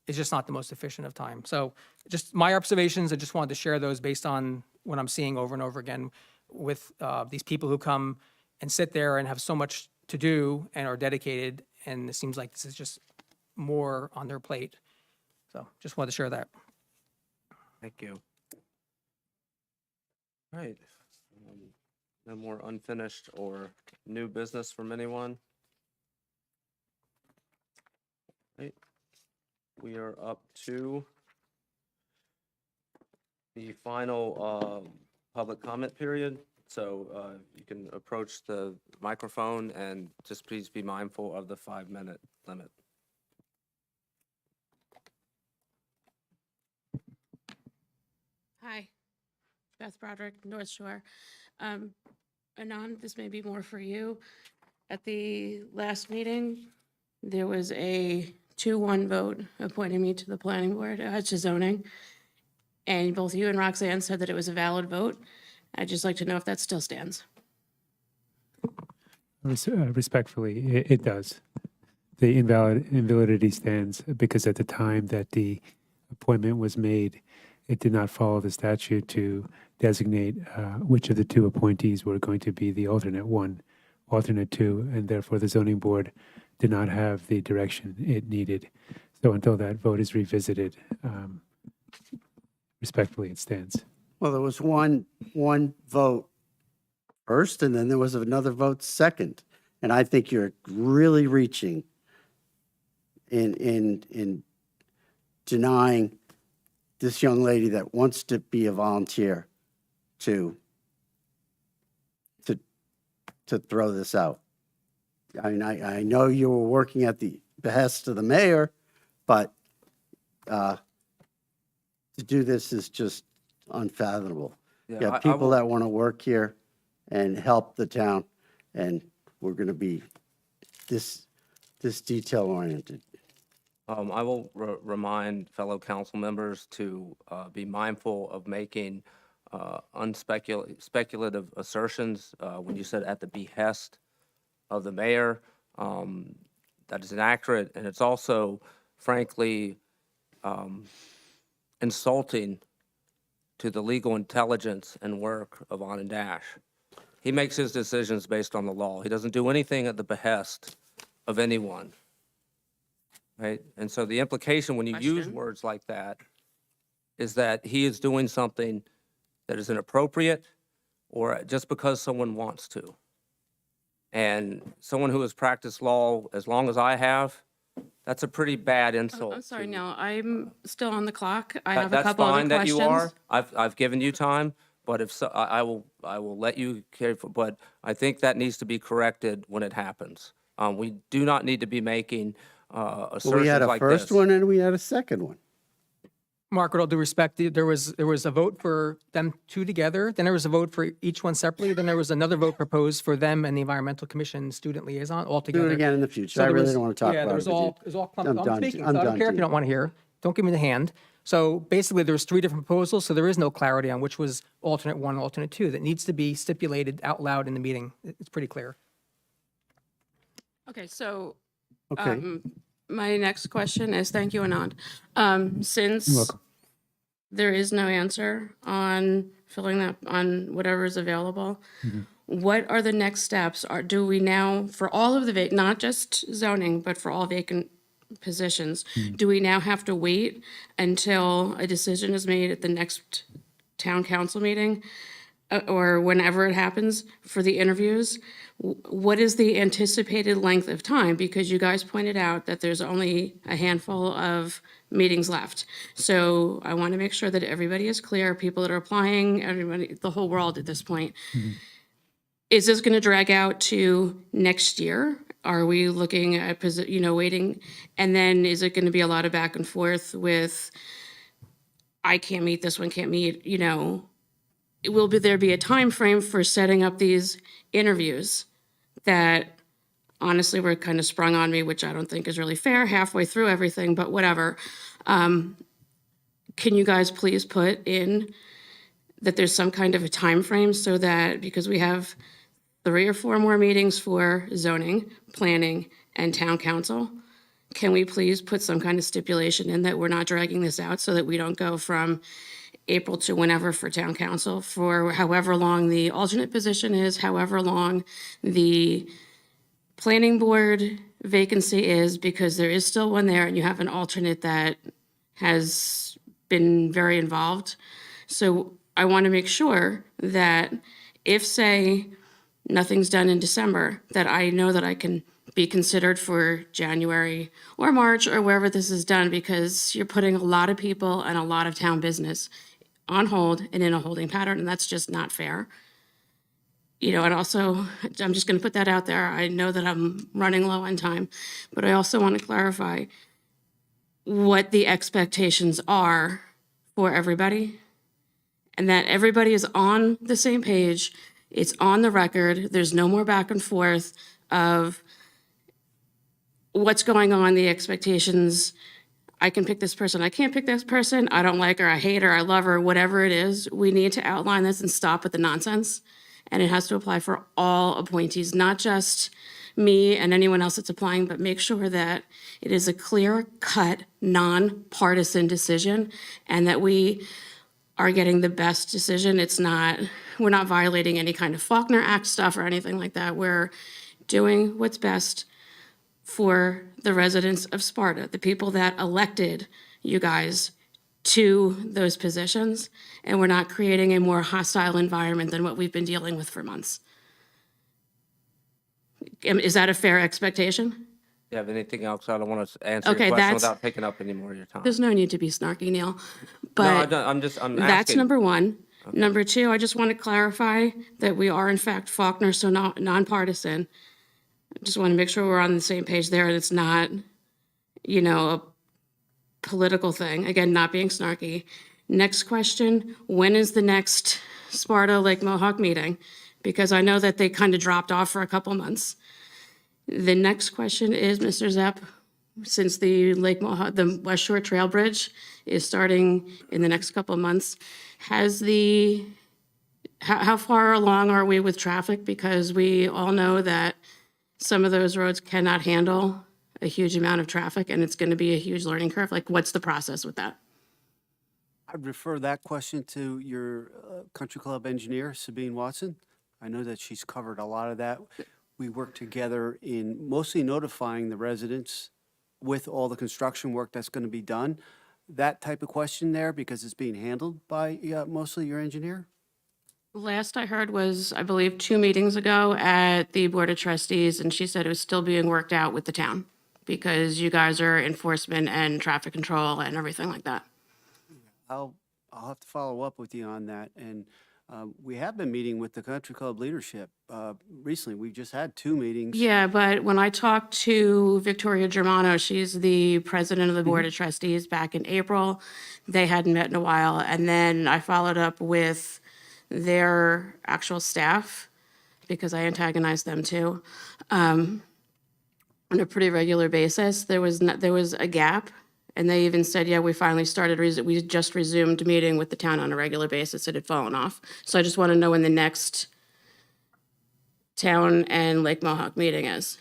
is just not the most efficient of time. So just my observations, I just wanted to share those based on what I'm seeing over and over again with these people who come and sit there and have so much to do and are dedicated, and it seems like this is just more on their plate. So just wanted to share that. Thank you. All right. No more unfinished or new business from anyone? Right. We are up to the final public comment period. So you can approach the microphone and just please be mindful of the 5-minute limit. Hi, Beth Broderick, North Shore. Anand, this may be more for you. At the last meeting, there was a 2-1 vote appointing me to the planning board, to zoning. And both you and Roxanne said that it was a valid vote. I'd just like to know if that still stands. Respectfully, it does. The invalidity stands because at the time that the appointment was made, it did not follow the statute to designate which of the two appointees were going to be the alternate one, alternate two, and therefore the zoning board did not have the direction it needed. So until that vote is revisited, respectfully, it stands. Well, there was one vote first, and then there was another vote second. And I think you're really reaching in denying this young lady that wants to be a volunteer to throw this out. I mean, I know you were working at the behest of the mayor, but to do this is just unfathomable. Yeah, You have I people will- that want to work here and help the town, and we're going to be this detail-oriented. I will remind fellow council members to be mindful of making speculative assertions. When you said at the behest of the mayor, that is inaccurate, and it's also, frankly, insulting to the legal intelligence and work of On and Dash. He makes his decisions based on the law. He doesn't do anything at the behest of anyone. Right? And so the implication when you use Question. words like that is that he is doing something that is inappropriate or just because someone wants to. And someone who has practiced law as long as I have, that's a pretty bad insult. I'm sorry, to- no, I'm still on the clock. I That- have a couple other That's fine that you are. questions. I've given you time, but if so, I will let you carry, but I think that needs to be corrected when it happens. We do not need to be making Well, assertions we had a like first this. one and we had a second one. Mark, with all due respect, there was a vote for them two together, then there was a vote for each one separately, then there was another vote proposed for them and the Environmental Commission student liaison all Do together. it again in the future. So I there really was- don't want to talk yeah, about there it was with you. all, it was all clumped. I'm I'm done, speaking, I'm so I don't done, care if you Gene. don't want to hear. Don't give me the hand. So basically, there's three different proposals, so there is no clarity on which was alternate one, alternate two. That needs to be stipulated out loud in the meeting. It's pretty clear. Okay, so Okay. my next question is, thank you, Anand. Since there is no answer on filling that, on whatever is available, what are the next steps? Do we now, for all of the, not just zoning, but for all vacant positions, do we now have to wait until a decision is made at the next town council meeting? Or whenever it happens for the interviews? What is the anticipated length of time? Because you guys pointed out that there's only a handful of meetings left. So I want to make sure that everybody is clear, people that are applying, everybody, the whole world at this point. Is this going to drag out to next year? Are we looking at, waiting? And then is it going to be a lot of back and forth with, I can't meet, this one can't meet, will there be a time frame for setting up these interviews that honestly were kind of sprung on me, which I don't think is really fair halfway through everything, but whatever. Can you guys please put in that there's some kind of a time frame so that, because we have 3 or 4 more meetings for zoning, planning, and town council, can we please put some kind of stipulation in that we're not dragging this out so that we don't go from April to whenever for town council, for however long the alternate position is, however long the planning board vacancy is, because there is still one there and you have an alternate that has been very involved. So I want to make sure that if, say, nothing's done in December, that I know that I can be considered for January or March or wherever this is done, because you're putting a lot of people and a lot of town business on hold and in a holding pattern, and that's just not fair. And also, I'm just going to put that out there. I know that I'm running low on time, but I also want to clarify what the expectations are for everybody, and that everybody is on the same page. It's on the record. There's no more back and forth of what's going on, the expectations. I can pick this person, I can't pick this person, I don't like her, I hate her, I love her, whatever it is. We need to outline this and stop with the nonsense. And it has to apply for all appointees, not just me and anyone else that's applying, but make sure that it is a clear-cut, nonpartisan decision and that we are getting the best decision. We're not violating any kind of Faulkner Act stuff or anything like that. We're doing what's best for the residents of Sparta, the people that elected you guys to those positions, and we're not creating a more hostile environment than what we've been dealing with for months. Is that a fair expectation? You have anything else? I don't want to answer your Okay, question that's- without taking up any more of your time. There's no need to be snarky, Neil. No, But I'm that's asking. number one. Number two, I just want to clarify that we are in fact Faulkner, so nonpartisan. I just want to make sure we're on the same page there and it's not, a political thing. Again, not being snarky. Next question, when is the next Sparta Lake Mohawk meeting? Because I know that they kind of dropped off for a couple months. The next question is, Mr. Zepp, since the Lake Mohawk, the West Shore Trail Bridge is starting in the next couple of months, how far along are we with traffic? Because we all know that some of those roads cannot handle a huge amount of traffic and it's going to be a huge learning curve. Like, what's the process with that? I'd refer that question to your country club engineer, Sabine Watson. I know that she's covered a lot of that. We work together in mostly notifying the residents with all the construction work that's going to be done. That type of question there, because it's being handled by mostly your engineer? Last I heard was, I believe, 2 meetings ago at the Board of Trustees, and she said it was still being worked out with the town because you guys are enforcement and traffic control and everything like that. I'll have to follow up with you on that. And we have been meeting with the country club leadership recently. We've just had 2 meetings. Yeah, but when I talked to Victoria Germano, she's the president of the Board of Trustees back in April. They hadn't met in a while. And then I followed up with their actual staff because I antagonized them too. On a pretty regular basis, there was a gap. And they even said, yeah, we finally started, we just resumed meeting with the town on a regular basis. It had fallen off. So I just want to know when the next town and Lake Mohawk meeting is.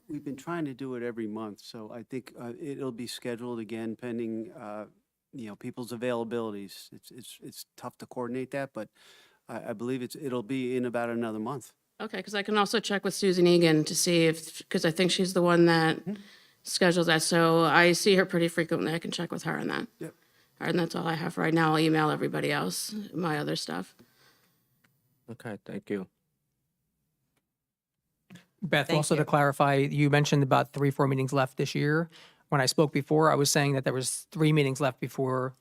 We've been trying to do it every month, so I think it'll be scheduled again pending, people's availabilities. It's tough to coordinate that, but I believe it'll be in about another month. Okay, because I can also check with Susan Egan to see if, because I think she's the one that schedules that. So I see her pretty frequently. I can check with her on that. Yep. All right, and that's all I have right now. I'll email everybody else my other stuff. Okay, thank you. Beth, also to clarify, you mentioned about 3-4 meetings left this year. When I spoke before, I was saying that there was 3 meetings left before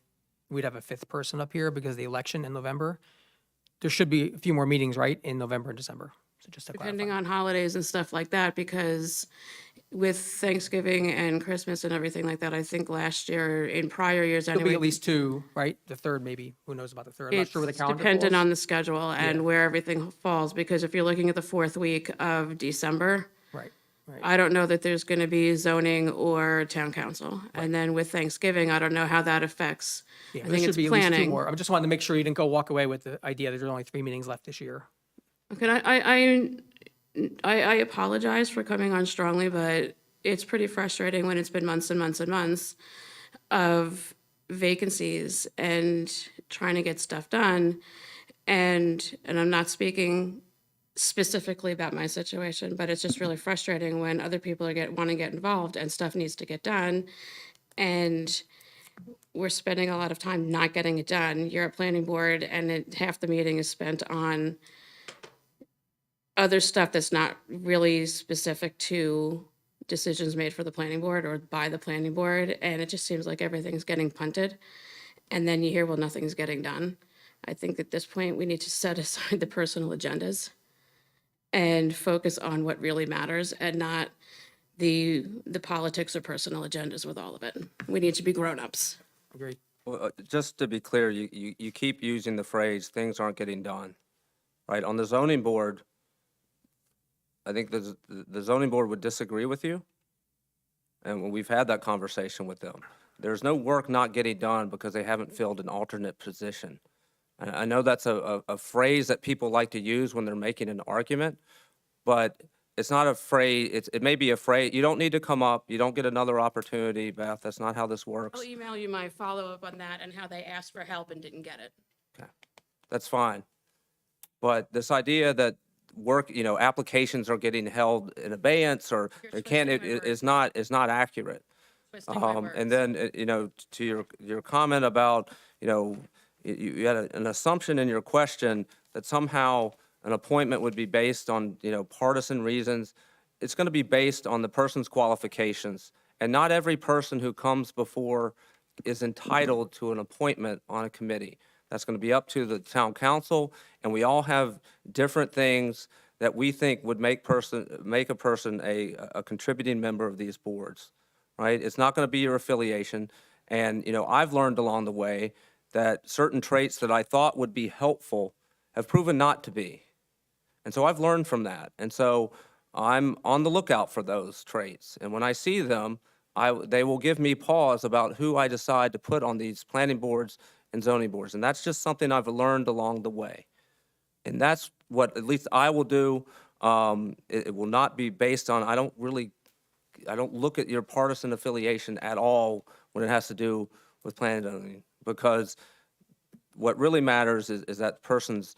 we'd have a 5th person up here because of the election in November. There should be a few more meetings, right, in November and December. So just to Depending clarify. on holidays and stuff like that, because with Thanksgiving and Christmas and everything like that, I think last year, in prior years There'll anyway. be at least 2, right? The 3rd maybe. Who knows about the 3rd? I'm not sure where the It's calendar dependent falls. on the schedule and where everything falls, because if you're looking at the 4th week of December, Right, right. I don't know that there's going to be zoning or town council. And then with Thanksgiving, I don't know how that affects. Yeah, I there think should it's be at least 2 planning. more. I just wanted to make sure you didn't go walk away with the idea that there's only 3 meetings left this year. Okay, I apologize for coming on strongly, but it's pretty frustrating when it's been months and months and months of vacancies and trying to get stuff done. And I'm not speaking specifically about my situation, but it's just really frustrating when other people want to get involved and stuff needs to get done. And we're spending a lot of time not getting it done. You're a planning board and half the meeting is spent on other stuff that's not really specific to decisions made for the planning board or by the planning board. And it just seems like everything's getting punted. And then you hear, well, nothing's getting done. I think at this point, we need to set aside the personal agendas and focus on what really matters and not the politics or personal agendas with all of it. We need to be grown-ups. Agreed. Well, just to be clear, you keep using the phrase, things aren't getting done, right? On the zoning board, I think the zoning board would disagree with you. And we've had that conversation with them. There's no work not getting done because they haven't filled an alternate position. And I know that's a phrase that people like to use when they're making an argument, but it's not a phrase, it may be a phrase, you don't need to come up, you don't get another opportunity, Beth, that's not how this works. I'll email you my follow-up on that and how they asked for help and didn't get it. Okay, that's fine. But this idea that work, applications are getting held in abeyance or they can't, is not accurate. Twisting my words. And then, to your comment about, you had an assumption in your question that somehow an appointment would be based on, partisan reasons. It's going to be based on the person's qualifications. And not every person who comes before is entitled to an appointment on a committee. That's going to be up to the town council, and we all have different things that we think would make a person a contributing member of these boards, right? It's not going to be your affiliation. And, I've learned along the way that certain traits that I thought would be helpful have proven not to be. And so I've learned from that. And so I'm on the lookout for those traits. And when I see them, they will give me pause about who I decide to put on these planning boards and zoning boards. And that's just something I've learned along the way. And that's what at least I will do. It will not be based on, I don't look at your partisan affiliation at all when it has to do with planning and zoning, because what really matters is that person's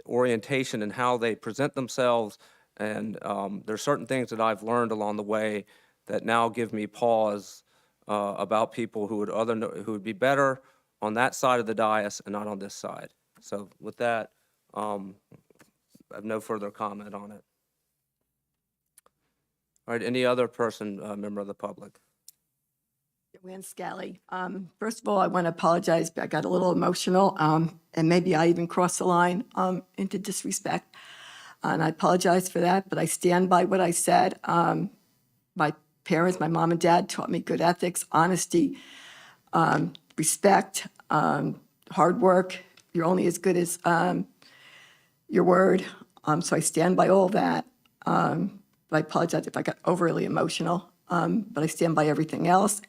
orientation and how they present themselves. And there's certain things that I've learned along the way that now give me pause about people who would be better on that side of the dais and not on this side. So with that, I have no further comment on it. All right, any other person, member of the public? Joanne Scally. First of all, I want to apologize, but I got a little emotional, and maybe I even crossed the line into disrespect. And I apologize for that, but I stand by what I said. My parents, my mom and dad taught me good ethics, honesty, respect, hard work. You're only as good as your word. So I stand by all that. I apologize if I got overly emotional, but I stand by everything else.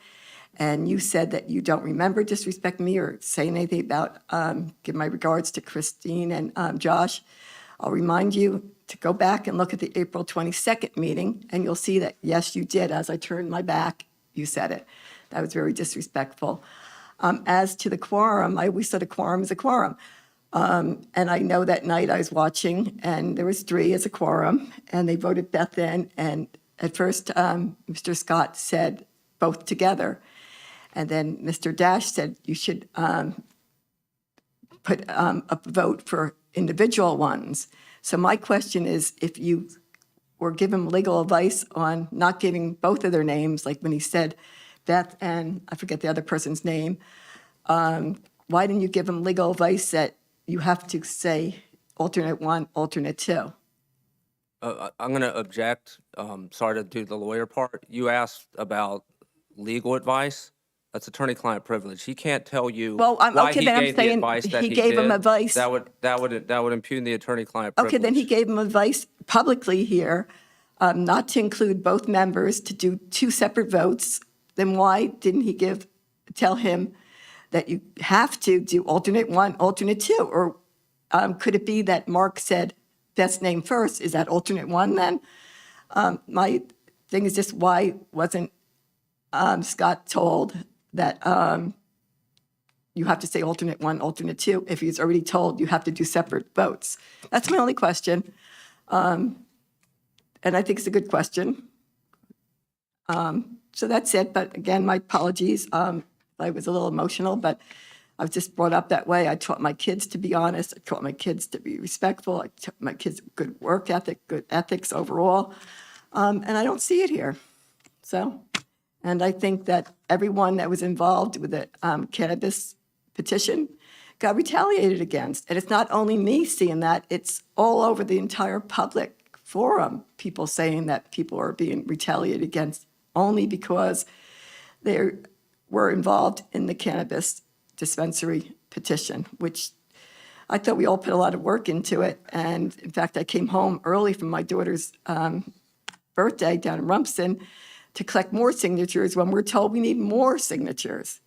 And you said that you don't remember disrespecting me or saying anything about, give my regards to Christine and Josh. I'll remind you to go back and look at the April 22nd meeting, and you'll see that, yes, you did. As I turned my back, you said it. That was very disrespectful. As to the quorum, I always said a quorum is a quorum. And I know that night I was watching, and there was 3 as a quorum, and they voted Beth in. And at first, Mr. Scott said both together. And then Mr. Dash said you should put a vote for individual ones. So my question is, if you were given legal advice on not giving both of their names, like when he said Beth and I forget the other person's name, why didn't you give him legal advice that you have to say alternate 1, alternate 2? I'm going to object. Sorry to do the lawyer part. You asked about legal advice. That's attorney-client privilege. He can't tell you Well, why okay, he then I'm gave the saying advice that he he gave him did. advice. That would impugn the attorney-client privilege. Okay, then he gave him advice publicly here not to include both members, to do 2 separate votes. Then why didn't he tell him that you have to do alternate 1, alternate 2? Or could it be that Mark said Beth's name first? Is that alternate 1 then? My thing is just, why wasn't Scott told that you have to say alternate 1, alternate 2, if he's already told you have to do separate votes? That's my only question. And I think it's a good question. So that's it. But again, my apologies. I was a little emotional, but I was just brought up that way. I taught my kids to be honest. I taught my kids to be respectful. I taught my kids good work ethic, good ethics overall. And I don't see it here. So, and I think that everyone that was involved with the cannabis petition got retaliated against. And it's not only me seeing that, it's all over the entire public forum, people saying that people are being retaliated against only because they were involved in the cannabis dispensary petition, which I thought we all put a lot of work into it. And in fact, I came home early from my daughter's birthday down in Rumson to collect more signatures when we're told we need more signatures.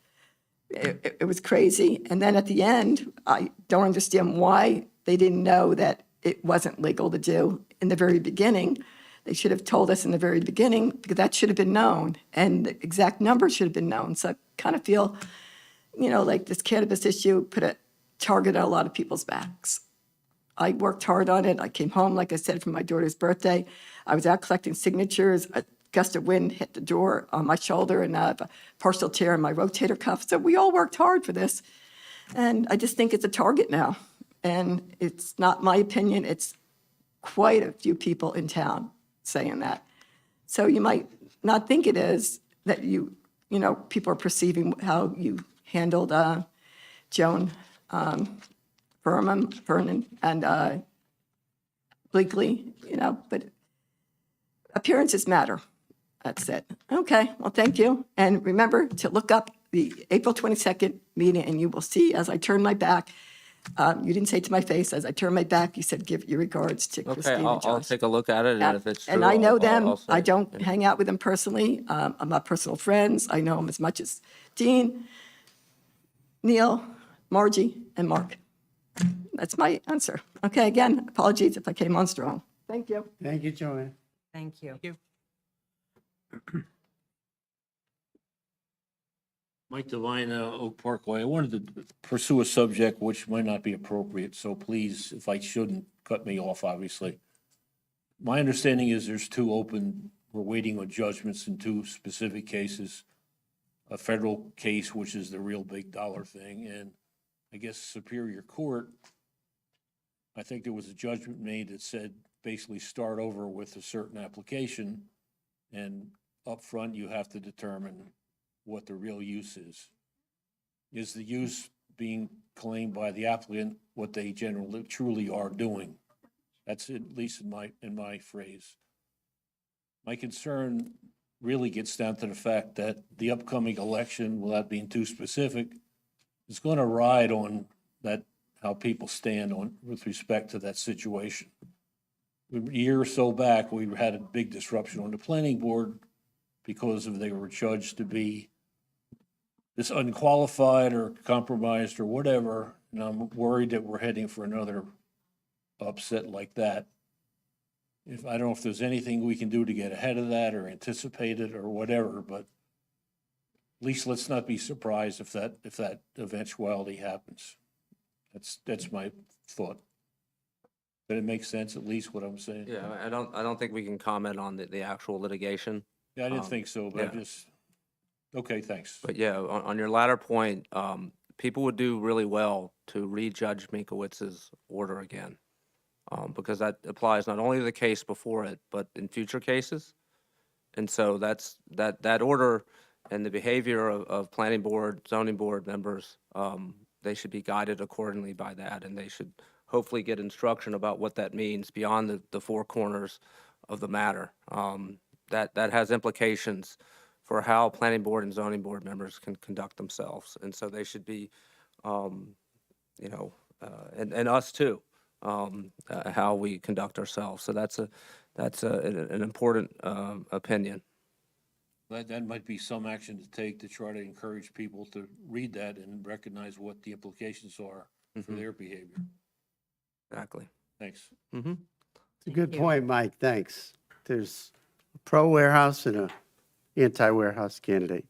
It was crazy. And then at the end, I don't understand why they didn't know that it wasn't legal to do in the very beginning. They should have told us in the very beginning, because that should have been known, and the exact number should have been known. So I kind of feel, like this cannabis issue put a target on a lot of people's backs. I worked hard on it. I came home, like I said, from my daughter's birthday. I was out collecting signatures. A gust of wind hit the door on my shoulder, and I have a partial tear in my rotator cuff. So we all worked hard for this. And I just think it's a target now. And it's not my opinion. It's quite a few people in town saying that. So you might not think it is that people are perceiving how you handled Joan Vernon and Bleakley, but appearances matter. That's it. Okay, well, thank you. And remember to look up the April 22nd meeting, and you will see as I turn my back, you didn't say to my face, as I turn my back, you said, give your regards to Okay, Christine and I'll Josh. take a look at it, and if it's true, And I know I'll them. say I it. don't hang out with them personally. I'm not personal friends. I know them as much as Dean, Neil, Margie, and Mark. That's my answer. Okay, again, apologies if I came on strong. Thank you. Thank you, Joanne. Thank you. Thank you. Mike Devine, Oak Parkway. I wanted to pursue a subject which might not be appropriate, so please, if I shouldn't, cut me off, obviously. My understanding is there's two open, we're waiting on judgments in two specific cases. A federal case, which is the real big dollar thing, and I guess Superior Court, I think there was a judgment made that said basically start over with a certain application, and up front you have to determine what the real use is. Is the use being claimed by the applicant what they generally truly are doing? That's at least in my phrase. My concern really gets down to the fact that the upcoming election, without being too specific, is going to ride on that, how people stand on with respect to that situation. A year or so back, we had a big disruption on the planning board because of they were judged to be this unqualified or compromised or whatever, and I'm worried that we're heading for another upset like that. I don't know if there's anything we can do to get ahead of that or anticipate it or whatever, but at least let's not be surprised if that eventuality happens. That's my thought. Did it make sense, at least what I'm saying? Yeah, I don't think we can comment on the actual litigation. Yeah, I didn't think so, but I yeah. just, okay, thanks. But yeah, on your latter point, people would do really well to rejudge Minkowitz's order again. Because that applies not only to the case before it, but in future cases. And so that order and the behavior of planning board, zoning board members, they should be guided accordingly by that, and they should hopefully get instruction about what that means beyond the four corners of the matter. That has implications for how planning board and zoning board members can conduct themselves, and so they should be, and us too. How we conduct ourselves. So that's an important opinion. That might be some action to take to try to encourage people to read that and recognize what the implications are for their behavior. Exactly. Thanks. Mm-hmm. It's a good point, Mike, thanks. There's a pro-warehouse and a anti-warehouse candidate.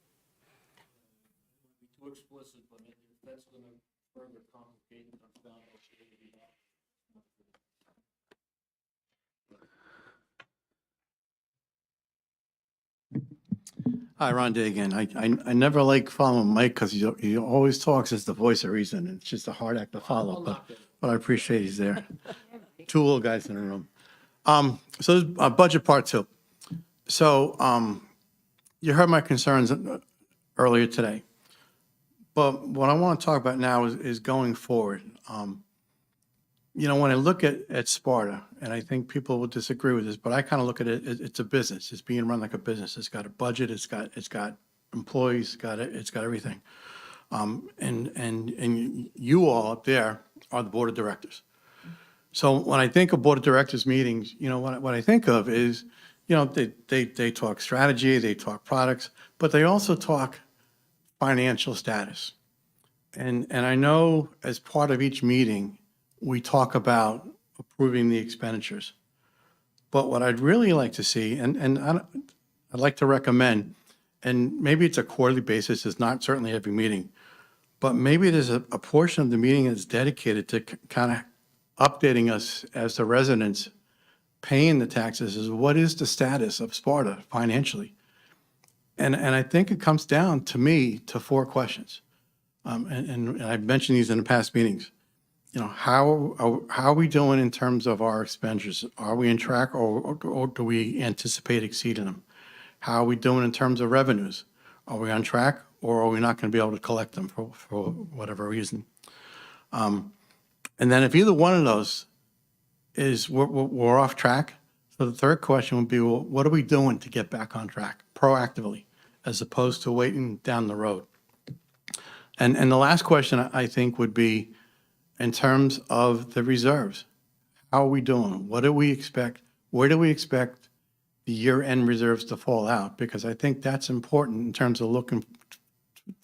Too explicit, but if that's going to further complicate it, I'm found Hi, Ron Day again. I never like following Mike because he always talks as the voice of reason. It's just a hard act to follow, but I appreciate he's there. Two little guys in the room. So budget part two. So you heard my concerns earlier today. But what I want to talk about now is going forward. When I look at Sparta, and I think people will disagree with this, but I kind of look at it, it's a business. It's being run like a business. It's got a budget. It's got employees. It's got everything. And you all up there are the board of directors. So when I think of board of directors meetings, what I think of is, they talk strategy, they talk products, but they also talk financial status. And I know as part of each meeting, we talk about approving the expenditures. But what I'd really like to see, and I'd like to recommend, and maybe it's a quarterly basis, it's not certainly every meeting, but maybe there's a portion of the meeting that's dedicated to kind of updating us as the residents paying the taxes is what is the status of Sparta financially? And I think it comes down to me to four questions. And I've mentioned these in the past meetings. How are we doing in terms of our expenditures? Are we in track or do we anticipate exceeding them? How are we doing in terms of revenues? Are we on track or are we not going to be able to collect them for whatever reason? And then if either one of those is we're off track, so the third question would be, well, what are we doing to get back on track proactively as opposed to waiting down the road? And the last question I think would be, in terms of the reserves, how are we doing? What do we expect? Where do we expect the year-end reserves to fall out? Because I think that's important in terms of looking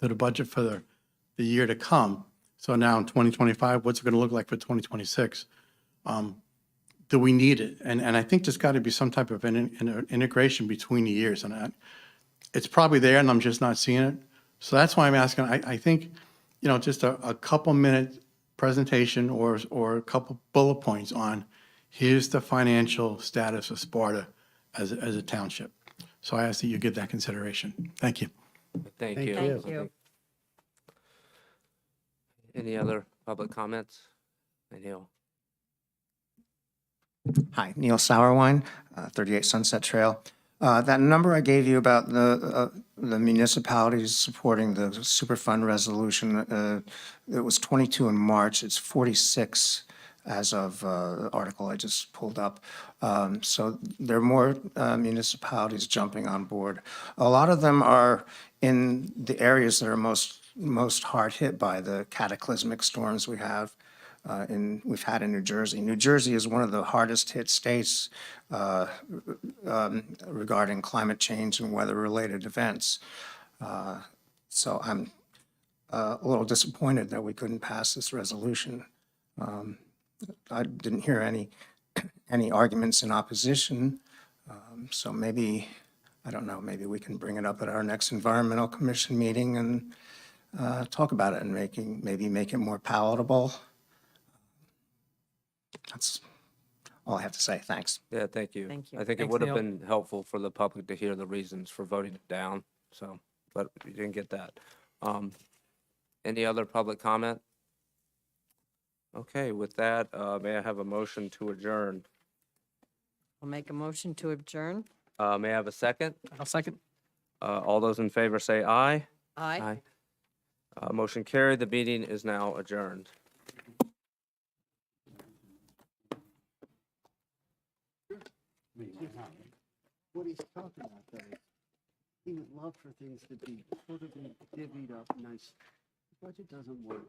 to the budget for the year to come. So now in 2025, what's it going to look like for 2026? Do we need it? And I think there's got to be some type of an integration between the years. And it's probably there and I'm just not seeing it. So that's why I'm asking, I think, just a couple minute presentation or a couple bullet points on, here's the financial status of Sparta as a township. So I ask that you give that consideration. Thank you. Thank you. Thank you. Any other public comments? Neil? Hi, Neil Sauerwein, 38 Sunset Trail. That number I gave you about the municipalities supporting the Superfund resolution, it was 22 in March, it's 46 as of the article I just pulled up. So there are more municipalities jumping on board. A lot of them are in the areas that are most hard hit by the cataclysmic storms we've had in New Jersey. New Jersey is one of the hardest hit states regarding climate change and weather-related events. So I'm a little disappointed that we couldn't pass this resolution. I didn't hear any arguments in opposition, so maybe, I don't know, maybe we can bring it up at our next Environmental Commission meeting and talk about it and maybe make it more palatable. That's all I have to say. Thanks. Yeah, thank you. Thank you. I think it Thanks, would have Neil. been helpful for the public to hear the reasons for voting it down, so, but you didn't get that. Any other public comment? Okay, with that, may I have a motion to adjourn? I'll make a motion to adjourn. May I have a second? I'll second. All those in favor say aye. Aye. Motion carried. The meeting is now adjourned. What he's talking about, though, is he would love for things to be sort of divvied up nice. The budget doesn't work.